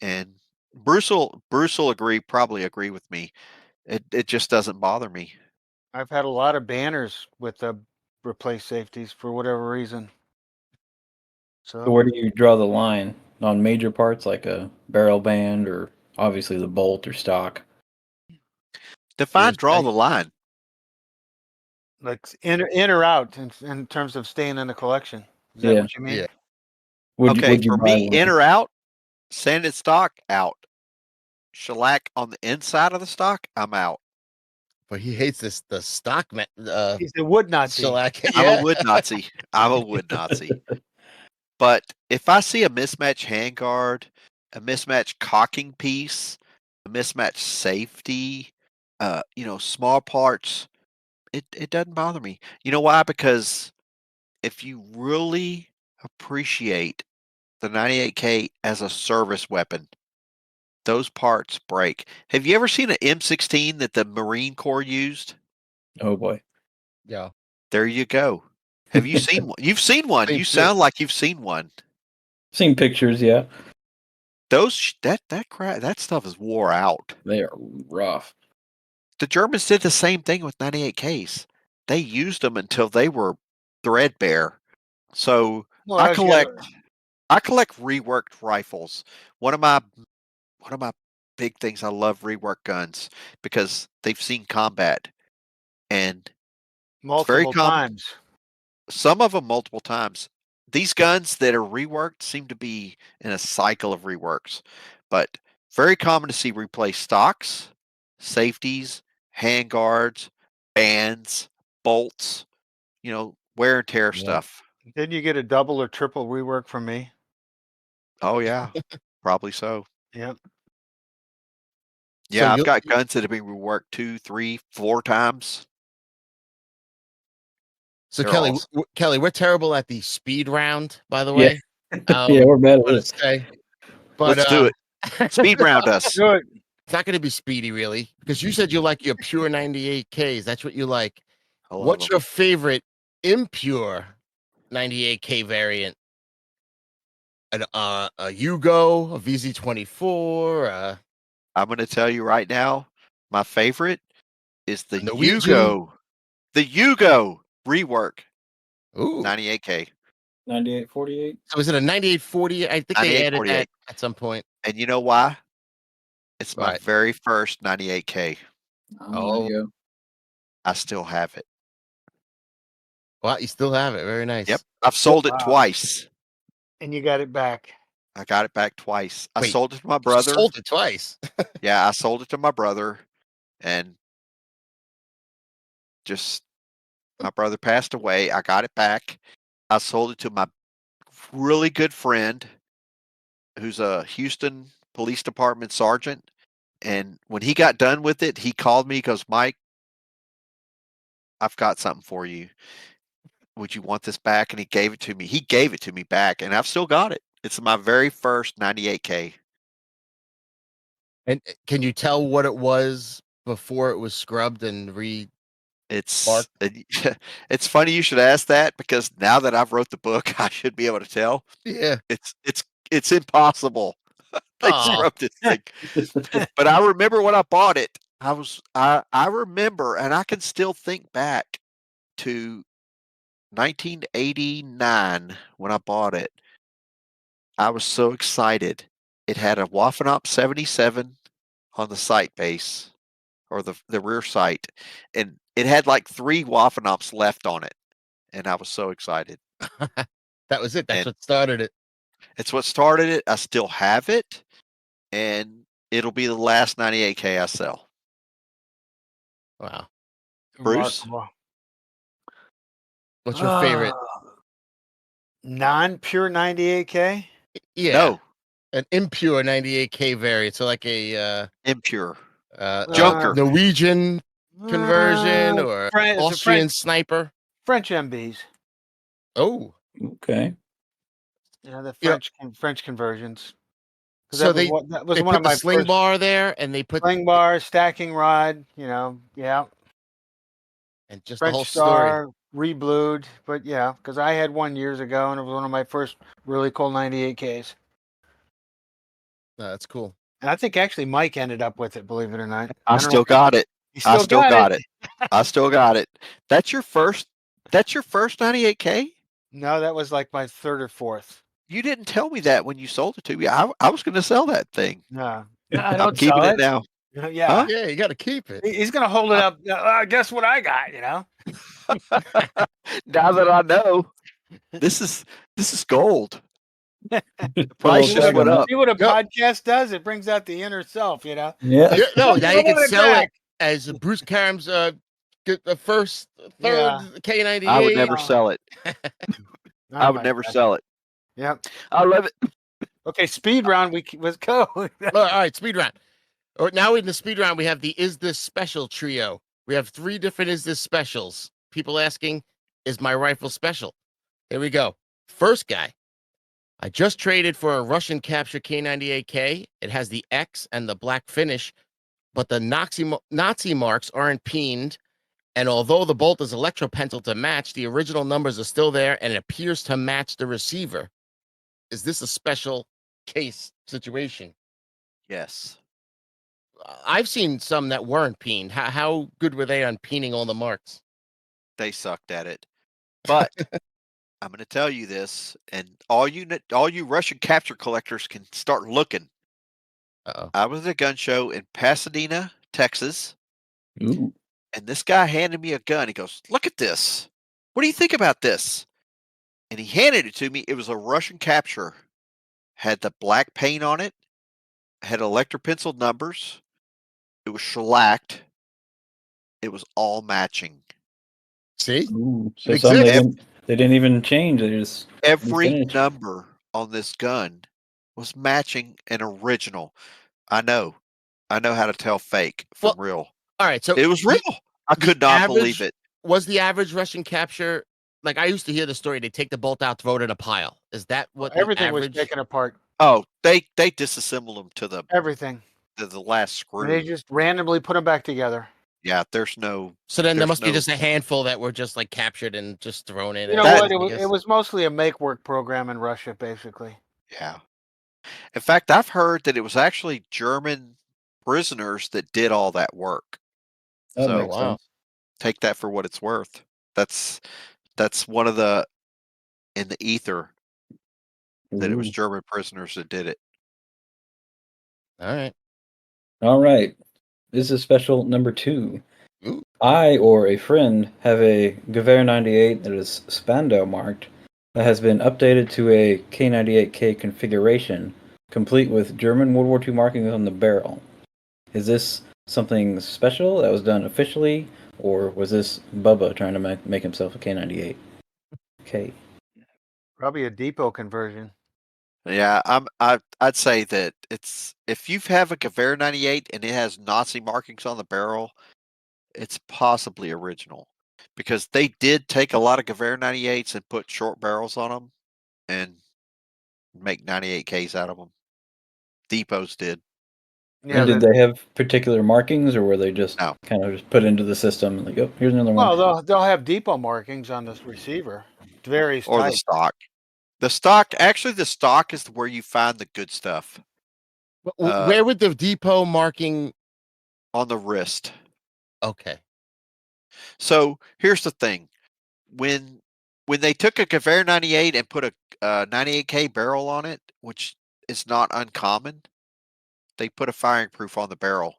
And Bruce will probably agree with me. It just doesn't bother me. I've had a lot of banners with the replaced safeties for whatever reason. So where do you draw the line on major parts like a barrel band or obviously the bolt or stock? Draw the line. Like in or out in terms of staying in the collection. Is that what you mean? Yeah. Would you for buy me, one? in or out, sanded stock, out. Shellac on the inside of the stock, I'm out. But he hates the stock He's a wood Nazi. shellac. I'm a wood Nazi. I'm a wood Nazi. But if I see a mismatched handguard, a mismatched cocking piece, a mismatched safety, small parts, it doesn't bother me. You know why? Because if you really appreciate the 98K as a service weapon, those parts break. Have you ever seen an M16 that the Marine Corps used? Oh boy. Yeah. There you go. Have you seen one? You've seen one. You sound like you've seen one. Seen pictures, yeah. That stuff is wore out. They are rough. The Germans did the same thing with 98Ks. They used them until they were threadbare. So I collect I collect reworked rifles. One of my big things, I love rework guns because they've seen combat, and it's very Multiple common. times. Some of them multiple times. These guns that are reworked seem to be in a cycle of reworks, but very common to see replace stocks, safeties, handguards, bands, bolts, wear and tear Yeah. stuff. Didn't you get a double or triple rework from me? Oh yeah, probably so. Yep. So Yeah, I've got guns that have been reworked 2, 3, 4 times. So They're Kelly, awesome. Kelly, we're terrible at the speed round, by the Yeah. way. Yeah, we're bad at Let's this. say, but Let's do it. Speed round us. Do it. it's not going to be speedy, really, because you said you like your pure 98Ks. That's what you like. I love What's 'em. your favorite impure 98K variant? A Yugo, a VZ24, I'm going to tell you right now, my favorite is the a Norwegian. Yugo. The Yugo rework Ooh, 98K. 9848. so is it a 9840? I think they added that 9848. at some point. And you know why? It's my Right. very first 98K. Oh, there you go. I still have it. Well, you still have it. Very nice. Yep. I've sold it Wow. twice. And you got it back. I got it back twice. I Wait, sold it to my You brother. sold it twice. Yeah, I sold it to my brother, and just my brother passed away. I got it back. I sold it to my really good friend who's a Houston Police Department sergeant. And when he got done with it, he called me. He goes, Mike, I've got something for you. Would you want this back? And he gave it to me. He gave it to me back, and I've still got it. It's my very first 98K. And can you tell what it was before it was scrubbed and It's Mark? it's funny you should ask that because now that I've wrote the book, I should be able to tell. Yeah. It's impossible. They Oh, scrubbed this thing. But I remember when I bought it. I remember, and I can still think back to 1989 when I bought it. I was so excited. It had a Waffen-Op 77 on the sight base or the rear sight, and it had like 3 Waffen-Ops left on it, and I was so excited. that was it. That's And what started it. it's what started it. I still have it, and it'll be the last 98K I sell. Wow. Bruce? Remarkable. What's your favorite? Non-pure 98K? Yeah. No, An impure 98K variant. So like a impure. like Junker. Norwegian conversion or It's a Austrian sniper. French MBs. Oh. Okay. Yeah, the Yeah. French conversions. 'Cause So that was they one put of the my sling first bar there and they put sling bar, stacking rod, yeah. and just the French whole story. Star, reblued, but yeah, because I had one years ago and it was one of my first really cool 98Ks. No, that's cool. And I think actually Mike ended up with it, believe it or not. I don't know still if got it. you I still got it. it. I still got it. That's your first 98K? No, that was like my third or fourth. You didn't tell me that when you sold it to me. I was going to sell that thing. No, I I'm don't keeping sell it now. Yeah. Huh? Yeah, you got to keep it. He's gonna hold it up. Guess what I got? Now that I know, this is gold. Price just went up. See what a Go. podcast does? It brings out the inner self. Yeah. Yeah, no, now you Throw can it sell back. it as Bruce Karem's the first, third Yeah. K98. I would never sell it. I Oh would my never God. sell it. Yep. I love it. Okay, speed round. Let's go. All right, speed round. Now in the speed round, we have the Is This Special trio. We have 3 different Is This Specials. People asking, is my rifle special? Here we go. First guy. I just traded for a Russian capture K98K. It has the X and the black finish, but the Nazi marks aren't peened. And although the bolt is electropencil to match, the original numbers are still there and it appears to match the receiver. Is this a special case situation? Yes. I've seen some that weren't peened. How good were they on peening all the marks? They sucked at it. But I'm going to tell you this, and all you Russian capture collectors can start looking. Uh-oh. I was at a gun show in Pasadena, Texas, Ooh. and this guy handed me a gun. He goes, "Look at this. What do you think about this?" And he handed it to me. It was a Russian capture. Had the black paint on it. Had electropenciled numbers. It was shellacked. It was all matching. See? Ooh. So It some exists. they didn't even change. They just Every refinished. number on this gun was matching an original. I know how to tell fake from Well, real. All right. So It was real. I the could not believe average it. was the average Russian capture. Like I used to hear the story, they take the bolt out, throw it in a pile. Is that what the Everything was average? taken apart. Oh, they disassembled them to Everything. the last And they screw. just randomly put them back together. Yeah, there's no. So then there There's must be no- just a handful that were just like captured and just thrown in. You know That- what? I It guess. was mostly a make work program in Russia, basically. Yeah. In fact, I've heard that it was actually German prisoners that did all that work. That So makes wow. sense. take that for what it's worth. That's one of the in the ether that it was Ooh. German prisoners that did it. All right. All right. This is special number 2. Ooh. I or a friend have a Gewehr 98 that is Spandau marked that has been updated to a K98k configuration, complete with German World War II markings on the barrel. Is this something special that was done officially, or was this Bubba trying to make himself a K98? Okay. Probably a depot conversion. Yeah, I'd say that it's if you have a Gewehr 98 and it has Nazi markings on the barrel, it's possibly original because they did take a lot of Gewehr 98s and put short barrels on them and make 98Ks out of them. Depots did. Yeah. And did they have particular markings, or were they just No. kind of just put into the system and like, oh, here's another one? Well, they'll have depot markings on this receiver. It varies Or the type. stock. The stock is where you find the good stuff Where would the depot marking? on the wrist. Okay. So here's the thing: when they took a Gewehr 98 and put a 98K barrel on it, which is not uncommon, they put a firing proof on the barrel.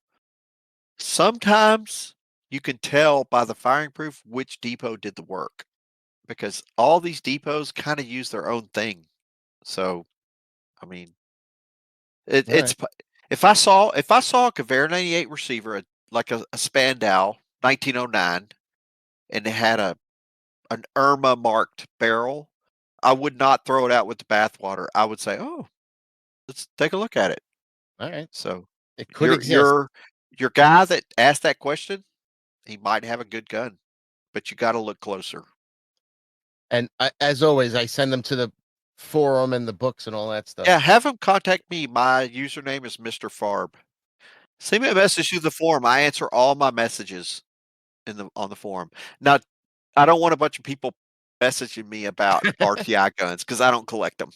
Sometimes you can tell by the firing proof which depot did the work because all these depots kind of use their own thing. So, I mean, All it's if I saw a Gewehr 98 receiver like a Spandau 1909 and it had an Irma marked barrel, I would not throw it out with the bathwater. I would say, "Oh, let's take a look at it." All right. So It could exist. your guy that asked that question, he might have a good gun, but you got to look closer. And as always, I send them to the forum and the books and all that stuff. Yeah, have him contact me. My username is Mr. Farb. Send me a message through the forum. I answer all my messages on the forum. Now, I don't want a bunch of people messaging me about RTI guns because I don't collect them.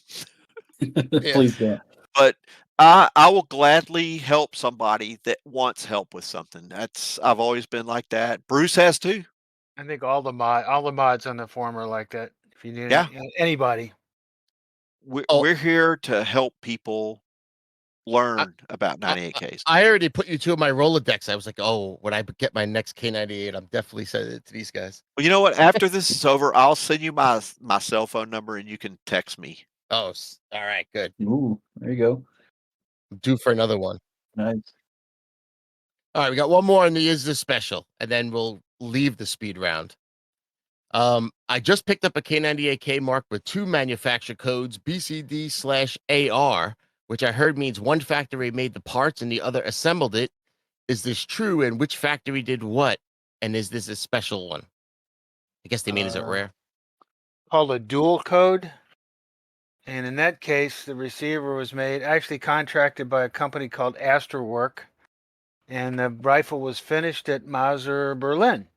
Please don't. But I will gladly help somebody that wants help with something. I've always been like that. Bruce has too. I think all the mods on the forum are like that. If you need Yeah. anybody. We're here to help people learn about 98Ks. I already put you two in my Rolodex. I was like, oh, when I get my next K98, I'm definitely sending it to these guys. Well, you know what? After this is over, I'll send you my cell phone number and you can text me. Oh, all right, good. Ooh, there you go. I'm due for another one. Nice. All right, we got one more in the Is This Special, and then we'll leave the speed round. I just picked up a K98K mark with 2 manufacturer codes, BCD/AR, which I heard means one factory made the parts and the other assembled it. Is this true? And which factory did what? And is this a special one? I guess they mean is it rare? Called a dual code. And in that case, the receiver was actually contracted by a company called Astrowork. And the rifle was finished at Mauser, Berlin.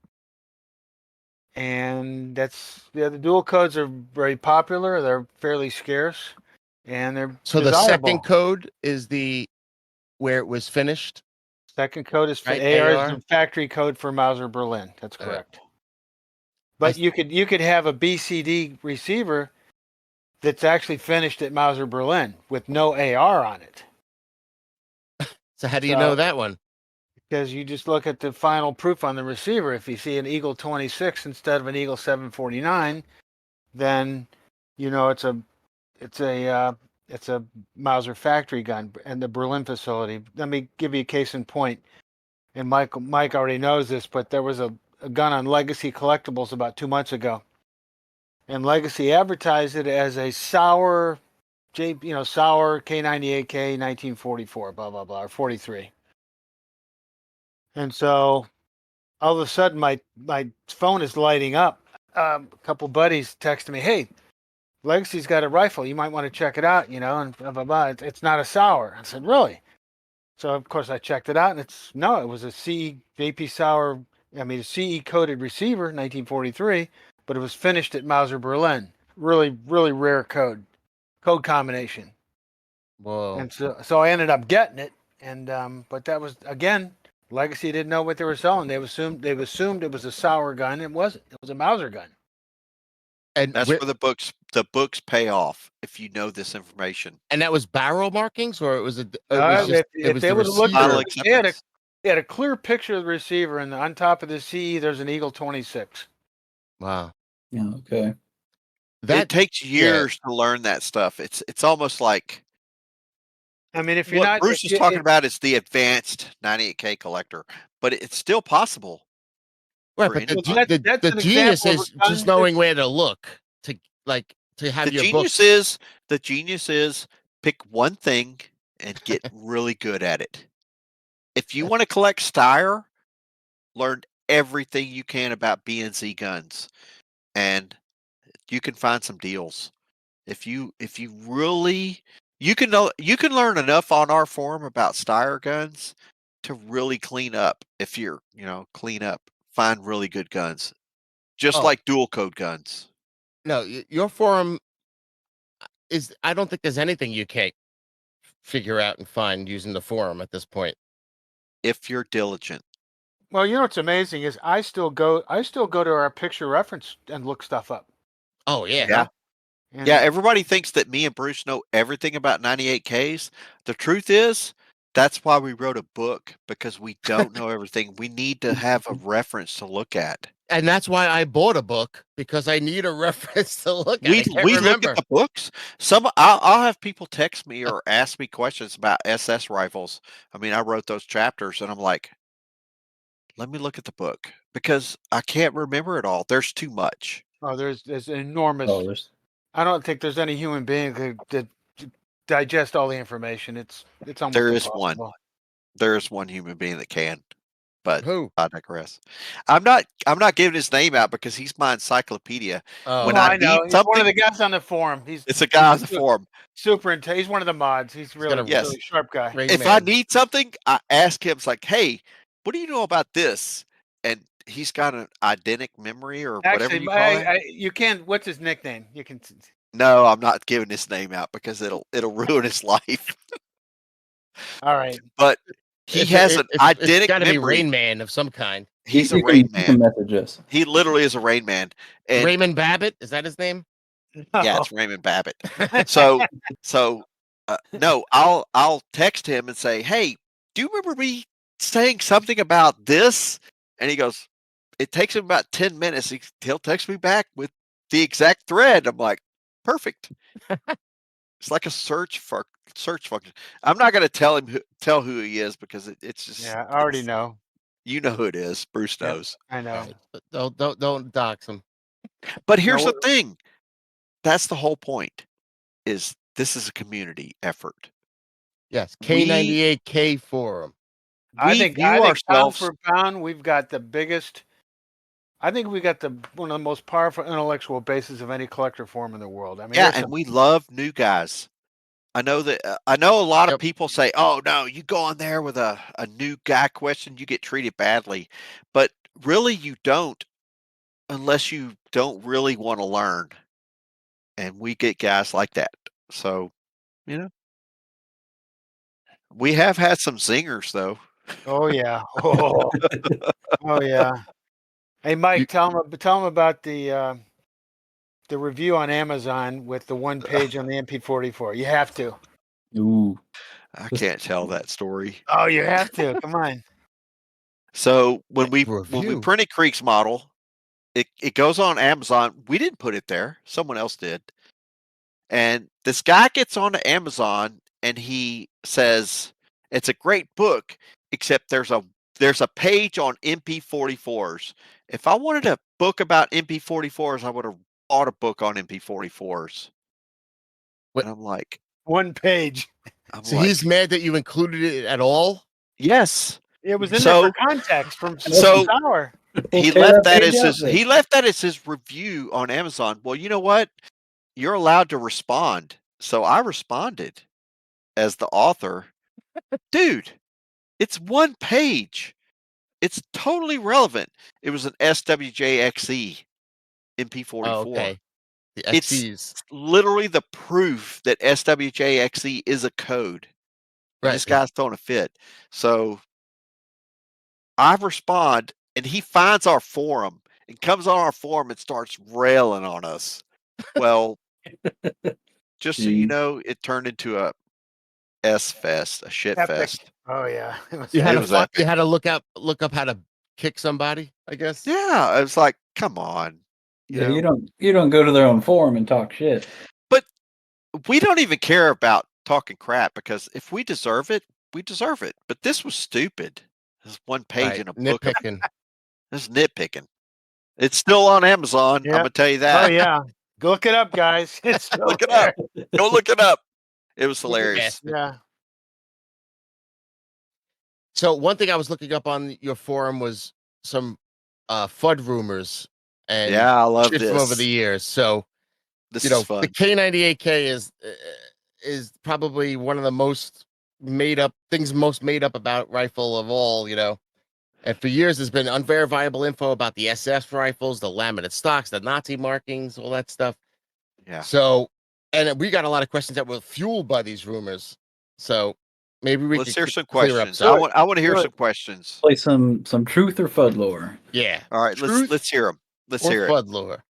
And the dual codes are very popular. They're fairly scarce. And they're So desirable. the second code is where it was finished. Second code is for Right, AR is AR? the factory code for Mauser, Berlin. That's All right. correct. But you could have a BCD receiver that's actually finished at Mauser Berlin with no AR on it. So how do you know that one? Because you just look at the final proof on the receiver. If you see an Eagle 26 instead of an Eagle 749, then you know it's a Mauser factory gun and the Berlin facility. Let me give you a case in point. And Mike already knows this, but there was a gun on Legacy Collectibles about 2 months ago, and Legacy advertised it as a sour sour K98k 1944, blah blah blah, or 43. And so all of a sudden my phone is lighting up. A couple buddies texted me, "Hey, Legacy's got a rifle. You might want to check it out, and blah blah blah. It's not a sour." I said, "Really?" So of course I checked it out, and it was a CE JP Sauer, a CE coded receiver, 1943, but it was finished at Mauser Berlin. Really, really rare code combination. Whoa. And so I ended up getting it, and but that was, again, Legacy didn't know what they were selling. They assumed it was a Sauer gun. It wasn't. It was a Mauser gun. And That's where the books pay off if you know this information. And that was barrel markings, or it was If they would have looked at it, they had a clear picture of the receiver, and on top of the CE, there's an Eagle 26. Wow. Yeah, okay. It takes years to learn that stuff. It's almost like, if you're not, Bruce is talking about is the advanced 98K collector, but it's still possible. Right, but the genius is just knowing where to look to have your book. The genius is pick one thing and get really good at it. If you want to collect Steyr, learn everything you can about B&Z guns, and you can find some deals. If you really, you can learn enough on our forum about Steyr guns to really clean up. If you're find really good guns, just like dual code guns. No, your forum I don't think there's anything you can't figure out and find using the forum at this point, if you're diligent. Well, what's amazing is I still go to our picture reference and look stuff up. Oh yeah. Yeah, everybody thinks that me and Bruce know everything about 98Ks. The truth is, that's why we wrote a book, because we don't know everything. We need to have a reference to look at. And that's why I bought a book, because I need a reference to look at. We look at the books. I'll have people text me or ask me questions about SS rifles. I wrote those chapters, and I'm like, let me look at the book, because I can't remember it all. There's too much. Oh, there's enormous. I don't think there's any human being that digest all the information. It's almost impossible. There is one human being that can, but who? I digress. I'm not giving his name out because he's my encyclopedia. When I know, he's one of the guys on the forum. It's a guy on the forum. He's one of the mods. He's really sharp guy. If I need something, I ask him. It's like, hey, what do you know about this? And he's got an eidetic memory or whatever you call it. You can't. What's his nickname? You can. No, I'm not giving his name out because it'll ruin his life. All right, but he has an eidetic memory. It's got to be Rain Man of some kind. He's a Rain Man. Message us. He literally is a Rain Man. And Raymond Babbitt, is that his name? Yeah, it's Raymond Babbitt. So no, I'll text him and say, hey, do you remember me saying something about this? And he goes, it takes him about 10 minutes. He'll text me back with the exact thread. I'm like, perfect. It's like a search function. I'm not going to tell who he is because it's just. Yeah, I already know. You know who it is. Bruce knows. I know. Right. Don't dox him. But here's the thing. That's the whole point. Is this is a community effort. Yes, K98k forum. I think pound for pound, we've got the biggest. I think we got one of the most powerful intellectual bases of any collector forum in the world. And we love new guys. I know a lot of people say, "Oh no, you go on there with a new guy question, you get treated badly," but really you don't, unless you don't really want to learn. And we get guys like that. So, we have had some zingers though. Oh yeah. Oh yeah. Hey, Mike, tell him about the review on Amazon with the one page on the MP44. You have to. Ooh. I can't tell that story. Oh, you have to. Come on. So when we Review. printed Kriegsmodel, it goes on Amazon. We didn't put it there. Someone else did. And this guy gets onto Amazon and he says, it's a great book, except there's a page on MP44s. If I wanted a book about MP44s, I would have bought a book on MP44s. What- And I'm like, One page. So he's mad that you included it at all? yes. It was in So- there for context from so- Power. He Tear left that that as page out his then. he left that as his review on Amazon. Well, you know what? You're allowed to respond. So I responded as the author. Dude, it's one page. It's totally relevant. It was an SWJXE MP44. Oh, okay. The It's XCs. literally the proof that SWJXE is a code. And Right. this guy's throwing a fit. So I respond, and he finds our forum and comes on our forum and starts railing on us. Well, just so you Jeez. know, it turned into a S fest, a shit Epic. fest. Oh yeah. It was You had It to was you epic. had to look up how to kick somebody, I guess. Yeah, I was like, come on. Yeah, you don't go to their own forum and talk shit. But we don't even care about talking crap because if we deserve it, we deserve it. But this was stupid. This one page Right. in a book. Nitpicking. This is nitpicking. It's still on Amazon. I'm Yep. gonna tell you that. Oh yeah. Go look it up, guys. It's still Look it there. up. Go look it up. It was hilarious. Yeah. So one thing I was looking up on your forum was some FUD rumors and Yeah, I love shit this. from over the years. So This you know is fun. the K98k is probably one of the most made up about rifle of all. You know, and for years there's been unverifiable info about the SF rifles, the laminate stocks, the Nazi markings, all that stuff. Yeah. So, and we got a lot of questions that were fueled by these rumors. So maybe we Let's could hear some clear up questions. some. I want to hear Do it. some questions. Play some truth or FUD lore. Yeah. All right, Truth let's hear them. Let's or hear it. FUD lore.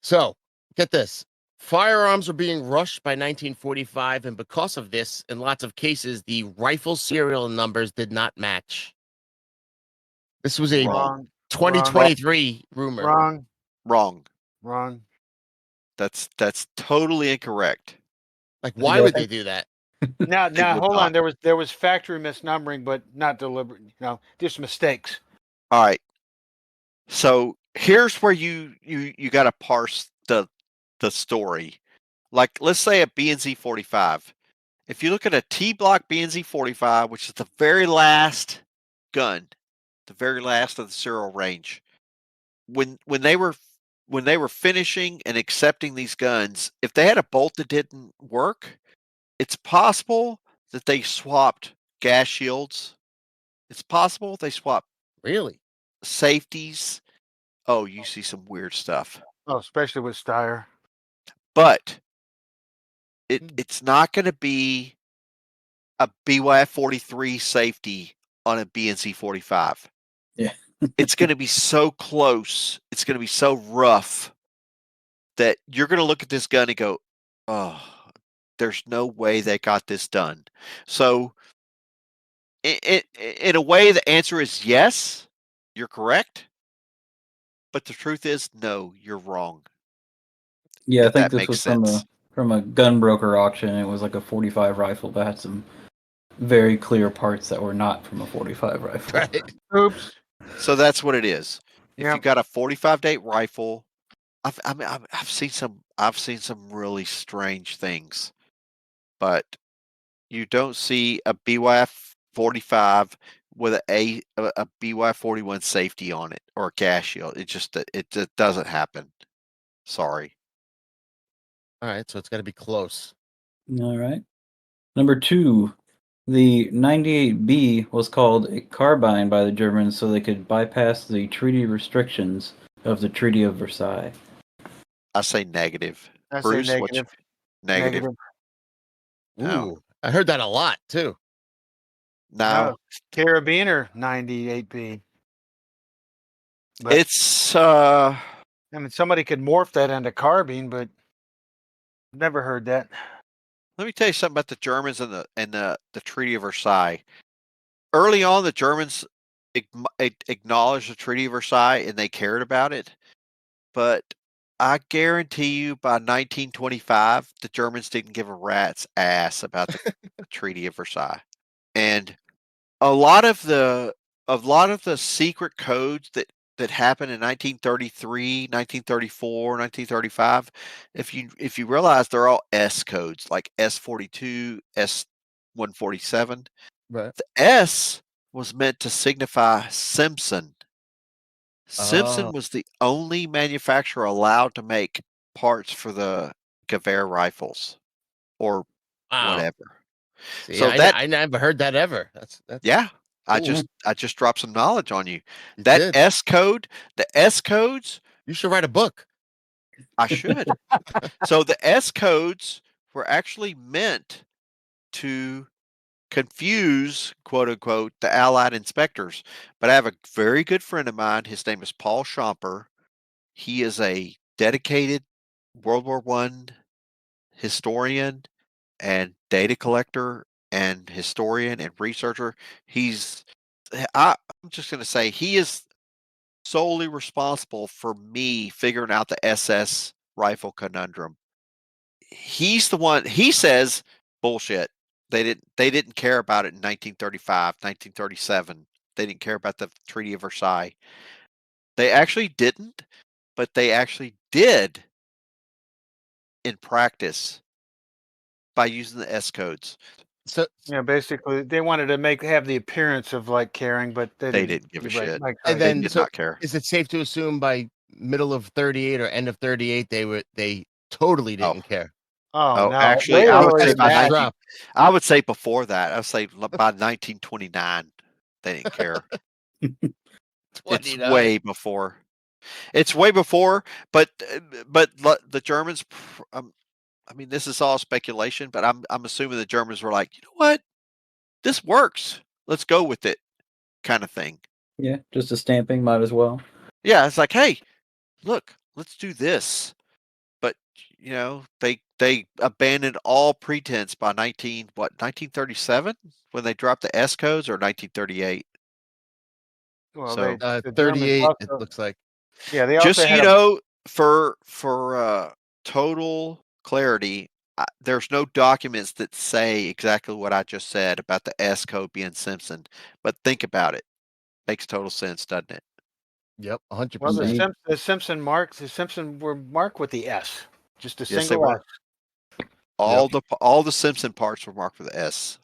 So, get this. Firearms were being rushed by 1945, and because of this, in lots of cases, the rifle serial numbers did not match. This was a Wrong. 2023 rumor. Wrong. Wrong. Wrong. That's totally incorrect. Like, why Yeah. would they do that? Now would hold not. on. There was factory misnumbering, but not deliberate. Just mistakes. All right. So here's where you got to parse the story. Like, let's say a BNZ 45. If you look at a T block BNZ 45, which is the very last gun, the very last of the serial range, when they were finishing and accepting these guns, if they had a bolt that didn't work, it's possible that they swapped gas shields. It's possible they swapped Really? safeties. Oh, you see some weird stuff. Oh, especially with Steyr. But it's not going to be a BYF 43 safety on a BNC 45. Yeah. It's going to be so close. It's going to be so rough that you're going to look at this gun and go, oh, there's no way they got this done. So in a way, the answer is yes, you're correct. But the truth is, no, you're wrong. Yeah, I If think that this makes was sense. from a gun broker auction. It was like a 45 rifle, but had some very clear parts that were not from a 45 rifle. Right. Oops. So that's what it is. If you Yep. got a 45 date rifle, I've seen some really strange things, but you don't see a BYF 45 with a BY 41 safety on it or a gas shield. It just doesn't happen. Sorry. All right. So it's got to be close. All right. Number 2, the 98B was called a carbine by the Germans so they could bypass the treaty restrictions of the Treaty of Versailles. I say negative. I say Bruce, what's negative. negative? No. Ooh, I heard that a lot too. No. Carabiner 98B. But It's I mean, somebody could morph that into carbine, but never heard that. let me tell you something about the Germans and the Treaty of Versailles. Early on, the Germans acknowledged the Treaty of Versailles and they cared about it. But I guarantee you by 1925, the Germans didn't give a rat's ass about the Treaty of Versailles. And a lot of the secret codes that happened in 1933, 1934, 1935, if you realize they're all S codes, like S42, S147. Right. The S was meant to signify Simpson. Simpson Oh, was the only manufacturer allowed to make parts for the Gewehr rifles or wow. whatever. See, So that I never heard that ever. That's yeah, cool. I just dropped some knowledge on you. You That did. S code, the S codes, You should write a book. I should. So the S codes were actually meant to confuse, quote unquote, the Allied inspectors. But I have a very good friend of mine. His name is Paul Schomper. He is a dedicated World War One historian and data collector and historian and researcher. I'm just going to say he is solely responsible for me figuring out the SS rifle conundrum. He's the one. He says bullshit. They didn't care about it in 1935, 1937. They didn't care about the Treaty of Versailles. They actually didn't, but they actually did in practice by using the S codes. So, Yeah, basically, they wanted to have the appearance of like caring, but they They didn't. didn't give a You're right, shit. like and They then, did so not care. is it safe to assume by middle of 38 or end of 38 they totally Oh, didn't care? oh oh, no, actually, way I would earlier say than by Just that. 19. drop. I would say before that. I would say by 1929, they didn't care. It's 29. way before. It's way before, but the Germans. I mean, this is all speculation, but I'm assuming the Germans were like, you know what, this works. Let's go with it, kind of thing. Yeah, just a stamping, might as well. Yeah, it's like, hey, look, let's do this. But they abandoned all pretense by 1937 when they dropped the S codes, or 1938. Well, So the Germans 38 it also, looks like. yeah, they just also so had you a. know, for total clarity, there's no documents that say exactly what I just said about the S code being Simpson. But think about it; makes total sense, doesn't it? Yep, Well, 100%. Indeed. The Simpson were marked with the S, just a Yes, they single S. were. Yep. All the Simpson parts were marked with S.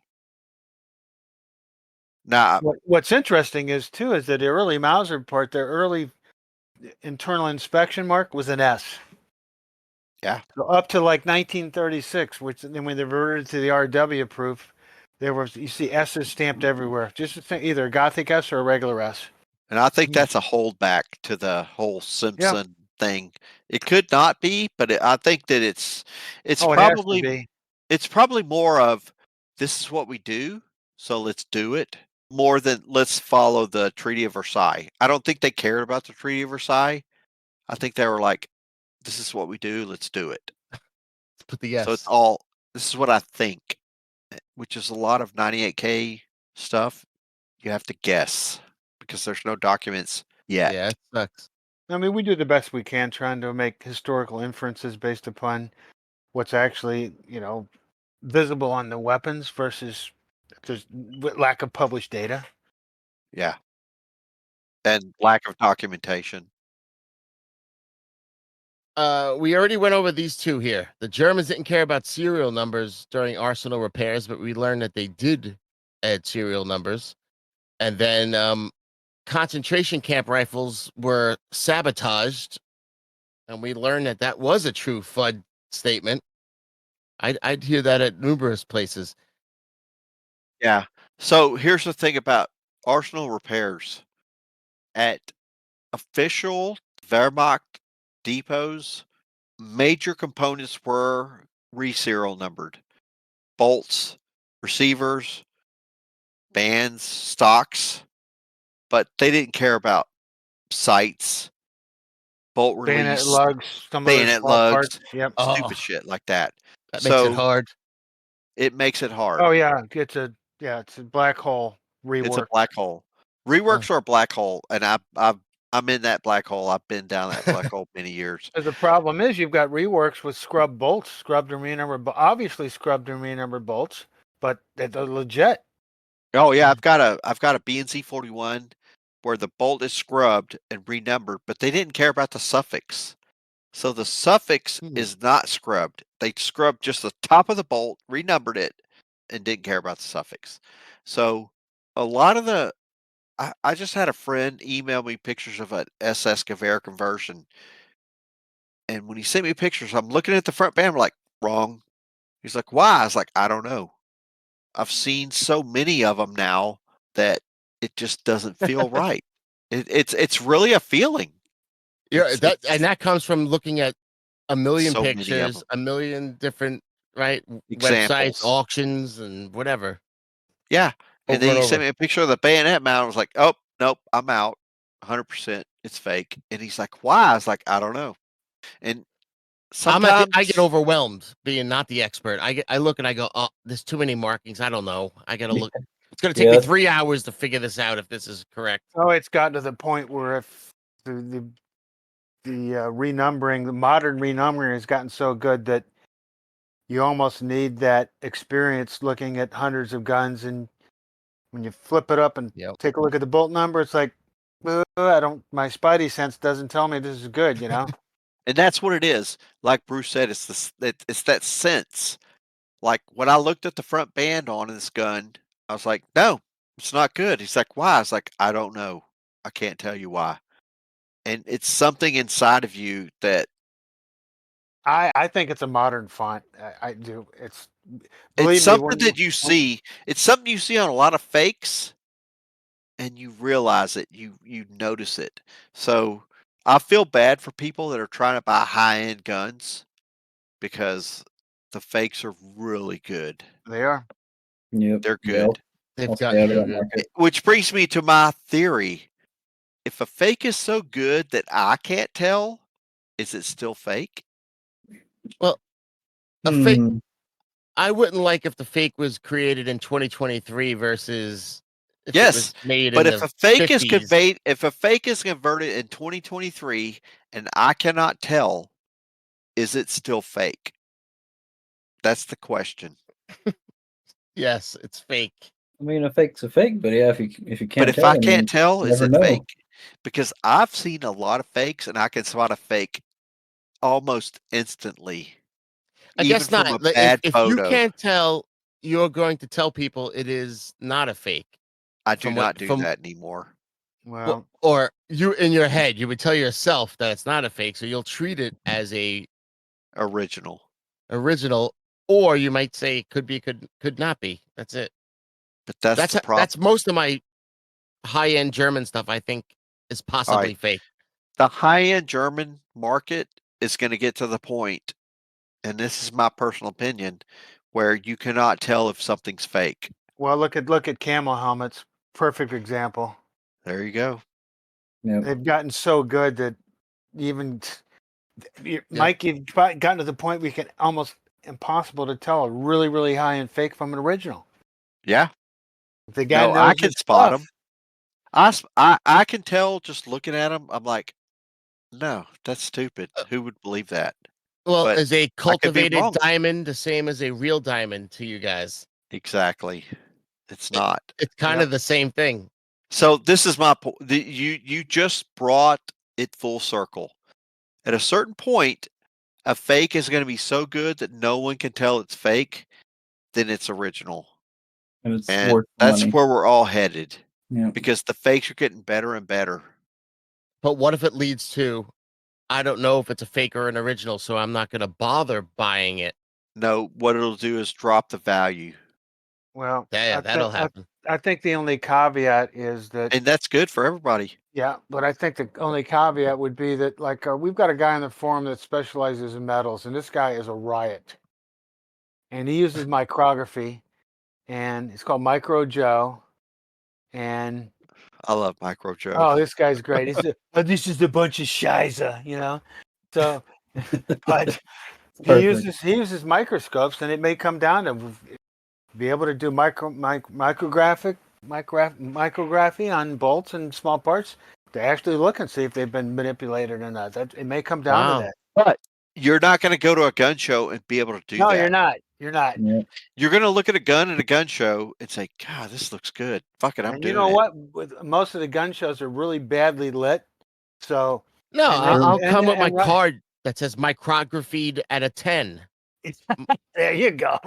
Now, What's interesting is that the early Mauser part, their early internal inspection mark was an S. yeah, So up to like 1936, which then when they reverted to the RW proof, you see S's stamped everywhere, just either a Gothic S or a regular S. and I think that's a holdback to the whole Yeah. Simpson thing. It could not be, but I think that it's Oh, it has to be. probably more of this is what we do, so let's do it, more than let's follow the Treaty of Versailles. I don't think they cared about the Treaty of Versailles. I think they were like, this is what we do, let's do it. Let's put the So S. this is what I think, which is a lot of 98K stuff. You have to guess because there's no documents yet. Yeah, it sucks. I mean, we do the best we can trying to make historical inferences based upon what's actually, visible on the weapons versus there's lack of published data. Yeah. And lack of documentation. We already went over these two here. The Germans didn't care about serial numbers during arsenal repairs, but we learned that they did add serial numbers. And then concentration camp rifles were sabotaged, and we learned that that was a true Fudd statement. I'd hear that at numerous places. Yeah. So here's the thing about arsenal repairs. At official Wehrmacht depots, major components were reserial numbered. Bolts, receivers, bands, stocks, but they didn't care about sights, bolt Bayonet release, lugs, some other bayonet small parts. lugs, Yep. Oh, stupid shit like that. that makes it So hard. it makes it hard. Oh yeah, it's a black hole It's a rework. black hole. Reworks are a black hole, and I'm in that black hole. I've been down that black hole many years. The problem is you've got reworks with scrub bolts, scrubbed and renumbered, obviously scrubbed and renumbered bolts, but they're legit. Oh yeah, I've got a BNC 41 where the bolt is scrubbed and renumbered, but they didn't care about the suffix. So the suffix is not scrubbed. They scrubbed just the top of the bolt, renumbered it, and didn't care about the suffix. So a lot of the I just had a friend email me pictures of an SS Gewehr conversion. And when he sent me pictures, I'm looking at the front band, I'm like, wrong. He's like, why? I was like, I don't know. I've seen so many of them now that it just doesn't feel right. It's really a feeling. Yeah, that comes from looking at a million So many of pictures, them. a million different websites, Examples. auctions, and whatever. Yeah. And Over then and he sent over. me a picture of the bayonet mount. I was like, oh, nope, I'm out. 100%. It's fake. And he's like, why? I was like, I don't know. And sometimes I get overwhelmed being not the expert. I look and I go, oh, there's too many markings. I don't know. I gotta look. It's gonna take me 3 hours to figure this out if this is correct. Oh, it's gotten to the point where if the renumbering, the modern renumbering has gotten so good that you almost need that experience looking at hundreds of guns, and when you flip it up and take a look at the bolt number, it's like, I don't. My spidey sense doesn't tell me this is good, you know. And that's what it is. Like Bruce said, it's that sense. Like when I looked at the front band on this gun, I was like, no, it's not good. He's like, why? I was like, I don't know. I can't tell you why. And it's something inside of you that I think it's a modern font. I do. it's Believe me, something that you see. It's something you see on a lot of fakes, and you realize it. You notice it. So I feel bad for people that are trying to buy high end guns because the fakes are really good. They are. Yep. They're good. They've I'll gotten stay out of so that good. market. Which brings me to my theory. If a fake is so good that I can't tell, is it still fake? Well, a fake. Hmm. I wouldn't like if the fake was created in 2023 versus if it Yes, was made but in if the a fake is 50s. if a fake is converted in 2023 and I cannot tell, is it still fake? That's the question. Yes, it's fake. I mean, a fake's a fake, but yeah, if you But can't if tell, I then can't you tell, is never it know. fake? Because I've seen a lot of fakes and I can spot a fake almost instantly, I even guess not. from a Like, bad if you photo. can't tell, you're going to tell people it is not a fake. I do From not what do from that anymore. Well, or you in your head, you would tell yourself that it's not a fake, so you'll treat it as a Original. original, or you might say it could be, could not be. That's it. But that's the That's problem. most of my high-end German stuff, I think, is All possibly right. fake. The high-end German market is going to get to the point, and this is my personal opinion, where you cannot tell if something's fake. well, look at camo helmets. Perfect example. There you go. Yep. They've gotten so good that even Mike, you've gotten to the point where you can almost impossible to tell a really, really high end fake from an original. Yeah. If the guy No, I knows can his spot stuff. them. I can tell just looking at them. I'm like, no, that's stupid. Who would believe that? Well, But is a I could be cultivated wrong. diamond the same as a real diamond to you guys? Exactly. It's not. It's kind of the same thing. So this is my point. You just brought it full circle. At a certain point, a fake is going to be so good that no one can tell it's fake, then it's original. And it's And worth that's money. where we're all headed Yeah. because the fakes are getting better and better. But what if it leads to, I don't know if it's a fake or an original, so I'm not going to bother buying it. No, what it'll do is drop the value. Well, Yeah, that'll happen. I think the only caveat is that, And that's good for everybody. yeah, but I think the only caveat would be that, like, we've got a guy on the forum that specializes in metals, and this guy is a riot. And he uses micrography, and it's called Micro Joe. And I love Micro Joe. Oh, this guy's great. This is a bunch of shiza, you know. So, but he uses microscopes, and it may come down to be able to do micrography on bolts and small parts to actually look and see if they've been manipulated or not. That it may come down to that. But you're not going to go to a gun show and be able to do that. No, you're not. You're not. Yeah. You're going to look at a gun at a gun show and say, God, this looks good. Fuck it, I'm And doing you know it. what? With most of the gun shows are really badly lit. So No, and I'll then- come with my and- card that says micrographied at a 10. there you go.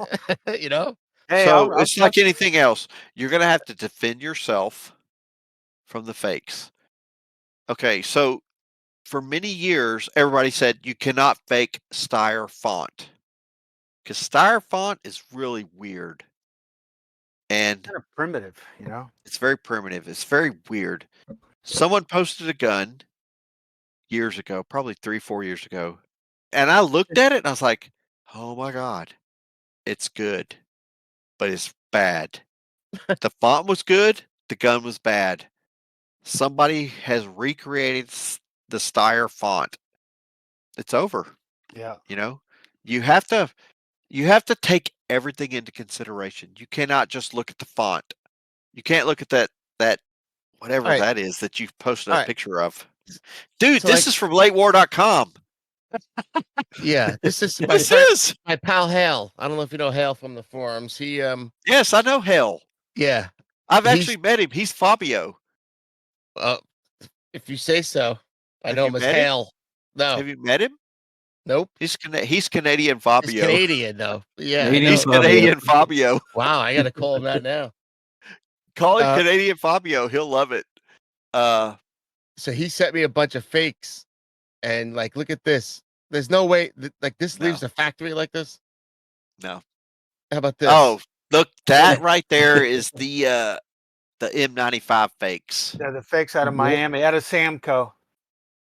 You know? Hey, So I'll it's like anything else. You're going to have to defend yourself from the fakes. Okay, so for many years, everybody said you cannot fake Steyr font because Steyr font is really weird. And kind of primitive, you know. it's very primitive. It's very weird. Someone posted a gun years ago, probably 3-4 years ago. And I looked at it and I was like, oh my God, it's good, but it's bad. The font was good. The gun was bad. Somebody has recreated the Steyr font. It's over. Yeah. You know, you have to take everything into consideration. You cannot just look at the font. You can't look at that whatever Right. that is that you've posted All a right. picture of. Dude, So, this like- is from latewar.com. Yeah, this is my This friend, is. my pal Hale. I don't know if you know Hale from the forums. He Yes, I know Hell. yeah. I've He's- actually met him. He's Fabio. If you say so. I Have know you him as met him? Hale. No, Have you met him? nope. He's Canadian He's Fabio. Canadian though. Yeah, I Canadian know. He's Fabio. Canadian Fabio. Wow, I gotta call him that now. Call him Uh, Canadian Fabio. He'll love it. So he sent me a bunch of fakes, and like, look at this. There's no way like this leaves No. a factory like this. No. How about this? Oh, look, that right there is the M95 fakes. Yeah, the fakes out of Yep. Miami, out of Samco.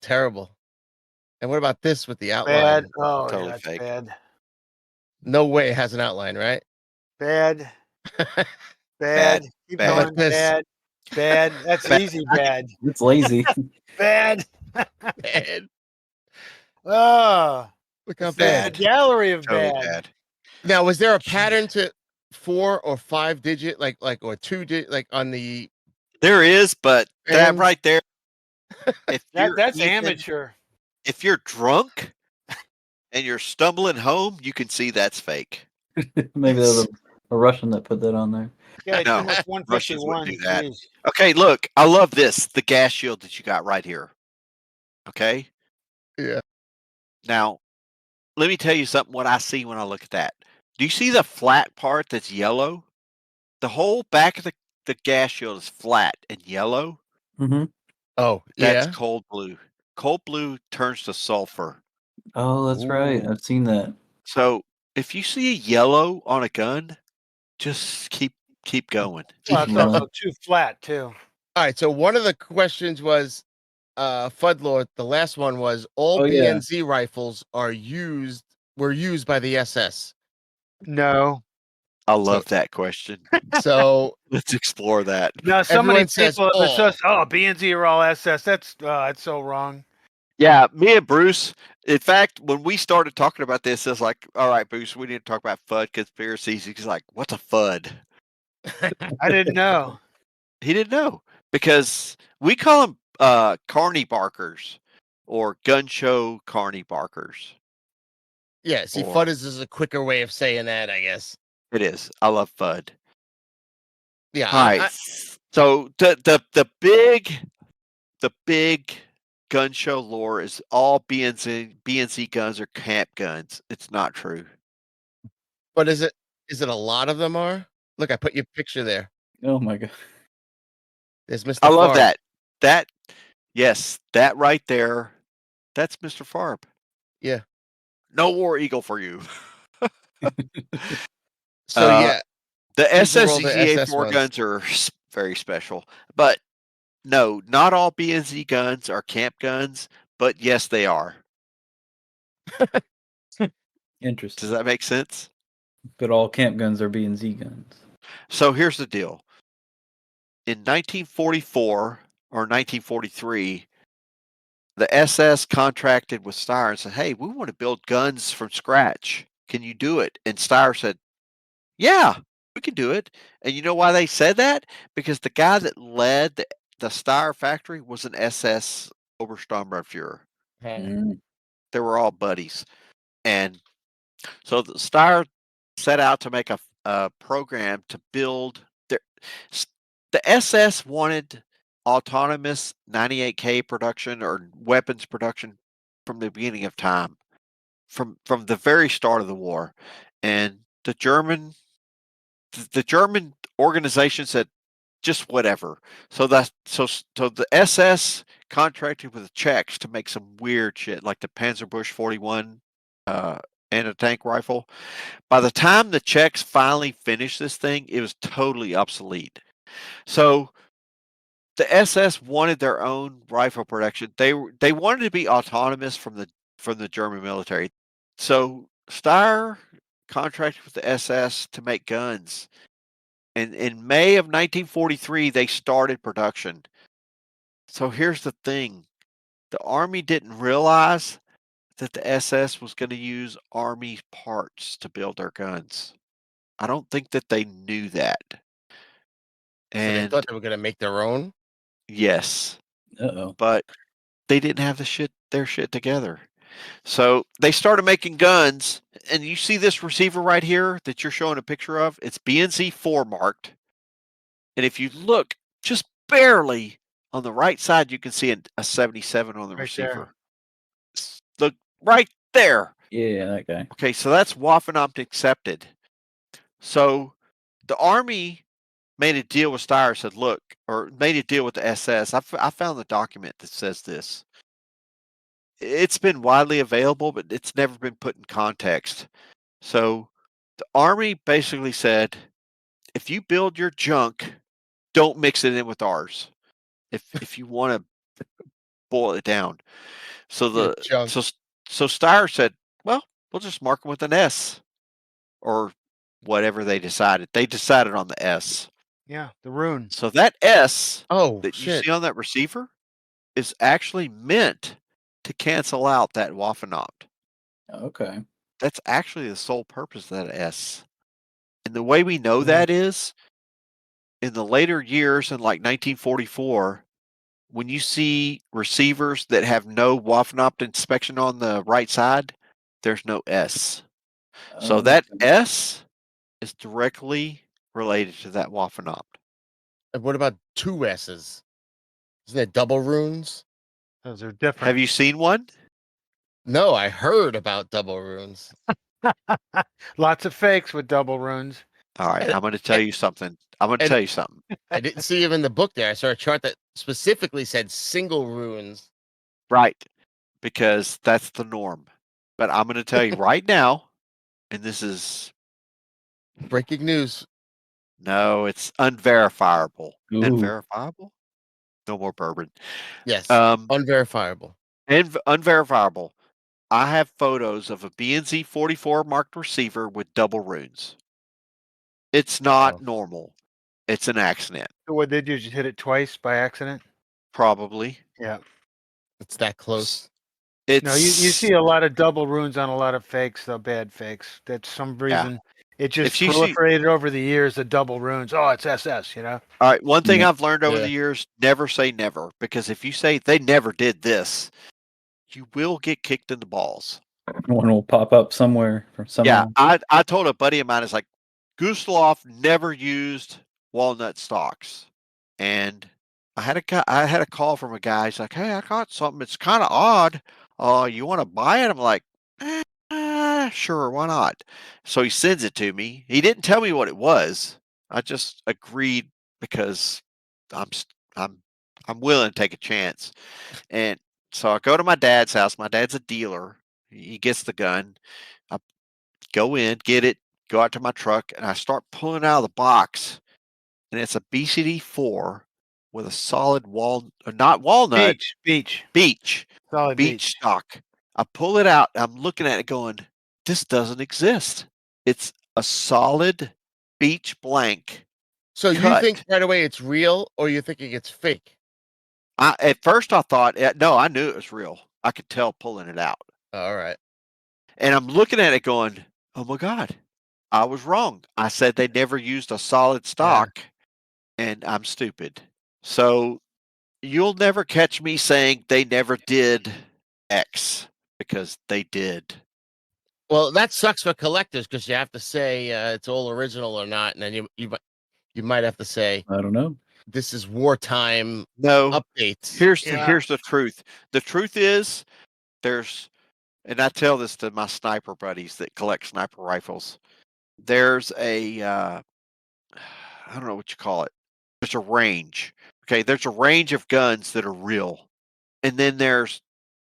Terrible. And what about this with the outline? Bad. Oh, Totally yeah, that's fake. bad. No way it has an outline, right? Bad. Bad. Bad. Keep Bad. How going. about this? Bad. Bad. That's Bad. easy. Bad. It's lazy. Bad. Bad. Oh, Look how a bad. gallery of Totally bad. bad. Now, was there a pattern to 4 or 5 digit, like or 2 digit, like on the? There is, but that And- right there. If That's you're amateur. If you're drunk and you're stumbling home, you can see that's fake. Maybe that was a Russian that put that on there. Yeah, No, too much Russians 151. wouldn't do that. Jeez. Okay, look, I love this. The gas shield that you got right here. Okay. Yeah. Now, let me tell you something. What I see when I look at that. Do you see the flat part that's yellow? The whole back of the gas shield is flat and yellow. Mm-hmm. Oh, That's yeah. cold blue. Cold blue turns to sulfur. Oh, that's right. Ooh. I've seen that. So if you see a yellow on a gun, just keep going. Well, it's Yeah. also too flat too. All right. So one of the questions was, Fudd Lord. The last one was all Oh, yeah. BNZ rifles were used by the SS. No. I love that question. So Let's explore that. No, so many Everyone says people have all. says, "Oh, B&Z are all SS." That's so wrong. Yeah, me and Bruce. In fact, when we started talking about this, it's like, all right, Bruce, we need to talk about FUD conspiracies. He's like, what's a FUD? I didn't know. He didn't know because we call them carny barkers or gun show carny barkers. yeah, see, Or- FUD is a quicker way of saying that, I guess. It is. I love FUD. Yeah. All right. So the big gun show lore is all BNC guns are camp guns. It's not true. But is it a lot of them are? Look, I put your picture there. Oh my god. There's Mr. I love Farb. that. Yes, that right there. That's Mr. Farb. Yeah. No War Eagle for you. So Uh, yeah, The These are all the SS SSZA4 ones. guns are very special. But no, not all BNZ guns are camp guns, but yes, they are. Interesting. Does that make sense? But all camp guns are B&Z guns. So here's the deal. in 1944 or 1943, the SS contracted with Steyr and said, "Hey, we want to build guns from scratch. Can you do it?" And Steyr said, "Yeah, we can do it." And you know why they said that? Because the guy that led the Steyr factory was an SS Obersturmbannführer. Mm. They were all buddies. And so the Steyr set out to make a program to build the SS wanted autonomous 98K production or weapons production from the beginning of time, from the very start of the war. And the German organization said, just whatever. So the SS contracted with the Czechs to make some weird shit like the Panzerbusch 41 anti-tank rifle. By the time the Czechs finally finished this thing, it was totally obsolete. So the SS wanted their own rifle production. They wanted to be autonomous from the German military. So Steyr contracted with the SS to make guns. And in May of 1943, they started production. So here's the thing. The Army didn't realize that the SS was going to use Army parts to build their guns. I don't think that they knew that. So they And thought they were going to make their own? yes, Uh-oh. but they didn't have their shit together. So they started making guns, and you see this receiver right here that you're showing a picture of? It's BNC4 marked. And if you look just barely on the right side, you can see a 77 on the Right receiver. Look right there. Yeah, that guy. Okay, so that's Waffenamt accepted. So the Army made a deal with Steyr, said, look, or made a deal with the SS. I found the document that says this. It's been widely available, but it's never been put in context. So the Army basically said, if you build your junk, don't mix it in with ours. If you want to boil it down. So Junk. so Steyr said, well, we'll just mark them with an S or whatever they decided. They decided on the S. Yeah, the rune. So that S Oh, that you shit. see on that receiver is actually meant to cancel out that Waffenamt. Okay. That's actually the sole purpose of that S. And the way we know Mhm. that is in the later years in like 1944, when you see receivers that have no Waffenamt inspection on the right side, there's no S. So that Okay. S is directly related to that Waffenamt. And what about two S's? Isn't it double runes? Those are different. Have you seen one? No, I heard about double runes. Lots of fakes with double runes. All right, And- I'm going to tell you something. I'm going to and- tell you something. I didn't see him in the book there. I saw a chart that specifically said single runes. Right. Because that's the norm. But I'm going to tell you right now, and this is Breaking news. no, it's unverifiable. Ooh. Unverifiable? No more bourbon. Yes. Um, Unverifiable. unverifiable. I have photos of a BNZ 44 marked receiver with double runes. It's not Oh. normal. It's an accident. So what they do? Just hit it twice by accident? Probably. Yeah. It's that close. It's No, you see a lot of double runes on a lot of fakes, though bad fakes. That's some reason it just If you see- proliferated over the years. The double runes. Oh, it's SS. You know. All right, one thing Yeah. I've learned over Yeah. the years, never say never, because if you say they never did this, you will get kicked in the balls. One will pop up somewhere from Yeah, somehow. I told a buddy of mine, it's like Gustloff never used walnut stalks. And I had a call from a guy. He's like, "Hey, I got something. It's kind of odd. You want to buy it?" I'm like, "Sure, why not?" So he sends it to me. He didn't tell me what it was. I just agreed because I'm s- I'm willing to take a chance. And so I go to my dad's house. My dad's a dealer. He gets the gun. I go in, get it, go out to my truck, and I start pulling out of the box. And it's a BCD4 with a solid not walnut, beech Solid beach. stock. I pull it out. I'm looking at it going, this doesn't exist. It's a solid beech blank So you cut. think right away it's real, or you're thinking it's fake? At first I thought, no, I knew it was real. I could tell pulling it out. All right. And I'm looking at it going, oh my God, I was wrong. I said they never used a solid stock, and I'm stupid. So you'll never catch me saying they never did X, because they did. Well, that sucks for collectors because you have to say it's all original or not, and then you might have to say I don't know. this is wartime No, updates. here's the truth. The truth is and I tell this to my sniper buddies that collect sniper rifles. There's I don't know what you call it. There's a range. Okay, there's a range of guns that are real. And then there's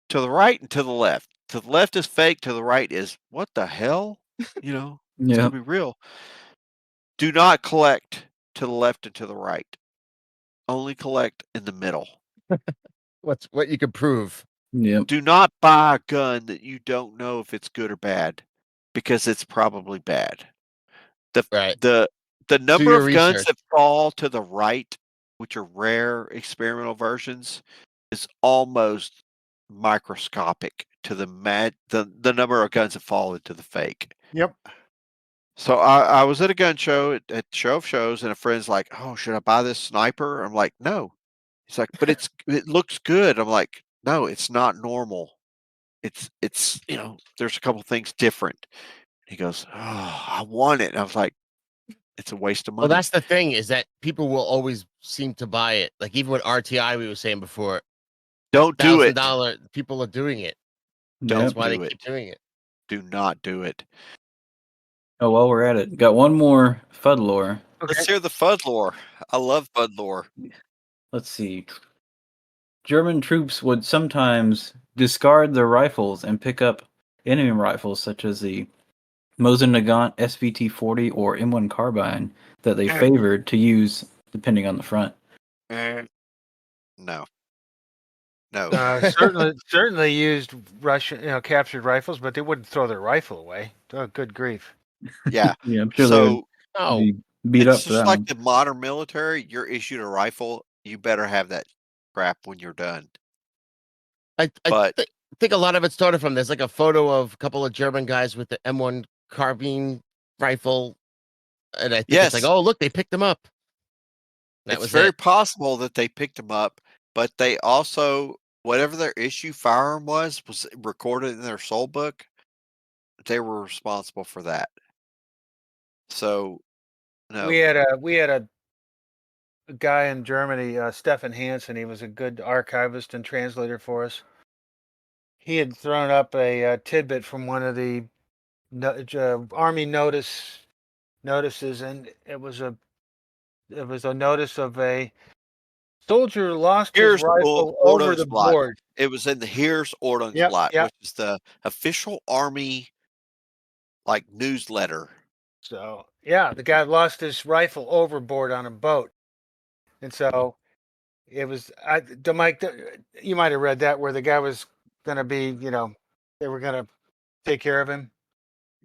to the right and to the left. To the left is fake, to the right is what the hell? It's Yeah. gonna be real. Do not collect to the left and to the right. Only collect in the middle. What you could prove. Yep. Do not buy a gun that you don't know if it's good or bad, because it's probably bad. Right. The number your of guns research. that fall to the right, which are rare experimental versions, is almost microscopic to the number of guns that fall into the fake. Yep. So I was at a gun show at Show of Shows, and a friend's like, "Oh, should I buy this sniper?" I'm like, "No." He's like, "But it looks good." I'm like, "No, it's not normal. It's there's a couple things different." He goes, "Oh, I want it." And I was like, "It's a waste of Well, money. that's the thing is that people will always seem to buy it. Like even with RTI, we were saying before, Don't do it. $1,000 people are doing it. That's Don't why they do keep it. doing it. Do not do it." Oh, while we're at it, got one more Fudd lore. Let's hear the Fudd lore. I love Fudd lore. Let's see. German troops would sometimes discard their rifles and pick up enemy rifles such as the Mosin Nagant SVT-40 or M1 carbine that they favored to use depending on the front. No. No. Certainly used Russian, captured rifles, but they wouldn't throw their rifle away. Oh, good grief! Yeah. Yeah, I'm sure So they No. would be beat it's up for just that like one. the modern military. You're issued a rifle. You better have that crap when you're done. I But think a lot of it started from there's like a photo of a couple of German guys with the M1 carbine rifle, and I think it's like, yes, oh look, they picked them up. That it's was very it. possible that they picked them up, but they also, whatever their issue firearm was recorded in their soul book. They were responsible for that. So no. We had a guy in Germany, Stefan Hansen. He was a good archivist and translator for us. He had thrown up a tidbit from one of the Army notices, and it was a notice of a soldier lost his Here's rifle over the Ordnungsblatt. board. It was in the Here's Ordnungsblatt, Yep. which is the official Army newsletter. So yeah, the guy lost his rifle overboard on a boat, and so it was. Mike, you might have read that where the guy was going to be, they were going to take care of him.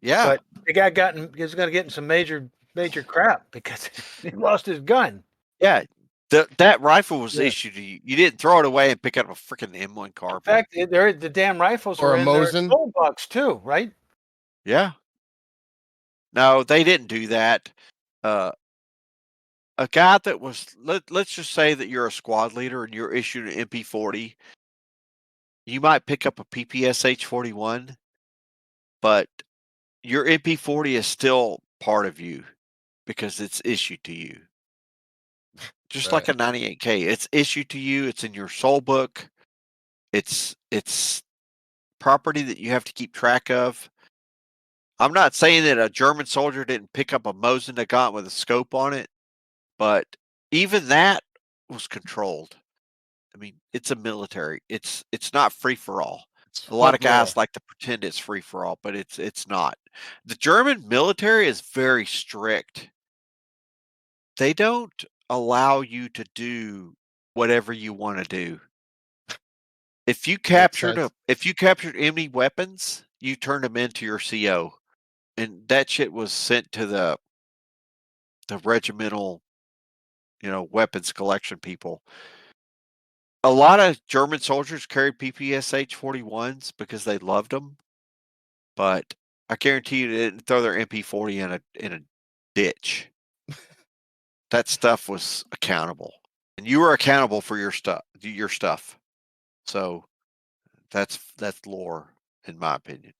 Yeah. But the guy he was going to get in some major crap because he lost his gun. Yeah. That rifle was issued to you. You didn't throw it away and pick up a freaking M1 carbine. In fact, the damn rifles Or were a in their Mosin. soul box too, right? Yeah. No, they didn't do that. A guy that was let's just say that you're a squad leader and you're issued an MP40. You might pick up a PPSH 41, but your MP40 is still part of you because it's issued to you. Just like a 98K, it's issued to you. It's in your soul book. It's property that you have to keep track of. I'm not saying that a German soldier didn't pick up a Mosin Nagant with a scope on it, but even that was controlled. I mean, it's a military. It's not free for all. A lot of guys like to pretend it's free for all, but it's not. The German military is very strict. They don't allow you to do whatever you want to do. If you captured enemy weapons, you turned them into your CO, and that shit was sent to the regimental weapons collection people. A lot of German soldiers carried PPSH 41s because they loved them, but I guarantee you they didn't throw their MP40 in a ditch. That stuff was accountable, and you were accountable for your stuff. So that's lore, in my opinion.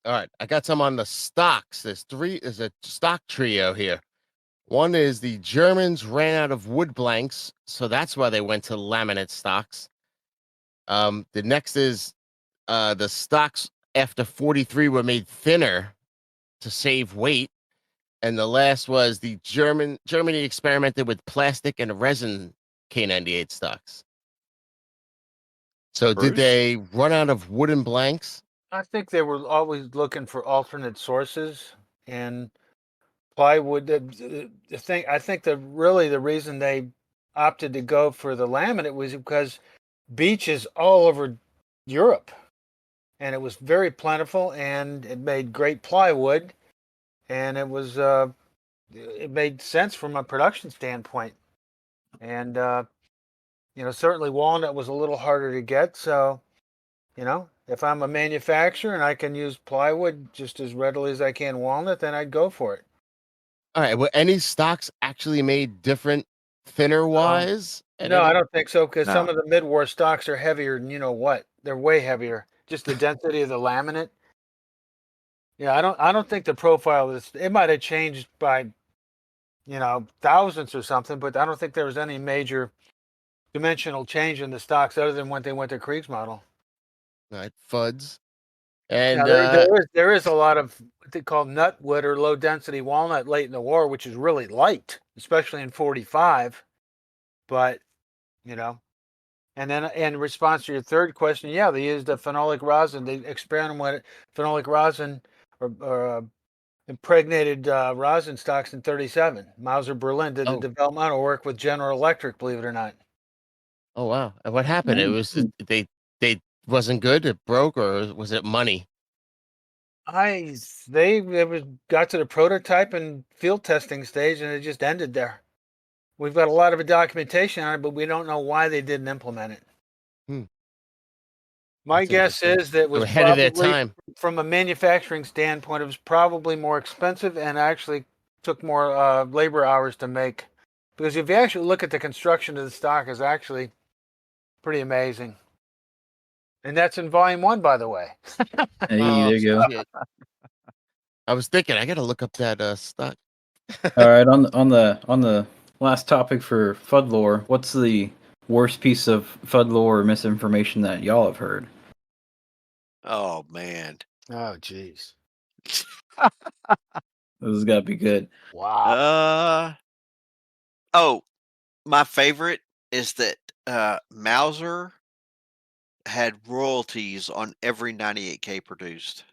All right, I got some on the stocks. There's a stock trio here. One is the Germans ran out of wood blanks, so that's why they went to laminate stocks. The next is the stocks after 43 were made thinner to save weight. And the last was the Germany experimented with plastic and resin K98 stocks. So did Bruce? they run out of wooden blanks? I think they were always looking for alternate sources, and plywood. The thing I think the reason they opted to go for the laminate was because beaches all over Europe, and it was very plentiful, and it made great plywood, and it made sense from a production standpoint, and certainly walnut was a little harder to get, so if I'm a manufacturer and I can use plywood just as readily as I can walnut, then I'd go for it. All right. Were any stocks actually made different, thinner wise? No, I don't think so, because some No. of the mid-war stocks are heavier than you know what. They're way heavier. Just the density of the laminate. Yeah, I don't think the profile is. It might have changed by thousands or something, but I don't think there was any major dimensional change in the stocks other than when they went to Kriegsmodel. All right, Fudds. Now, And there is a lot of what they call nutwood or low density walnut late in the war, which is really light, especially in 45. But and then in response to your third question, yeah, they used a phenolic rosin. They experimented with phenolic rosin or impregnated rosin stocks in 37. Mauser Berlin did the developmental work with General Electric, believe it or not. Oh wow! And what happened? It was they wasn't good. It broke, or was it money? Got to the prototype and field testing stage, and it just ended there. We've got a lot of documentation on it, but we don't know why they didn't implement it. My guess is that it was ahead of their probably, time. from a manufacturing standpoint, it was probably more expensive and actually took more labor hours to make. Because if you actually look at the construction of the stock, is actually pretty amazing. And that's in volume 1, by the way. Hey, there you go. Shit. I was thinking I got to look up that stock. All right, on the last topic for Fudd lore, what's the worst piece of Fudd lore or misinformation that y'all have heard? Oh man. Oh, jeez. This has got to be good. Wow. Oh, my favorite is that Mauser had royalties on every 98K produced.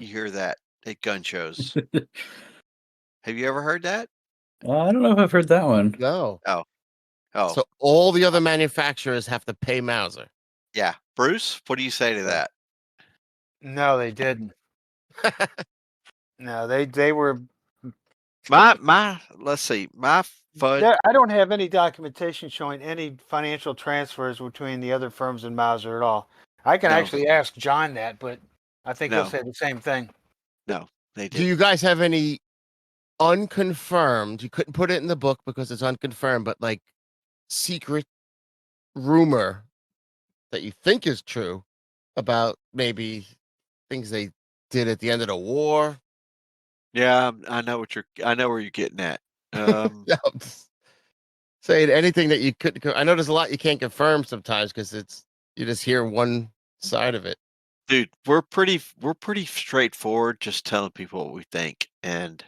You hear that at gun shows. Have you ever heard that? I don't know if I've heard that one. No. Oh. So all the other manufacturers have to pay Mauser. Yeah. Bruce, what do you say to that? No, they didn't. No, they were. Let's see. My Fudd. I don't have any documentation showing any financial transfers between the other firms and Mauser at all. I can actually ask John that, but I think he'll say the same thing. No, they didn't. Do you guys have any unconfirmed? You couldn't put it in the book because it's unconfirmed, but like secret rumor that you think is true about maybe things they did at the end of the war? Yeah, I know where you're getting at. No, I'm just saying anything that you couldn't. I know there's a lot you can't confirm sometimes because you just hear one side of it. Dude, we're pretty straightforward, just telling people what we think. And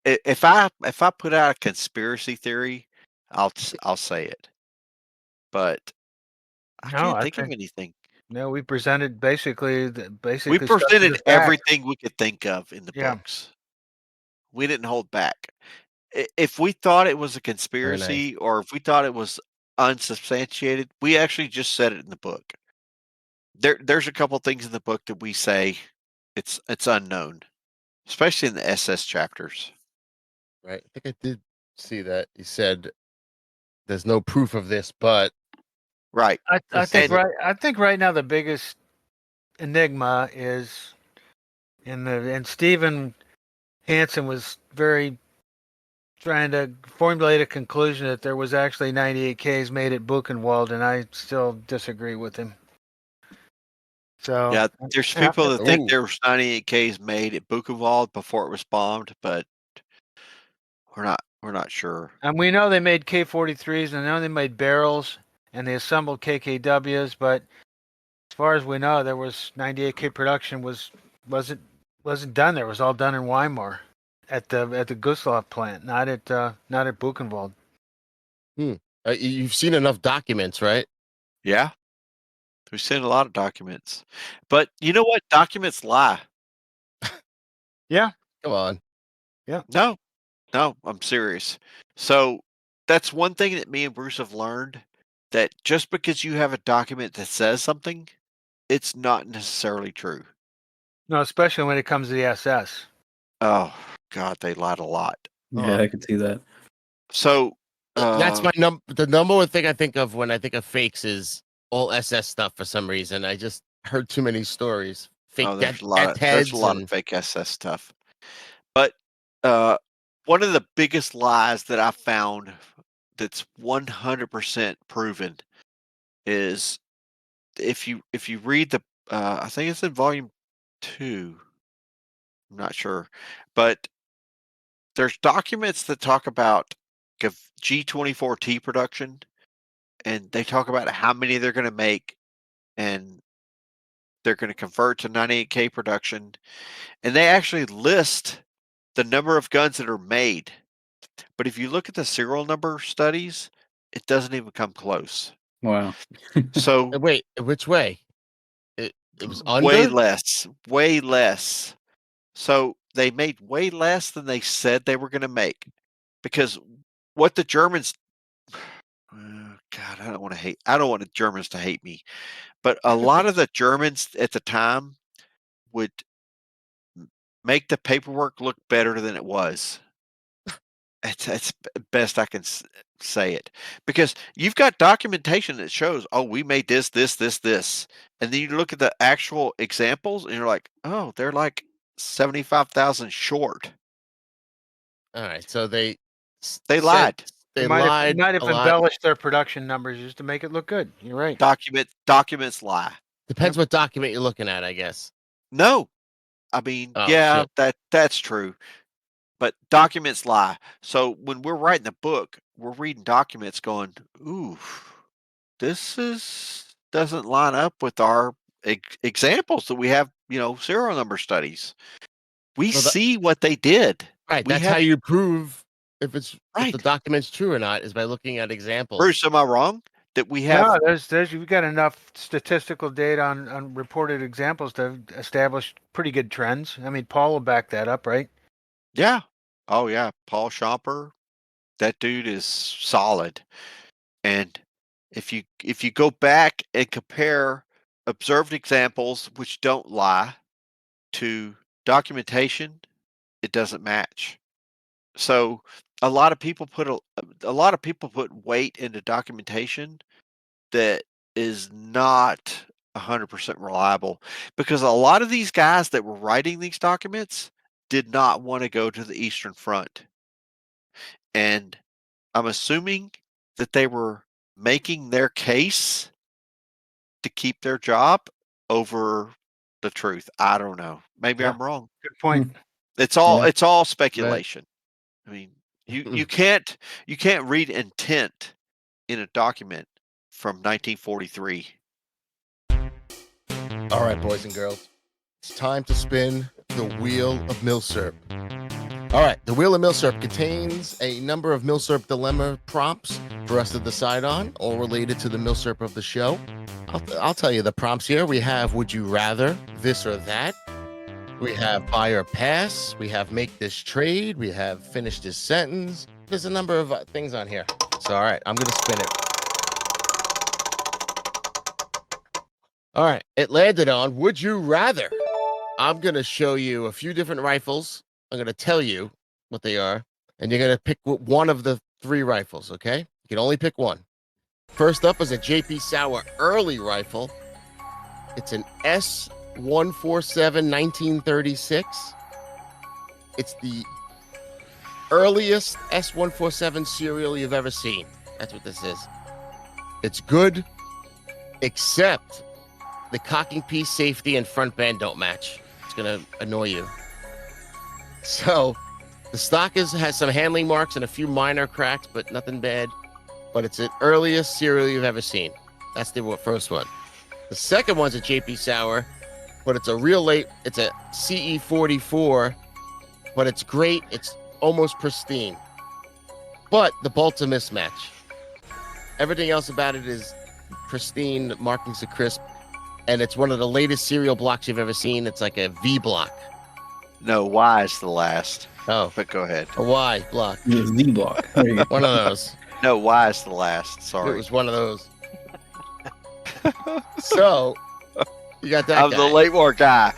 if I put out a conspiracy theory, I'll say it. But I can't think of anything. No, we presented basically We presented everything we could think of in the books. We didn't hold back. If we thought it was a conspiracy or if we thought it was unsubstantiated, we actually just said it in the book. There's a couple things in the book that we say it's unknown, especially in the SS chapters. Right. I think I did see that. He said there's no proof of this, but Right. I think And right now the biggest enigma is and Stephen Hansen was very trying to formulate a conclusion that there was actually 98Ks made at Buchenwald, and I still disagree with him. So yeah, there's yeah, people that think Ooh. there was 98Ks made at Buchenwald before it was bombed, but we're not sure. and we know they made K43s, and I know they made barrels, and they assembled KKWs, but as far as we know, there was 98K production wasn't done there. It was all done in Weimar at the Gustloff plant, not at Buchenwald. You've seen enough documents, right? Yeah, we've seen a lot of documents, but you know what? Documents lie. Yeah, Come on. No, no, I'm serious. So that's one thing that me and Bruce have learned, that just because you have a document that says something, it's not necessarily true. no, especially when it comes to the SS. Oh God, they lied a lot. Yeah, I could see that. So That's my the number one thing I think of when I think of fakes is all SS stuff for some reason. I just heard too many stories. Fake oh, death, there's a lot death of there's a heads lot of and fake SS stuff. But uh, one of the biggest lies that I found that's 100% proven is if you read the I think it's in volume 2. I'm not sure, but there's documents that talk about G24T production, and they talk about how many they're going to make, and they're going to convert to 98K production, and they actually list the number of guns that are made. But if you look at the serial number studies, it doesn't even come close. Wow. So wait, which way? It was way under? less, way less. So they made way less than they said they were going to make, because what the Germans God, I don't want the Germans to hate me, but a lot of the Germans at the time would make the paperwork look better than it was. It's best I can say it, because you've got documentation that shows, oh, we made this, this, this, this, and then you look at the actual examples, and you're like, oh, they're like 75,000 short. All right, so they They said lied. they lied might have a lot. embellished their production numbers just to make it look good. You're right. Documents lie. Depends what document you're looking at, I guess. No, I mean, Oh yeah, shit! that's true. But documents lie. So when we're writing the book, we're reading documents going, ooh, doesn't line up with our examples that we have, serial number studies. We Well, see what they did. right, We that's how have you prove if the right. document's true or not is by looking at examples. Bruce, am I wrong? That we No, have you've got enough statistical data on reported examples to establish pretty good trends. I mean, Paul will back that up, right? yeah. Oh yeah, Paul Schomper, that dude is solid. And if you go back and compare observed examples which don't lie to documentation, it doesn't match. So a lot of people put a lot of people put weight into documentation that is not 100% reliable, because a lot of these guys that were writing these documents did not want to go to the Eastern Front. And I'm assuming that they were making their case to keep their job over the truth. I don't know. Maybe Yeah. I'm wrong. Good point. It's all Yeah. it's all Right. speculation. I mean, you can't read intent in a document from 1943. All right, boys and girls, it's time to spin the Wheel of MILSURP. All right, the Wheel of MILSURP contains a number of MILSURP dilemma prompts for us to decide on, all related to the MILSURP of the show. I'll tell you the prompts here. We have would you rather, this or that. We have buy or pass. We have make this trade. We have finish this sentence. There's a number of things on here. So, all right, I'm going to spin it. All right, it landed on would you rather. I'm going to show you a few different rifles. I'm going to tell you what they are, and you're going to pick one of the 3 rifles, okay? You can only pick one. First up is a JP Sauer early rifle. It's an S147 1936. It's the earliest S147 serial you've ever seen. That's what this is. It's good, except the cocking piece, safety, and front band don't match. It's going to annoy you. So the stock has some handling marks and a few minor cracks, but nothing bad. But it's the earliest serial you've ever seen. That's the first one. The second one's a JP Sauer, but it's a real late. It's a CE44, but it's great. It's almost pristine. But the bolt's a mismatch. Everything else about it is pristine, the markings are crisp, and it's one of the latest serial blocks you've ever seen. It's like a V block. No, Y is the last. Oh, But go ahead. a Y block. It's Z block. There you go. One of those. No, Y is the last. It Sorry. was one of those. So you got that I'm guy. the late war guy.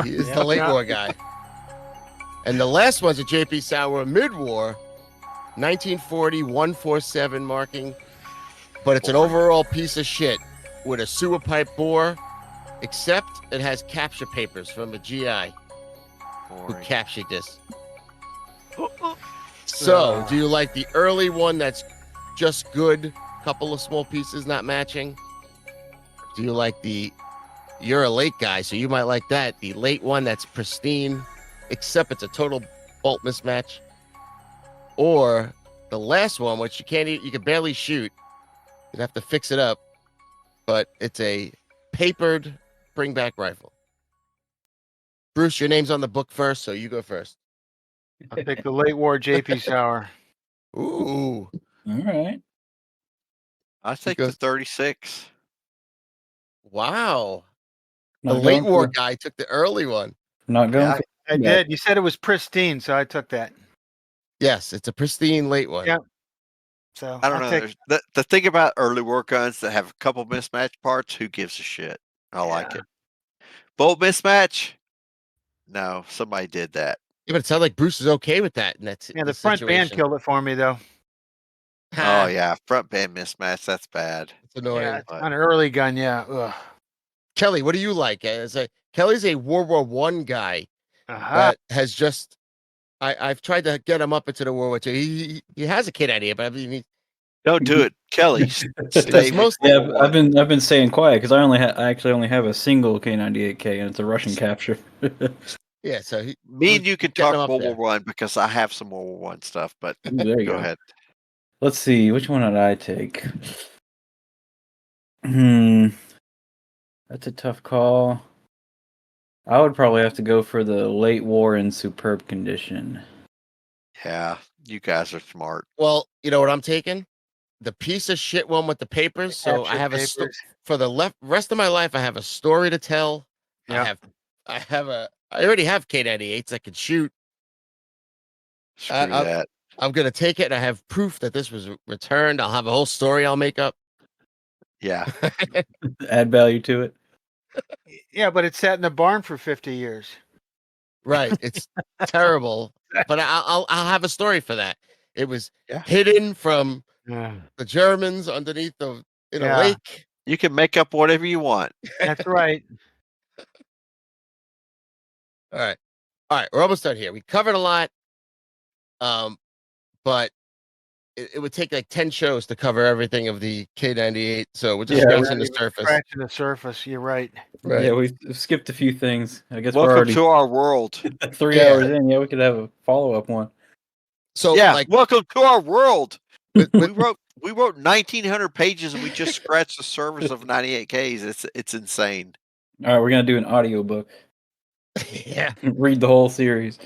He is the late war guy. And the last one's a JP Sauer mid-war, 1940 147 marking, but it's an overall piece of shit with a sewer pipe bore, except it has capture papers from a GI who Boring. captured this. So, do you like the early one that's just good, couple of small pieces not matching? Do you like you're a late guy, so you might like that, the late one that's pristine, except it's a total bolt mismatch? Or the last one, which you can barely shoot. You'd have to fix it up, but it's a papered bring back rifle. Bruce, your name's on the book first, so you go first. I'll pick the late war JP Sauer. Ooh. All right. I think Because- the 36. Wow. Not The late going war for- guy took the early one. Not going. Yeah, for- I Yeah. did. You said it was pristine, so I took that. Yes, it's a pristine late one. Yeah. So I don't I'll know. take- The thing about early war guns that have a couple mismatched parts, who gives a shit? I like Yeah. it. Bolt mismatch? No, somebody did that. Yeah, but it sounds like Bruce is okay with that. And that's Yeah, the front band situation. killed it for me though. Oh yeah, front band mismatch. That's bad. It's annoying. Yeah, but- on an early gun, yeah. Ugh. Kelly, what do you like? Kelly's a World War I guy Uh-huh. that has just. I've tried to get him up into the World War II. He has a kid idea, but I mean, Don't do it, Kelly. Because Stay most- with Yeah, World I've War been staying quiet because I actually only have a single K98k and it's a Russian capture. yeah. So I. Me and you can getting talk him up World there. War One because I have some World War One stuff. But Ooh, there you go go. ahead. Let's see, which one did I take? That's a tough call. I would probably have to go for the late war in superb condition. Yeah, you guys are smart. Well, you know what I'm taking? The piece of shit one with the papers. So I Capture have papers. for the rest of my life. I have a story to tell. Yeah. I already have K98s I can shoot. Screw I- that. I'm gonna take it. And I have proof that this was returned. I'll have a whole story I'll make up. Yeah. Add value to it. Yeah, but it sat in the barn for 50 years. Right. It's terrible, but I'll have a story for that. It was Yeah. hidden from Yeah. the Germans underneath a Yeah. lake. You can make up whatever you want. That's right. All right. We're almost done here. We covered a lot. But it would take like 10 shows to cover everything of the K98. So we're just Yeah, scratching the surface. Scratching the surface. You're right. Right. Yeah, we've skipped a few things. I guess we're Welcome already to our world. 3 Yeah. hours in. Yeah, we could have a follow-up one. So Yeah, like welcome to our world. with, We wrote 1,900 pages and we just scratched the surface of 98Ks. It's insane. All right, we're gonna do an audiobook. yeah. Read the whole series.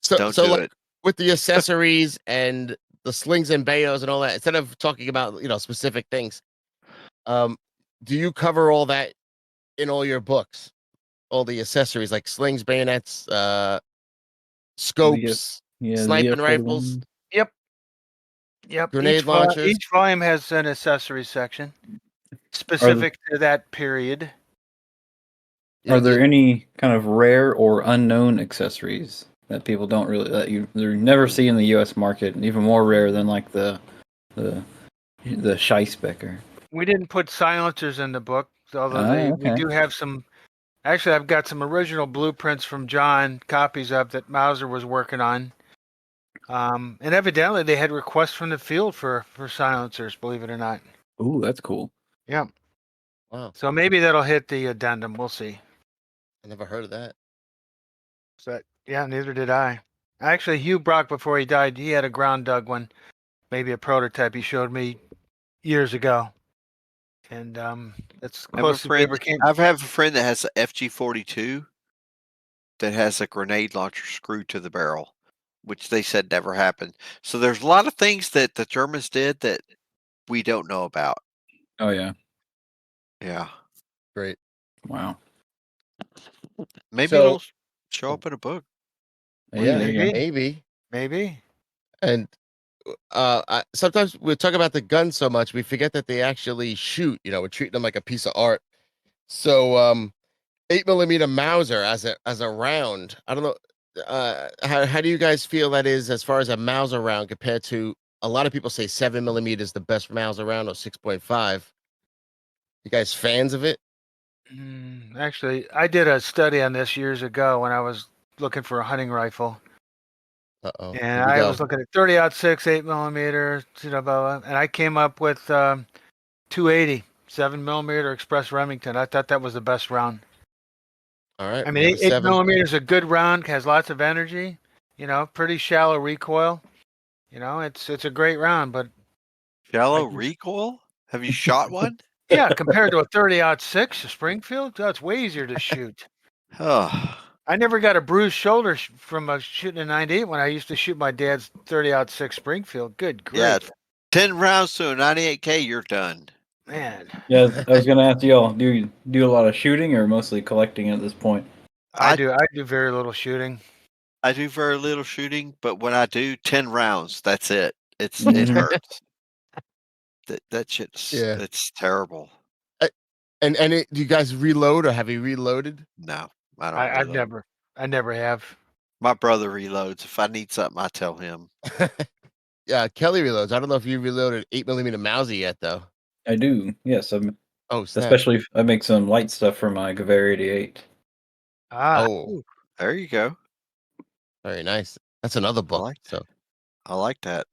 So Don't so do like it. with the accessories and the slings and bayos and all that, instead of talking about specific things, do you cover all that in all your books? All the accessories like slings, bayonets, scopes, Yeah, the sniping VF41. rifles. Yep. Grenade launchers. Each volume has an accessory section specific to that period. Are there any kind of rare or unknown accessories that people don't really you never see in the U.S. market, and even more rare than like the Scheisbecker. We didn't put silencers in the book, although we Okay. do have some. Actually, I've got some original blueprints from John, copies of that Mauser was working on. And evidently, they had requests from the field for silencers. Believe it or not. Ooh, that's cool. Yeah. Wow, So maybe that'll hit the addendum. We'll see. I never heard of that. So yeah, neither did I. Actually, Hugh Brock, before he died, he had a ground dug one, maybe a prototype he showed me years ago. And that's I have a close as we friend. ever came. I have a friend that has a FG-42 that has a grenade launcher screwed to the barrel, which they said never happened. So there's a lot of things that the Germans did that we don't know about. Oh yeah. Yeah, Great. Wow. maybe So- it'll show up in a book. Yeah. There you go. Maybe. And sometimes we talk about the gun so much we forget that they actually shoot. We're treating them like a piece of art. So 8mm Mauser as a round. I don't know. How do you guys feel that is as far as a Mauser round compared to a lot of people say 7mm is the best Mauser round or 6.5. You guys fans of it? Actually, I did a study on this years ago when I was looking for a hunting rifle. Uh-oh. And I was looking at 30-06, 8mm, blah, blah, and I came up with 280, 7mm Express Remington. I thought that was the best round. All right. I we mean, have a 8mm is a good round, has lots of energy, pretty shallow recoil. It's a great round, but Shallow just- recoil? Have you shot one? yeah, compared to a 30-06 Springfield, that's way easier to shoot. Oh, I never got a bruised shoulder from shooting a 98 when I used to shoot my dad's 30-06 Springfield. Good grief. yeah. 10 rounds to a 98K, you're done. Man. Yeah, I was gonna ask y'all, do you do a lot of shooting or mostly collecting at this point? I do very little shooting. I do very little shooting, but when I do, 10 rounds, that's it. It Mhm. hurts. That shit's Yeah. it's terrible. And do you guys reload or have you reloaded? No, I don't. I've reload. I never have. My brother reloads. If I need something, I tell him. Yeah, Kelly reloads. I don't know if you reloaded 8mm Mauser yet though. I do. Yes, Oh, snap. especially if I make some light stuff for my Gewehr 88. Oh, There you go. very nice. That's another book. like So, I like that.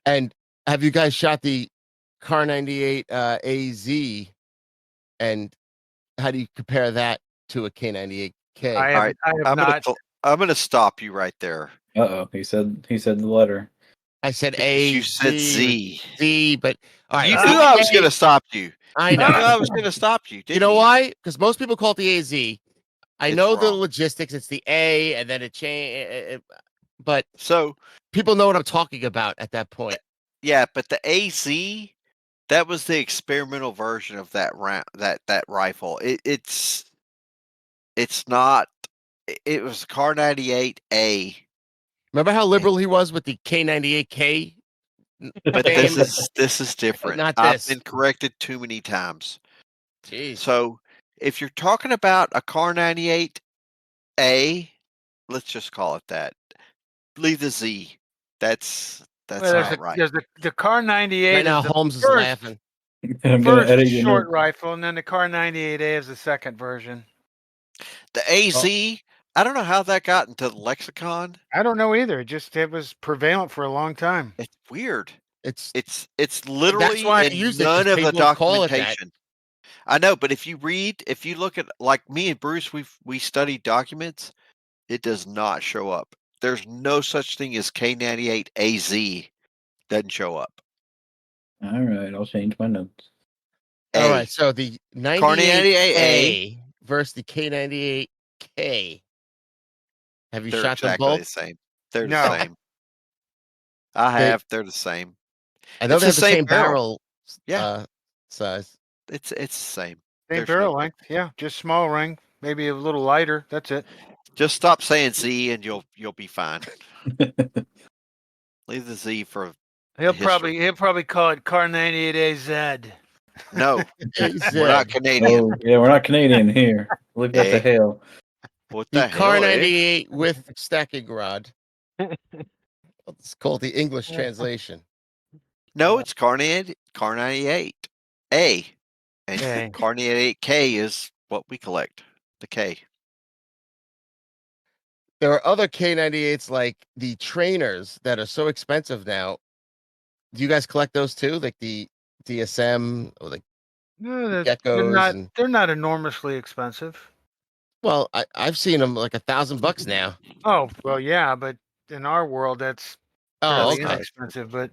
and have you guys shot the K98 AZ? And how do you compare that to a K98K? I All right, have not. I'm gonna stop you right there. He said the letter. I said Because A. you said Z. Z, but all right. You it's knew the I was K. gonna stop you. I You knew know. I was gonna stop you. You know why? Because most people call it the AZ. I It's know the wrong. logistics. It's the A, and then it change. But So people know what I'm talking about at that point. yeah, but the AZ, that was the experimental version of that round, that rifle. It's not. It was K98A, Remember how liberal he was with the K98K? but fame? this is different. Not I've this. been corrected too many times. Jeez. So if you're talking about a K98A, let's just call it that. Leave the Z. That's Well, not right. there's the K98 Right now, is the Holmes is first, laughing. I'm gonna edit first your short note. rifle, and then the K98A is the second version. The AZ, I don't know how that got into the lexicon. I don't know either. It was prevalent for a long time. It's weird. It's It's literally why I in used it, 'cause none of the people call it that. documentation. I know, but if you look at, like me and Bruce, we studied documents. It does not show up. There's no such thing as K98AZ. Doesn't show up. All right, I'll change my notes. all A. right. So the K98A. 98A versus the K98K. Have you They're shot them exactly the both? same. They're No. the same. I have. They're the same. I know It's they have the the same same barrel. barrel size. It's the same. Same There's barrel no length. Yeah, just small ring, maybe a little lighter. That's it. Just stop saying Z and you'll be fine. Leave the Z for He'll history. probably call it K98AZ. no. AZ. We're not Canadian. Oh yeah, we're not Canadian here. Leave that to Hey. Hale. What The the hell, eh? K98 with stacking rod. It's called the English translation. No, it's K98 A, and A. K98k is what we collect. The K. There are other K98s like the trainers that are so expensive now. Do you guys collect those too? Like the DSM or the No, they're geckos not. and They're not enormously expensive. well, I've seen them like $1,000 now. Oh well, yeah, but in our world, that's Oh, fairly okay. inexpensive. But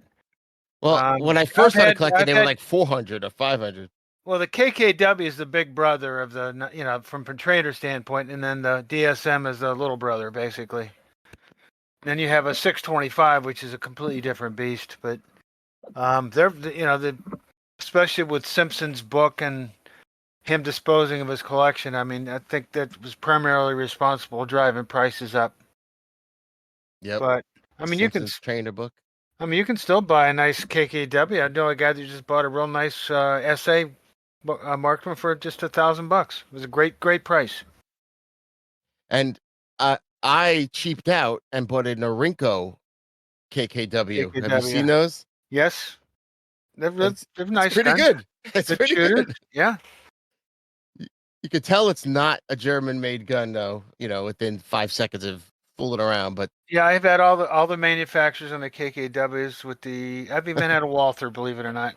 Well, when I I've first started had, collecting, I've they were had. like 400 or 500. Well, the KKW is the big brother of the, from a trader standpoint, and then the DSM is the little brother, basically. Then you have a 625, which is a completely different beast. But they're, especially with Simpson's book and him disposing of his collection. I mean, I think that was primarily responsible driving prices up. Yep. But I mean, Simpsons trainer book. you can still buy a nice KKW. I know a guy that just bought a real nice SA Marksman for just $1,000. It was a great price. And I cheaped out and bought a Norinco KKW. Have you seen KKW. those? Yes, they're It's nice pretty guns. good. It's Good pretty shooters. good. Yeah. You could tell it's not a German-made gun, though. Within 5 seconds of fooling around. But Yeah, I've had all the manufacturers on the KKWs with I've even had a Walther, believe it or not.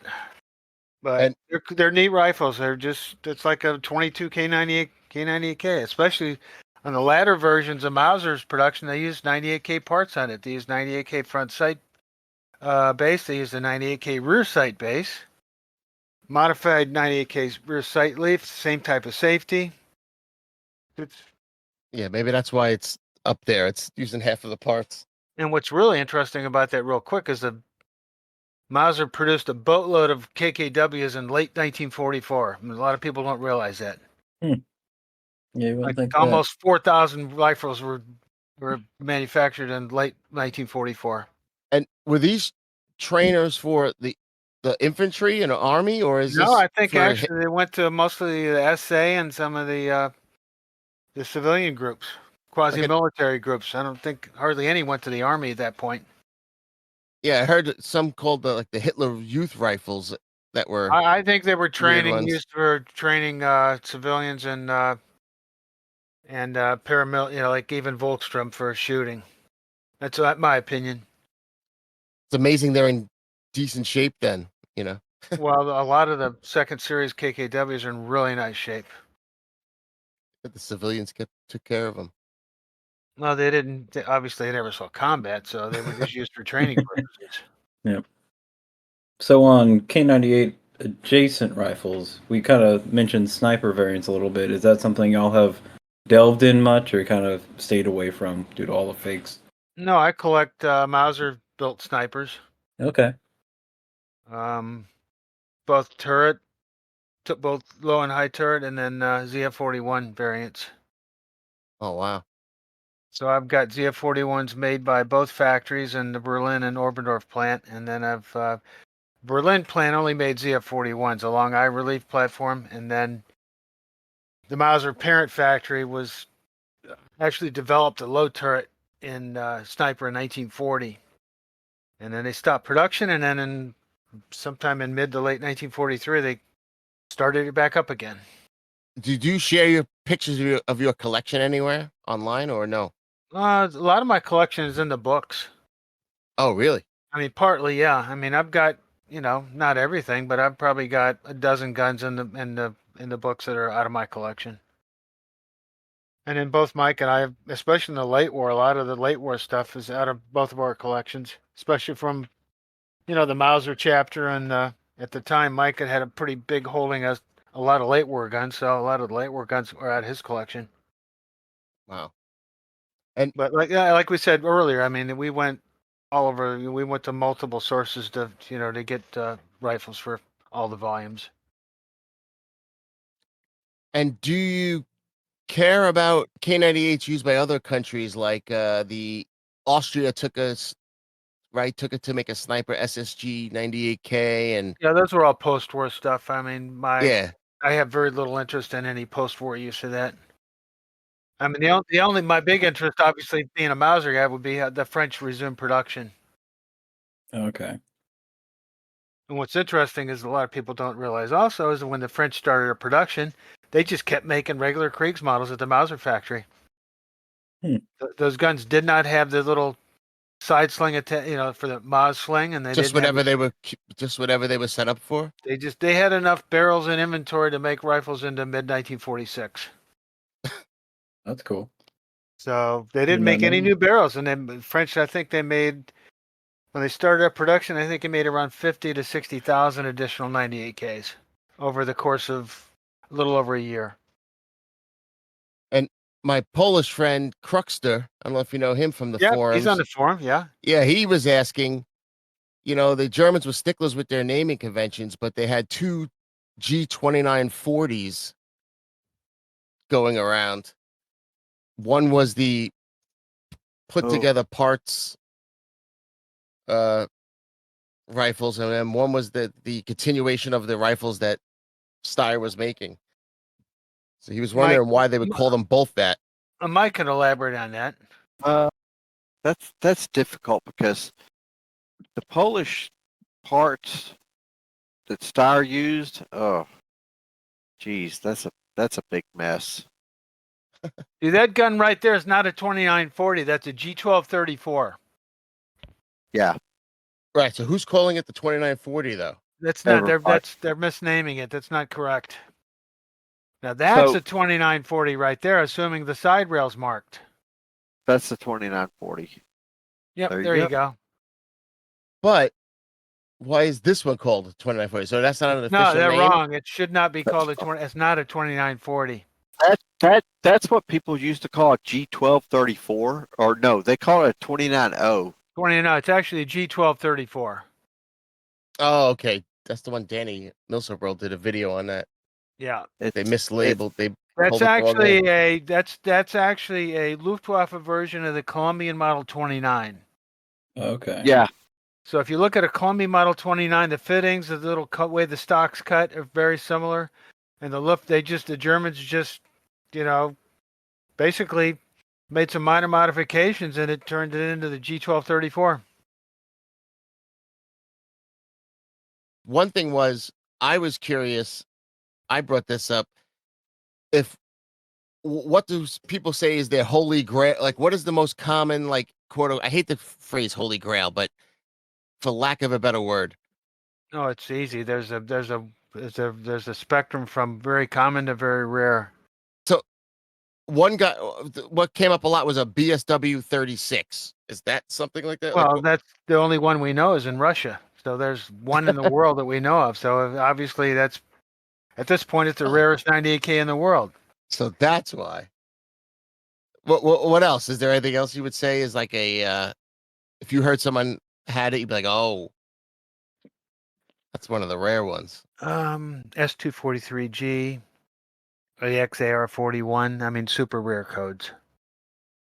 But and they're neat rifles. It's like a 22 K98K, especially on the latter versions of Mausers production. They use 98K parts on it. They use 98K front sight base. They use the 98K rear sight base. Modified 98K rear sight leaf, same type of safety. yeah, maybe that's why it's up there. It's using half of the parts. And what's really interesting about that, real quick, is the Mauser produced a boatload of KKWs in late 1944. A lot of people don't realize that. Yeah, you wouldn't think Almost 4,000 rifles were manufactured in late 1944. And were these trainers for the infantry and army, or is No, this I think for actually they went to mostly the SA and some of the civilian groups, quasi-military groups. I don't think hardly any went to the army at that point. Yeah, I heard some called the Hitler Youth rifles that were I think they were weird ones. used for training civilians and paramilitary, like even Volkstrom for shooting. That's my opinion. It's amazing they're in decent shape then. Well, a lot of the second series KKWs are in really nice shape. But the civilians took care of them. No, they didn't. Obviously, they never saw combat, so they were just used for training purposes. Yep. So on K98 adjacent rifles, we kind of mentioned sniper variants a little bit. Is that something y'all have delved in much or kind of stayed away from due to all the fakes? No, I collect Mauser built snipers. Okay. Both both low and high turret, and then ZF41 variants. Oh wow. So I've got ZF41s made by both factories in the Berlin and Oberndorf plant, and then I've Berlin plant only made ZF41s, a long eye relief platform, and then the Mauser parent factory was actually developed a low turret in Sniper in 1940, and then they stopped production, and then sometime in mid to late 1943 they started it back up again. Did you share your pictures of your collection anywhere online or no? A lot of my collection is in the books. Oh really? I mean, partly, yeah. I mean, I've got not everything, but I've probably got a dozen guns in the books that are out of my collection. And in both Mike and I, especially in the late war, a lot of the late war stuff is out of both of our collections, especially from the Mauser chapter. And at the time, Mike had a pretty big holding of a lot of late war guns, so a lot of the late war guns are out of his collection. Wow. But like we said earlier, I mean, we went all over. We went to multiple sources to get rifles for all the volumes. And do you care about K98s used by other countries like the Austria took it to make a sniper SSG 98K and Yeah, those were all post-war stuff. I mean, yeah. I have very little interest in any post-war use of that. I mean, my big interest, obviously, being a Mauser guy, would be the French resumed production. Okay. And what's interesting is a lot of people don't realize also is that when the French started a production, they just kept making regular Kriegsmodells at the Mauser factory. Those guns did not have the little side sling, for the Maus sling, and they Just didn't have whatever they were set up for. they had enough barrels in inventory to make rifles into mid 1946. That's cool. So they didn't Did not make know any that. new barrels, and then French, I think they made when they started up production, I think it made around 50 to 60,000 additional 98Ks over the course of a little over a year. And my Polish friend Kruxter, I don't know if you know him from the Yeah, forums. he's on the forum. Yeah. Yeah, he was asking, the Germans were sticklers with their naming conventions, but they had two G2940s going around. One was the put together parts rifles, and then one was the continuation of the rifles that Steyr was making. So he was wondering why they would call them both that. Mike can elaborate on that. That's difficult because the Polish parts that Steyr used, oh, geez, that's a big mess. Dude, that gun right there is not a 2940. That's a G1234. Yeah, Right. So who's calling it the 2940 though? That's not. Everybody. They're misnaming it. That's not correct. Now that's So- a 2940 right there, assuming the side rail's marked. that's the 2940. Yep, There you there you go. go. But why is this one called 2940? So that's not an official No, they're name? wrong. It should not be called a 20. It's not a 2940. That's what people used to call a G1234, or no, they call it a 290. 20. No, it's actually a G1234. Oh, okay. That's the one Danny MILSURP did a video on that. Yeah, They mislabeled. They that's pulled up the wrong name. that's actually a Luftwaffe version of the Colombian Model 29. Okay. Yeah, So if you look at a Colombian Model 29, the fittings, the little way the stock's cut are very similar, and the Germans just, basically made some minor modifications, and it turned it into the G1234. One thing was, I was curious. I brought this up. What do people say is their holy grail? Like, what is the most common, like, quote? I hate the phrase "holy grail," but for lack of a better word, No, it's easy. There's a spectrum from very common to very rare. one guy, what came up a lot was a BSW 36. Is that something like that? Well, that's the only one we know is in Russia. So there's one in the world that we know of. So obviously at this point, it's the rarest 98K in the world. So that's why. What else? Is there anything else you would say is like a if you heard someone had it, you'd be like, oh, that's one of the rare ones. S243G, AXAR41. I mean, super rare codes.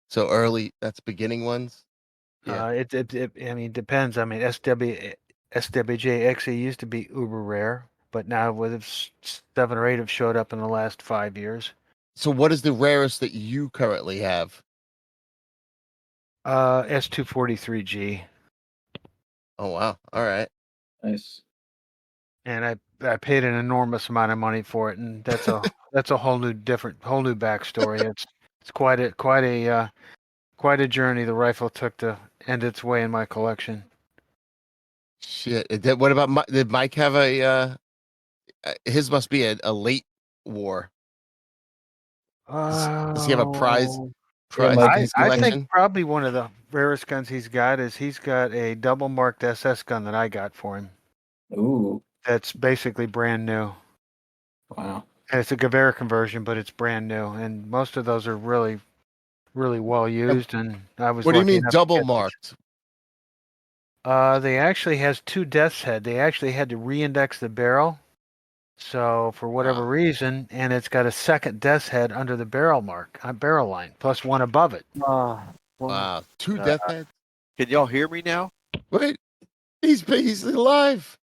So early, that's beginning ones. Yeah. I mean, depends. I mean, SWJ used to be uber rare, but now with 7 or 8 have showed up in the last 5 years. So what is the rarest that you currently have? S243G. Oh wow! All right. Nice. And I paid an enormous amount of money for it, and that's a whole new backstory. It's quite a journey the rifle took to end its way in my collection. Shit. What about did Mike have his must be a late war? Does he have a prize Mike, I collection? think probably one of the rarest guns he's got a double marked SS gun that I got for him. Ooh. That's basically brand new. Wow. And it's a Gewehr conversion, but it's brand new. And most of those are really, really well used. And I was. What do you lucky mean enough to double get these. marked? They actually has 2 death's head. They actually had to re-index the barrel. So for whatever reason, and it's got a second death's head under the barrel line, plus one above it. Wow. 2 death heads. Can y'all hear me now? Wait, he's alive.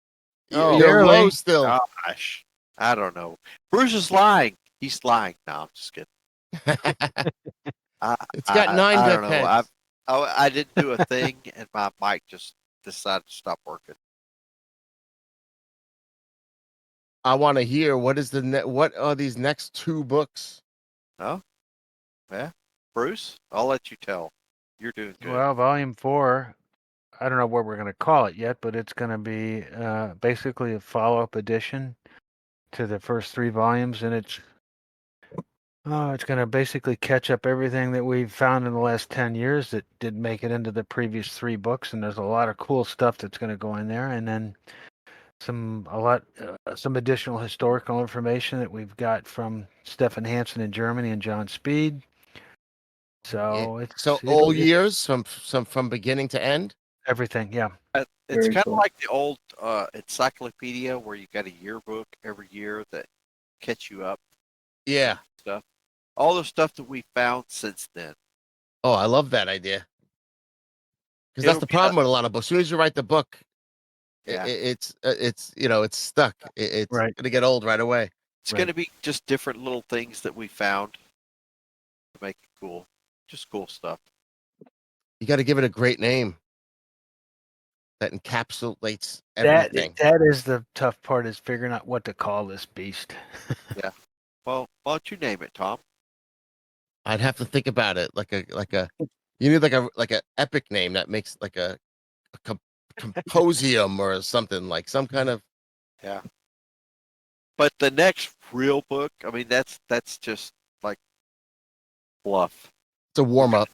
Oh, You're barely. low still. Gosh, I don't know. Bruce is lying. He's lying. No, I'm just kidding. It's got 9 I good don't know. pens. I didn't do a thing, and my mic just decided to stop working. I want to hear what are these next 2 books? No, yeah, Bruce, I'll let you tell. You're doing good. Well, volume 4, I don't know what we're going to call it yet, but it's going to be basically a follow-up edition to the first 3 volumes, and it's going to basically catch up everything that we've found in the last 10 years that didn't make it into the previous 3 books, and there's a lot of cool stuff that's going to go in there, and then some additional historical information that we've got from Stefan Hansen in Germany and John Speed. So all years from beginning to end. Everything, yeah. It's Very kind cool. of like the old encyclopedia where you got a yearbook every year that catch you up. Yeah. Stuff. All the stuff that we found since then. Oh, I love that idea. Because that's the problem with a lot of books. As soon as you write the book, yeah, it's stuck. It's Right. gonna get old right away. It's going to be just different little things that we found to make it cool. Just cool stuff. You got to give it a great name that encapsulates everything. That is the tough part, is figuring out what to call this beast. Yeah. Well, why don't you name it, Tom? I'd have to think about it. You need like a epic name that makes like a composium or something, like some kind of. Yeah. But the next real book, I mean, that's just like fluff. It's a warm up.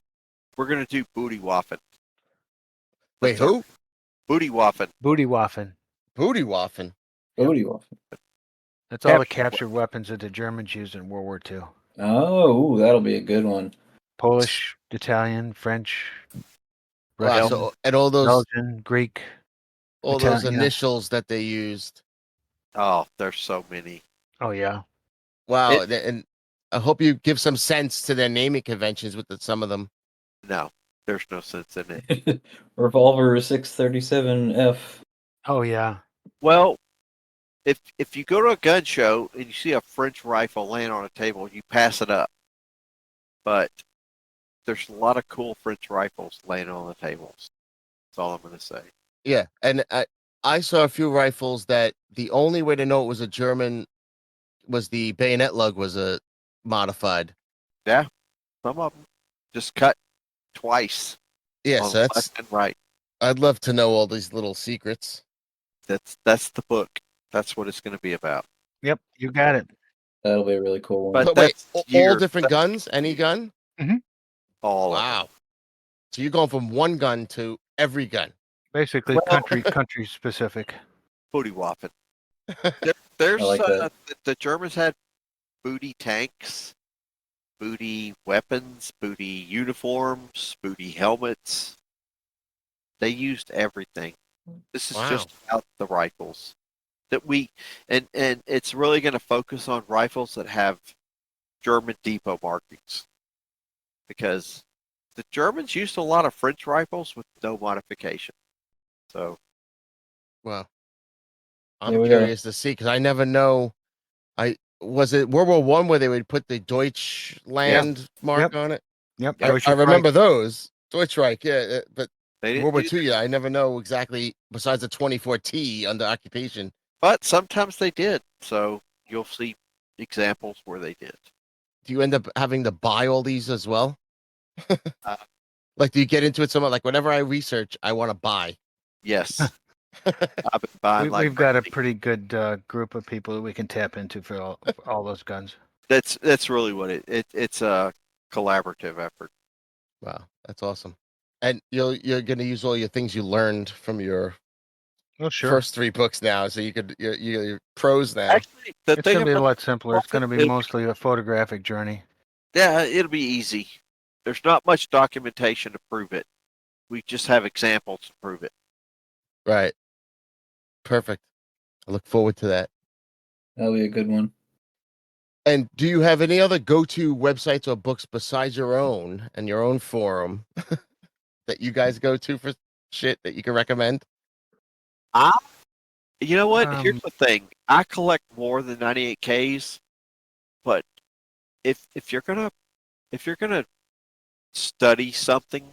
We're gonna do booty waffin. Wait, who? Booty waffin. Booty waffen. Booty waffin. Booty waffle. That's all the captured weapons that the Germans used in World War II. Oh, ooh, that'll be a good one. Polish, Italian, French, Wow, Russian, so and all those Belgian, Greek. Italian, yeah. initials that they used. Oh, there's so many. Oh yeah. Wow, and I hope you give some sense to their naming conventions with some of them. No, there's no sense in it. Revolver 637F. Oh yeah. Well, if you go to a gun show and you see a French rifle laying on a table, you pass it up. But there's a lot of cool French rifles laying on the tables. That's all I'm going to say. Yeah, and I saw a few rifles that the only way to know it was a German was the bayonet lug was a modified. Yeah, some of them just cut twice. Yeah, on so that's. left and right. I'd love to know all these little secrets. That's the book. That's what it's going to be about. Yep, you got it. That'll be a really cool one. But Wait, that's all different guns? Any gun? All of them. Wow. So you're going from one gun to every gun. Basically, country specific. Booty waffin. There's I like that. the Germans had booty tanks, booty weapons, booty uniforms, booty helmets. They used everything. This is just about the rifles that we and it's really going to focus on rifles that have German depot markings, because the Germans used a lot of French rifles with no modification. So, Well, I'm Here we go. curious to see because I never know. Was it World War One where they would put the Deutschland mark on it? Yep. I remember those Deutschreich, yeah, but they didn't World War do II, yeah, I never know exactly. Besides the 24T under occupation, but sometimes they did. So you'll see examples where they did. do you end up having to buy all these as well? Like, do you get into it so much? Like, whenever I research, I want to buy. Yes. I've been buying We've got a pretty good group of people that we can tap into for all those guns. That's really what it's a collaborative effort. Wow, that's awesome. And you're going to use all your things you learned from your first 3 books now, so you're pros now. Actually, It's going to be a lot simpler. It's going to be mostly a photographic journey. Yeah, it'll be easy. There's not much documentation to prove it. We just have examples to prove it. Right. Perfect. I look forward to that. That'll be a good one. And do you have any other go-to websites or books besides your own and your own forum that you guys go to for shit that you can recommend? You know what? Here's the thing. I collect more than 98Ks, but if you're gonna if you're gonna study something,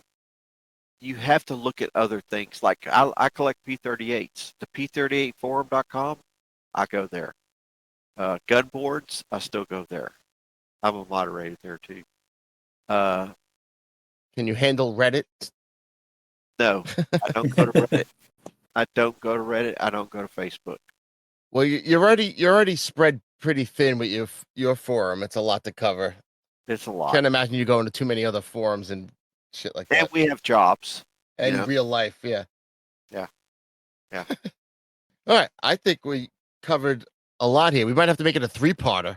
you have to look at other things. Like I collect P38s. The P38forum.com, I go there. Gun boards, I still go there. I'm a moderator there too. Can you handle Reddit? No, I don't go to Reddit. I don't go to Reddit. I don't go to Facebook. Well, you're already spread pretty thin with your forum. It's a lot to cover. It's a lot. Can't imagine you going to too many other forums and shit like that. And we have jobs. And real life, yeah. Yeah. All right. I think we covered a lot here. We might have to make it a 3-parter.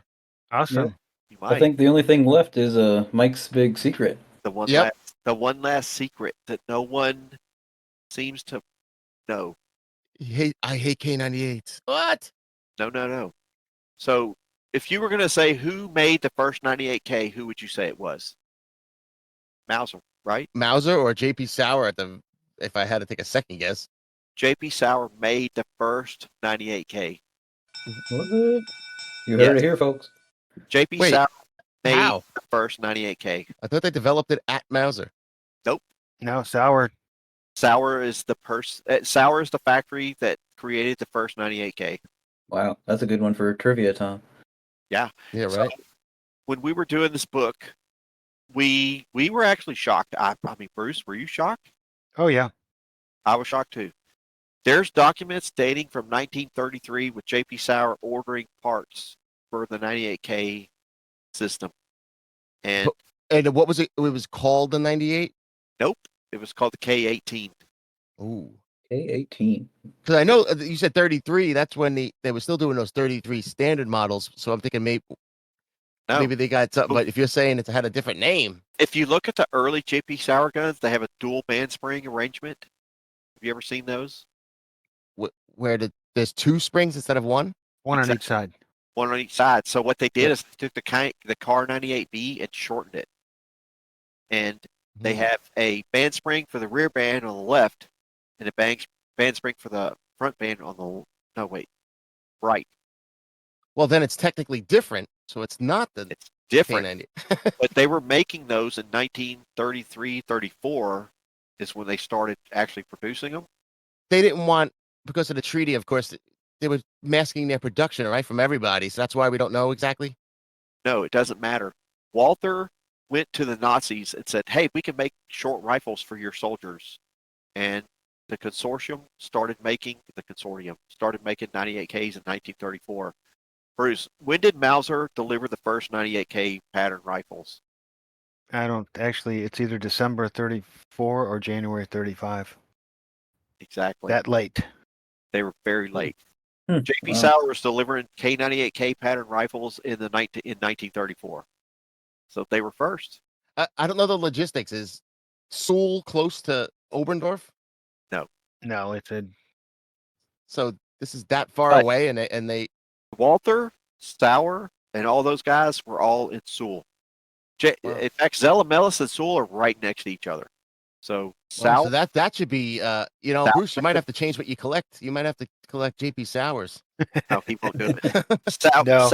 Awesome. You might. I think the only thing left is Mike's big secret. the one Yep. one last secret that no one seems to know. I hate K98s. What? No. So if you were going to say who made the first 98K, who would you say it was? Mauser, right? Mauser or JP Sauer if I had to take a second guess. JP Sauer made the first 98K. What? You heard it here, folks. JP Wait, Sauer made how? the first 98K. I thought they developed it at Mauser. No, Sauer. Sauer is the factory that created the first 98K. Wow, that's a good one for trivia, Tom. Yeah, right. So, when we were doing this book, we were actually shocked. I mean, Bruce, were you shocked? Oh yeah. I was shocked too. There's documents dating from 1933 with JP Sauer ordering parts for the 98K system. And And what was it? It was called the 98? nope, it was called the K18. Ooh. K18. Because I know you said 33. That's when they were still doing those 33 standard models. So I'm thinking maybe they got something. But if you're saying it had a different name. If you look at the early JP Sauer guns, they have a dual band spring arrangement. Have you ever seen those? Where there's 2 springs instead of 1? One on each side. One on each side. So what they did is they took the Car 98B and shortened it. And they have a band spring for the rear band on the left and a band spring for the front band on the right. Well, then it's technically different. So it's not the It's different. K90. But they were making those in 1933, 34 is when they started actually producing them. They didn't want, because of the treaty, of course, they were masking their production, right, from everybody. So that's why we don't know exactly. No, it doesn't matter. Walther went to the Nazis and said, hey, we can make short rifles for your soldiers. And the consortium started making 98Ks in 1934. Bruce, when did Mauser deliver the first 98K pattern rifles? I don't actually. It's either December 34 or January 35. Exactly. That late. They were very late. Hmm, JP wow. Sauer was delivering K98K pattern rifles in 1934. So they were first. I don't know the logistics. Is Sewell close to Oberndorf? No, it's a. So this is that far But- away, and they Walther, Sauer, and all those guys were all in Sewell. Wow. In fact, Zella-Mellis and Sewell are right next to each other. So Sauer, so that should be Sauer- Bruce, you might have to change what you collect. You might have to collect JP Sauers. no, he won't do it. No.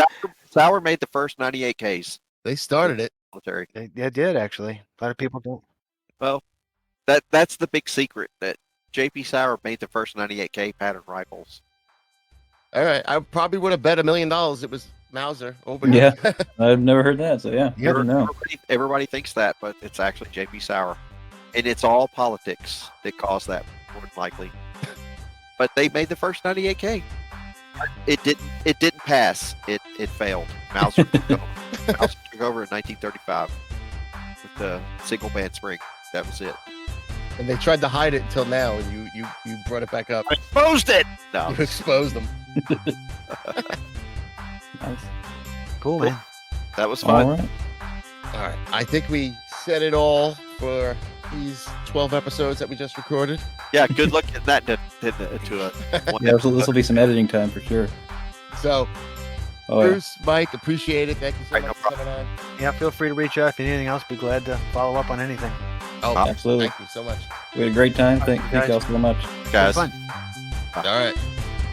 Sauer made the first 98Ks They started it. military. They did actually. A lot of people don't. Well, that's the big secret, that JP Sauer made the first 98K pattern rifles. All right, I probably would have bet $1 million it was Mauser. Oberndorf. Yeah. I've never heard that, so yeah, Yeah, good to know. Everybody thinks that, but it's actually JP Sauer. And it's all politics that caused that, more than likely. But they made the first 98K. It didn't pass. It failed. Mauser took over. Mauser took over in 1935 with the single band spring. That was it. And they tried to hide it until now, and you brought it back up. I exposed it. No, You exposed them. Nice. Cool, man. that was fun. All right. All right, I think we said it all for these 12 episodes that we just recorded. Yeah, good luck getting that into a one Yeah, so this will be some editing time for sure. So, Oh, yeah. Bruce, Mike, appreciate it. Thank you so Right, no much for coming on. Yeah, feel free to reach out if you need anything else. Be glad to follow up on anything. Oh, Absolutely. thank you so much. We had a great time. Thank guys. y'all so much. guys. Fun. All right.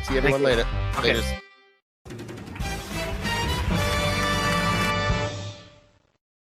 See everyone you. later. Okay. Laters.